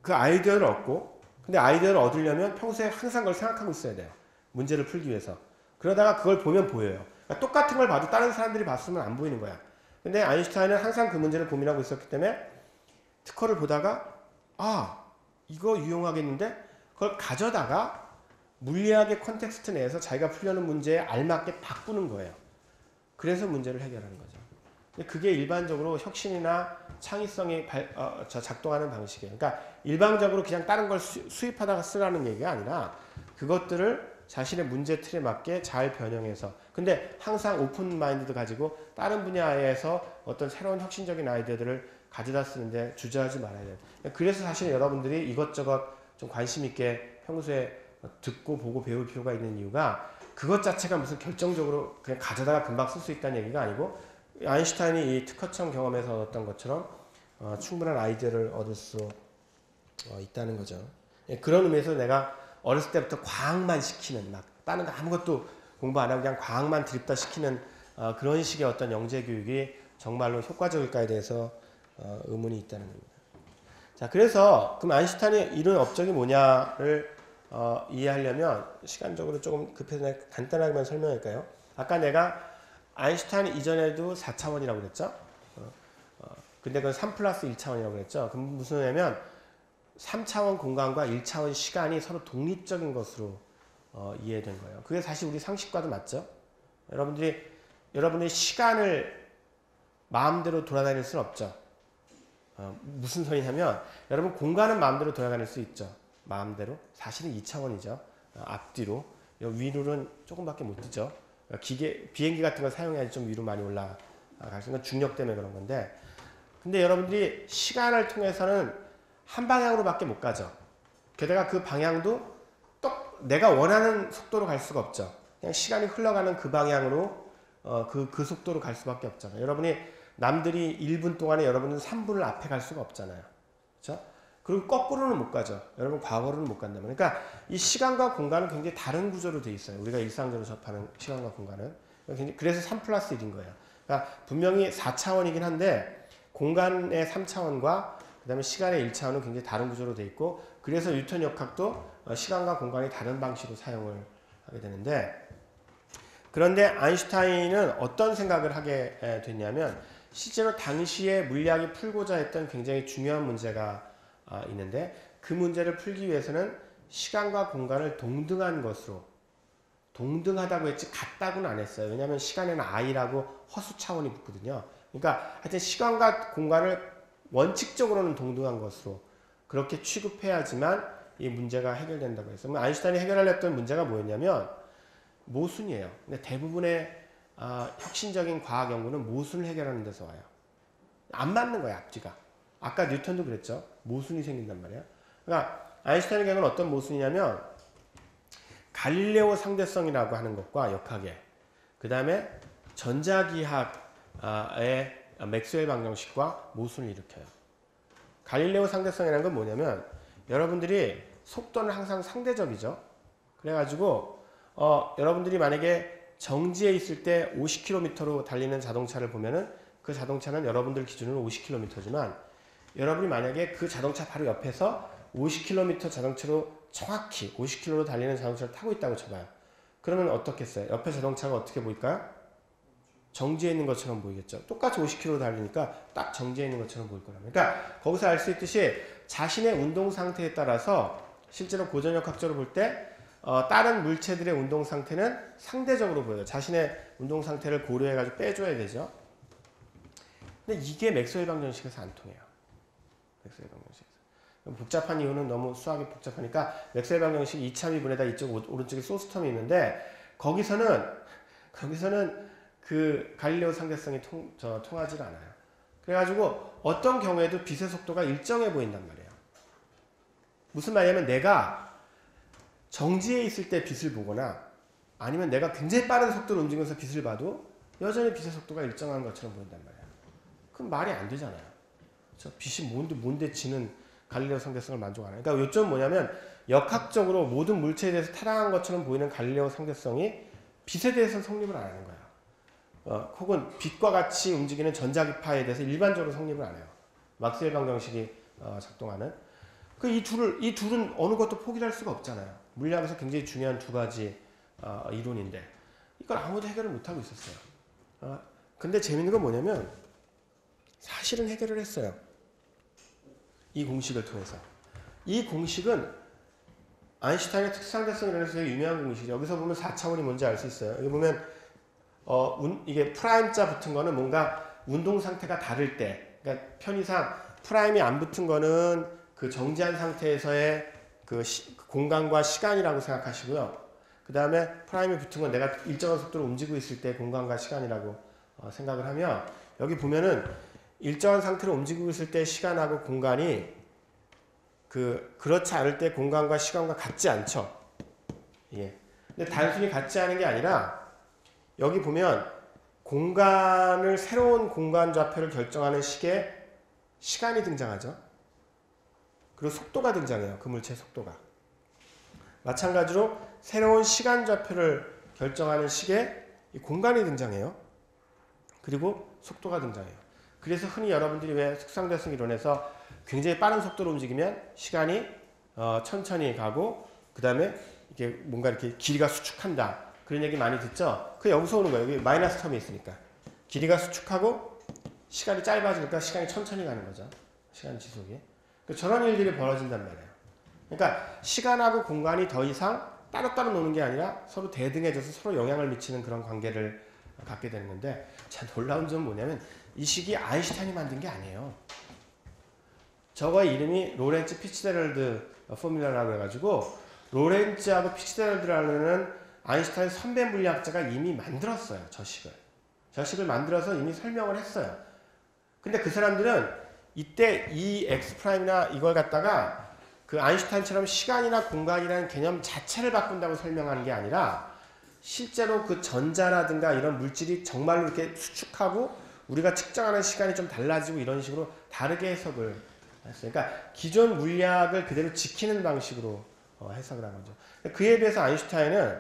Speaker 1: 그 아이디어를 얻고, 근데 아이디어를 얻으려면 평소에 항상 그걸 생각하고 있어야 돼요. 문제를 풀기 위해서. 그러다가 그걸 보면 보여요. 그러니까 똑같은 걸 봐도 다른 사람들이 봤으면 안 보이는 거야. 근데 아인슈타인은 항상 그 문제를 고민하고 있었기 때문에 특허를 보다가 이거 유용하겠는데 그걸 가져다가 물리학의 컨텍스트 내에서 자기가 풀려는 문제에 알맞게 바꾸는 거예요. 그래서 문제를 해결하는 거죠. 근데 그게 일반적으로 혁신이나 창의성이 작동하는 방식이에요. 그러니까 일방적으로 그냥 다른 걸 수입하다가 쓰라는 얘기가 아니라 그것들을 자신의 문제 틀에 맞게 잘 변형해서, 근데 항상 오픈 마인드도 가지고 다른 분야에서 어떤 새로운 혁신적인 아이디어들을 가져다 쓰는데 주저하지 말아야 돼요. 그래서 사실 여러분들이 이것저것 좀 관심 있게 평소에 듣고 보고 배울 필요가 있는 이유가 그것 자체가 무슨 결정적으로 그냥 가져다가 금방 쓸 수 있다는 얘기가 아니고 아인슈타인이 이 특허청 경험에서 얻었던 것처럼 충분한 아이디어를 얻을 수 있다는 거죠. 그런 의미에서 내가 어렸을 때부터 과학만 시키는, 막 다른 거 아무것도 공부 안 하고 그냥 과학만 드립다 시키는 그런 식의 어떤 영재 교육이 정말로 효과적일까에 대해서 의문이 있다는 겁니다. 자, 그래서 그럼 아인슈타인이 이룬 업적이 뭐냐를 이해하려면 시간적으로 조금 급해서 간단하게만 설명할까요? 아까 내가 아인슈타인 이전에도 4차원이라고 그랬죠? 근데 그건 3 플러스 1차원이라고 그랬죠? 그럼 무슨 의미냐면 3차원 공간과 1차원 시간이 서로 독립적인 것으로 이해된 거예요. 그게 사실 우리 상식과도 맞죠? 여러분들이 시간을 마음대로 돌아다닐 수는 없죠. 무슨 소리냐면 여러분 공간은 마음대로 돌아다닐 수 있죠. 마음대로. 사실은 2차원이죠. 앞뒤로. 위로는 조금밖에 못 뛰죠. 비행기 같은 거 사용해야지 좀 위로 많이 올라갈 수 있는 건 중력 때문에 그런 건데, 근데 여러분들이 시간을 통해서는 한 방향으로밖에 못 가죠. 게다가 그 방향도 내가 원하는 속도로 갈 수가 없죠. 그냥 시간이 흘러가는 그 방향으로 그 속도로 갈 수밖에 없잖아요. 여러분이 남들이 1분 동안에 여러분은 3분을 앞에 갈 수가 없잖아요. 그렇죠? 그리고 거꾸로는 못 가죠. 여러분 과거로는 못 간다면. 그러니까 이 시간과 공간은 굉장히 다른 구조로 돼 있어요. 우리가 일상적으로 접하는 시간과 공간은. 그래서 3 플러스 1인 거예요. 그러니까 분명히 4차원이긴 한데 공간의 3차원과 그 다음에 시간의 1차원은 굉장히 다른 구조로 돼 있고, 그래서 뉴턴 역학도 시간과 공간이 다른 방식으로 사용을 하게 되는데, 그런데 아인슈타인은 어떤 생각을 하게 됐냐면 실제로 당시에 물리학이 풀고자 했던 굉장히 중요한 문제가 있는데, 그 문제를 풀기 위해서는 시간과 공간을 동등한 것으로, 동등하다고 했지 같다고는 안 했어요. 왜냐하면 시간에는 I라고 허수 차원이 붙거든요. 그러니까 하여튼 시간과 공간을 원칙적으로는 동등한 것으로 그렇게 취급해야지만 이 문제가 해결된다고 했어요. 아인슈타인이 해결하려 했던 문제가 뭐였냐면 모순이에요. 근데 대부분의 혁신적인 과학 연구는 모순을 해결하는 데서 와요. 안 맞는 거야, 앞뒤가. 아까 뉴턴도 그랬죠. 모순이 생긴단 말이에요. 그러니까 아인슈타인의 경우는 어떤 모순이냐면 갈릴레오 상대성이라고 하는 것과 역학의, 그 다음에 전자기학의 맥스웰 방정식과 모순을 일으켜요. 갈릴레오 상대성이라는 건 뭐냐면 여러분들이 속도는 항상 상대적이죠. 그래가지고 여러분들이 만약에 정지에 있을 때 50km로 달리는 자동차를 보면은 그 자동차는 여러분들 기준으로 50km지만 여러분이 만약에 그 자동차 바로 옆에서 50km 자동차로 정확히 50km로 달리는 자동차를 타고 있다고 쳐봐요. 그러면 어떻겠어요? 옆에 자동차가 어떻게 보일까요? 정지해 있는 것처럼 보이겠죠. 똑같이 50km 달리니까 딱 정지해 있는 것처럼 보일 거라고. 그러니까 거기서 알 수 있듯이 자신의 운동 상태에 따라서 실제로 고전역학적으로 볼 때 다른 물체들의 운동 상태는 상대적으로 보여요. 자신의 운동 상태를 고려해가지고 빼줘야 되죠. 근데 이게 맥스웰 방정식에서 안 통해요. 맥스웰 방정식에서. 복잡한 이유는 너무 수학이 복잡하니까 맥스웰 방정식 이차미분에다 이쪽 오른쪽에 소스텀이 있는데 거기서는 그 갈릴레오 상대성이 통하지 않아요. 그래가지고 어떤 경우에도 빛의 속도가 일정해 보인단 말이에요. 무슨 말이냐면 내가 정지해 있을 때 빛을 보거나 아니면 내가 굉장히 빠른 속도로 움직이면서 빛을 봐도 여전히 빛의 속도가 일정한 것처럼 보인단 말이에요. 그럼 말이 안 되잖아요. 그렇죠? 빛이 뭔데 지는 갈릴레오 상대성을 만족 안 해요. 그러니까 요점은 뭐냐면 역학적으로 모든 물체에 대해서 타당한 것처럼 보이는 갈릴레오 상대성이 빛에 대해서는 성립을 안 하는 거예요. 혹은 빛과 같이 움직이는 전자기파에 대해서 일반적으로 성립을 안 해요. 막스웰 방정식이 작동하는. 이 둘은 어느 것도 포기할 수가 없잖아요. 물리학에서 굉장히 중요한 두 가지 이론인데 이걸 아무도 해결을 못하고 있었어요. 근데 재밌는 건 뭐냐면 사실은 해결을 했어요. 이 공식을 통해서. 이 공식은 아인슈타인의 특수상대성이라는 해서 유명한 공식이죠. 여기서 보면 4차원이 뭔지 알 수 있어요. 여기 보면 이게 프라임자 붙은 거는 뭔가 운동 상태가 다를 때, 그러니까 편의상 프라임이 안 붙은 거는 그 정지한 상태에서의 그 공간과 시간이라고 생각하시고요. 그 다음에 프라임이 붙은 건 내가 일정한 속도로 움직이고 있을 때 공간과 시간이라고 생각을 하면 여기 보면은 일정한 상태로 움직이고 있을 때 시간하고 공간이 그렇지 않을 때 공간과 시간과 같지 않죠. 예. 근데 단순히 같지 않은 게 아니라 여기 보면 새로운 공간 좌표를 결정하는 식의 시간이 등장하죠. 그리고 속도가 등장해요. 그 물체의 속도가. 마찬가지로 새로운 시간 좌표를 결정하는 식의 이 공간이 등장해요. 그리고 속도가 등장해요. 그래서 흔히 여러분들이 왜 특성대성 이론에서 굉장히 빠른 속도로 움직이면 시간이 천천히 가고 그 다음에 이게 뭔가 이렇게 길이가 수축한다. 그런 얘기 많이 듣죠? 그게 여기서 오는 거예요. 여기 마이너스 텀이 있으니까. 길이가 수축하고 시간이 짧아지니까 시간이 천천히 가는 거죠. 시간 지속이. 저런 일들이 벌어진단 말이에요. 그러니까 시간하고 공간이 더 이상 따로따로 노는 게 아니라 서로 대등해져서 서로 영향을 미치는 그런 관계를 갖게 되는 건데, 참 놀라운 점은 뭐냐면 이 식이 아인슈타인이 만든 게 아니에요. 저거의 이름이 로렌츠 피츠제럴드 포뮬러라고 해가지고, 로렌츠하고 피츠제럴드라는 아인슈타인 선배 물리학자가 이미 만들었어요. 저 식을 만들어서 이미 설명을 했어요. 근데 그 사람들은 이때 이 X'이나 이걸 갖다가 그 아인슈타인처럼 시간이나 공간이라는 개념 자체를 바꾼다고 설명하는 게 아니라, 실제로 그 전자라든가 이런 물질이 정말로 이렇게 수축하고 우리가 측정하는 시간이 좀 달라지고 이런 식으로 다르게 해석을 했어요. 그러니까 기존 물리학을 그대로 지키는 방식으로 해석을 한 거죠. 그에 비해서 아인슈타인은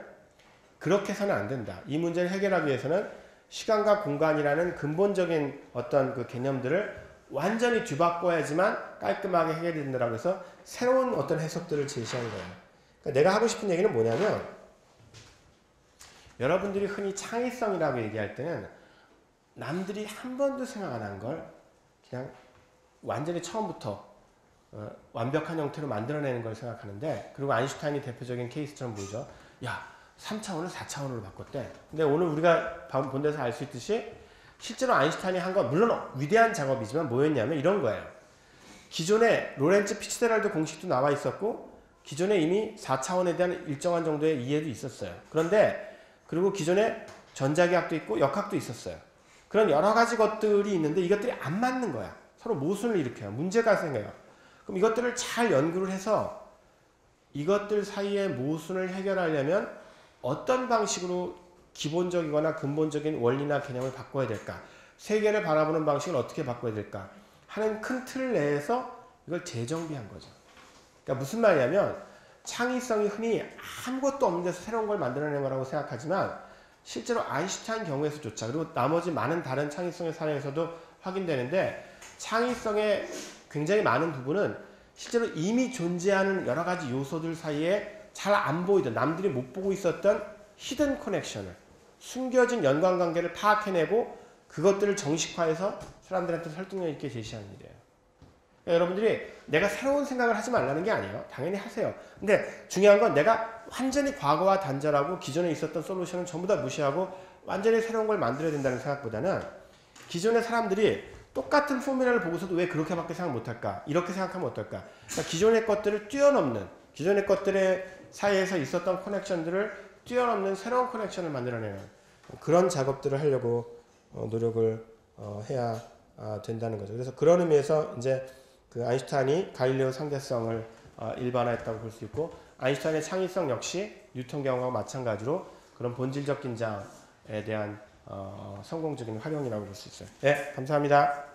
Speaker 1: 그렇게 해서는 안 된다. 이 문제를 해결하기 위해서는 시간과 공간이라는 근본적인 어떤 그 개념들을 완전히 뒤바꿔야지만 깔끔하게 해결이 된다고 해서 새로운 어떤 해석들을 제시한 거예요. 그러니까 내가 하고 싶은 얘기는 뭐냐면, 여러분들이 흔히 창의성이라고 얘기할 때는 남들이 한 번도 생각 안 한 걸 그냥 완전히 처음부터 완벽한 형태로 만들어내는 걸 생각하는데, 그리고 아인슈타인이 대표적인 케이스처럼 보이죠. 야, 3차원을 4차원으로 바꿨대. 근데 오늘 우리가 본 데서 알 수 있듯이 실제로 아인슈타인이 한 건 물론 위대한 작업이지만 뭐였냐면 이런 거예요. 기존에 로렌츠 피츠제럴드 공식도 나와 있었고, 기존에 이미 4차원에 대한 일정한 정도의 이해도 있었어요. 그런데 그리고 기존에 전자기학도 있고 역학도 있었어요. 그런 여러 가지 것들이 있는데 이것들이 안 맞는 거야. 서로 모순을 일으켜요. 문제가 생겨요. 그럼 이것들을 잘 연구를 해서 이것들 사이의 모순을 해결하려면 어떤 방식으로 기본적이거나 근본적인 원리나 개념을 바꿔야 될까? 세계를 바라보는 방식을 어떻게 바꿔야 될까? 하는 큰 틀 내에서 이걸 재정비한 거죠. 그러니까 무슨 말이냐면, 창의성이 흔히 아무것도 없는 데서 새로운 걸 만들어낸 거라고 생각하지만, 실제로 아인슈타인 경우에서조차, 그리고 나머지 많은 다른 창의성의 사례에서도 확인되는데, 창의성의 굉장히 많은 부분은 실제로 이미 존재하는 여러 가지 요소들 사이에 잘 안 보이던, 남들이 못 보고 있었던 히든 커넥션을, 숨겨진 연관관계를 파악해내고 그것들을 정식화해서 사람들한테 설득력 있게 제시하는 일이에요. 그러니까 여러분들이 내가 새로운 생각을 하지 말라는 게 아니에요. 당연히 하세요. 근데 중요한 건 내가 완전히 과거와 단절하고 기존에 있었던 솔루션은 전부 다 무시하고 완전히 새로운 걸 만들어야 된다는 생각보다는, 기존의 사람들이 똑같은 포뮬러를 보고서도 왜 그렇게밖에 생각 못할까? 이렇게 생각하면 어떨까? 그러니까 기존의 것들을 뛰어넘는, 기존의 것들의 사이에서 있었던 커넥션들을 뛰어넘는 새로운 커넥션을 만들어내는 그런 작업들을 하려고 노력을 해야 된다는 거죠. 그래서 그런 의미에서 이제 그 아인슈타인이 갈릴레오 상대성을 일반화했다고 볼 수 있고, 아인슈타인의 창의성 역시 뉴턴 경우와 마찬가지로 그런 본질적 긴장에 대한 성공적인 활용이라고 볼 수 있어요. 네, 감사합니다.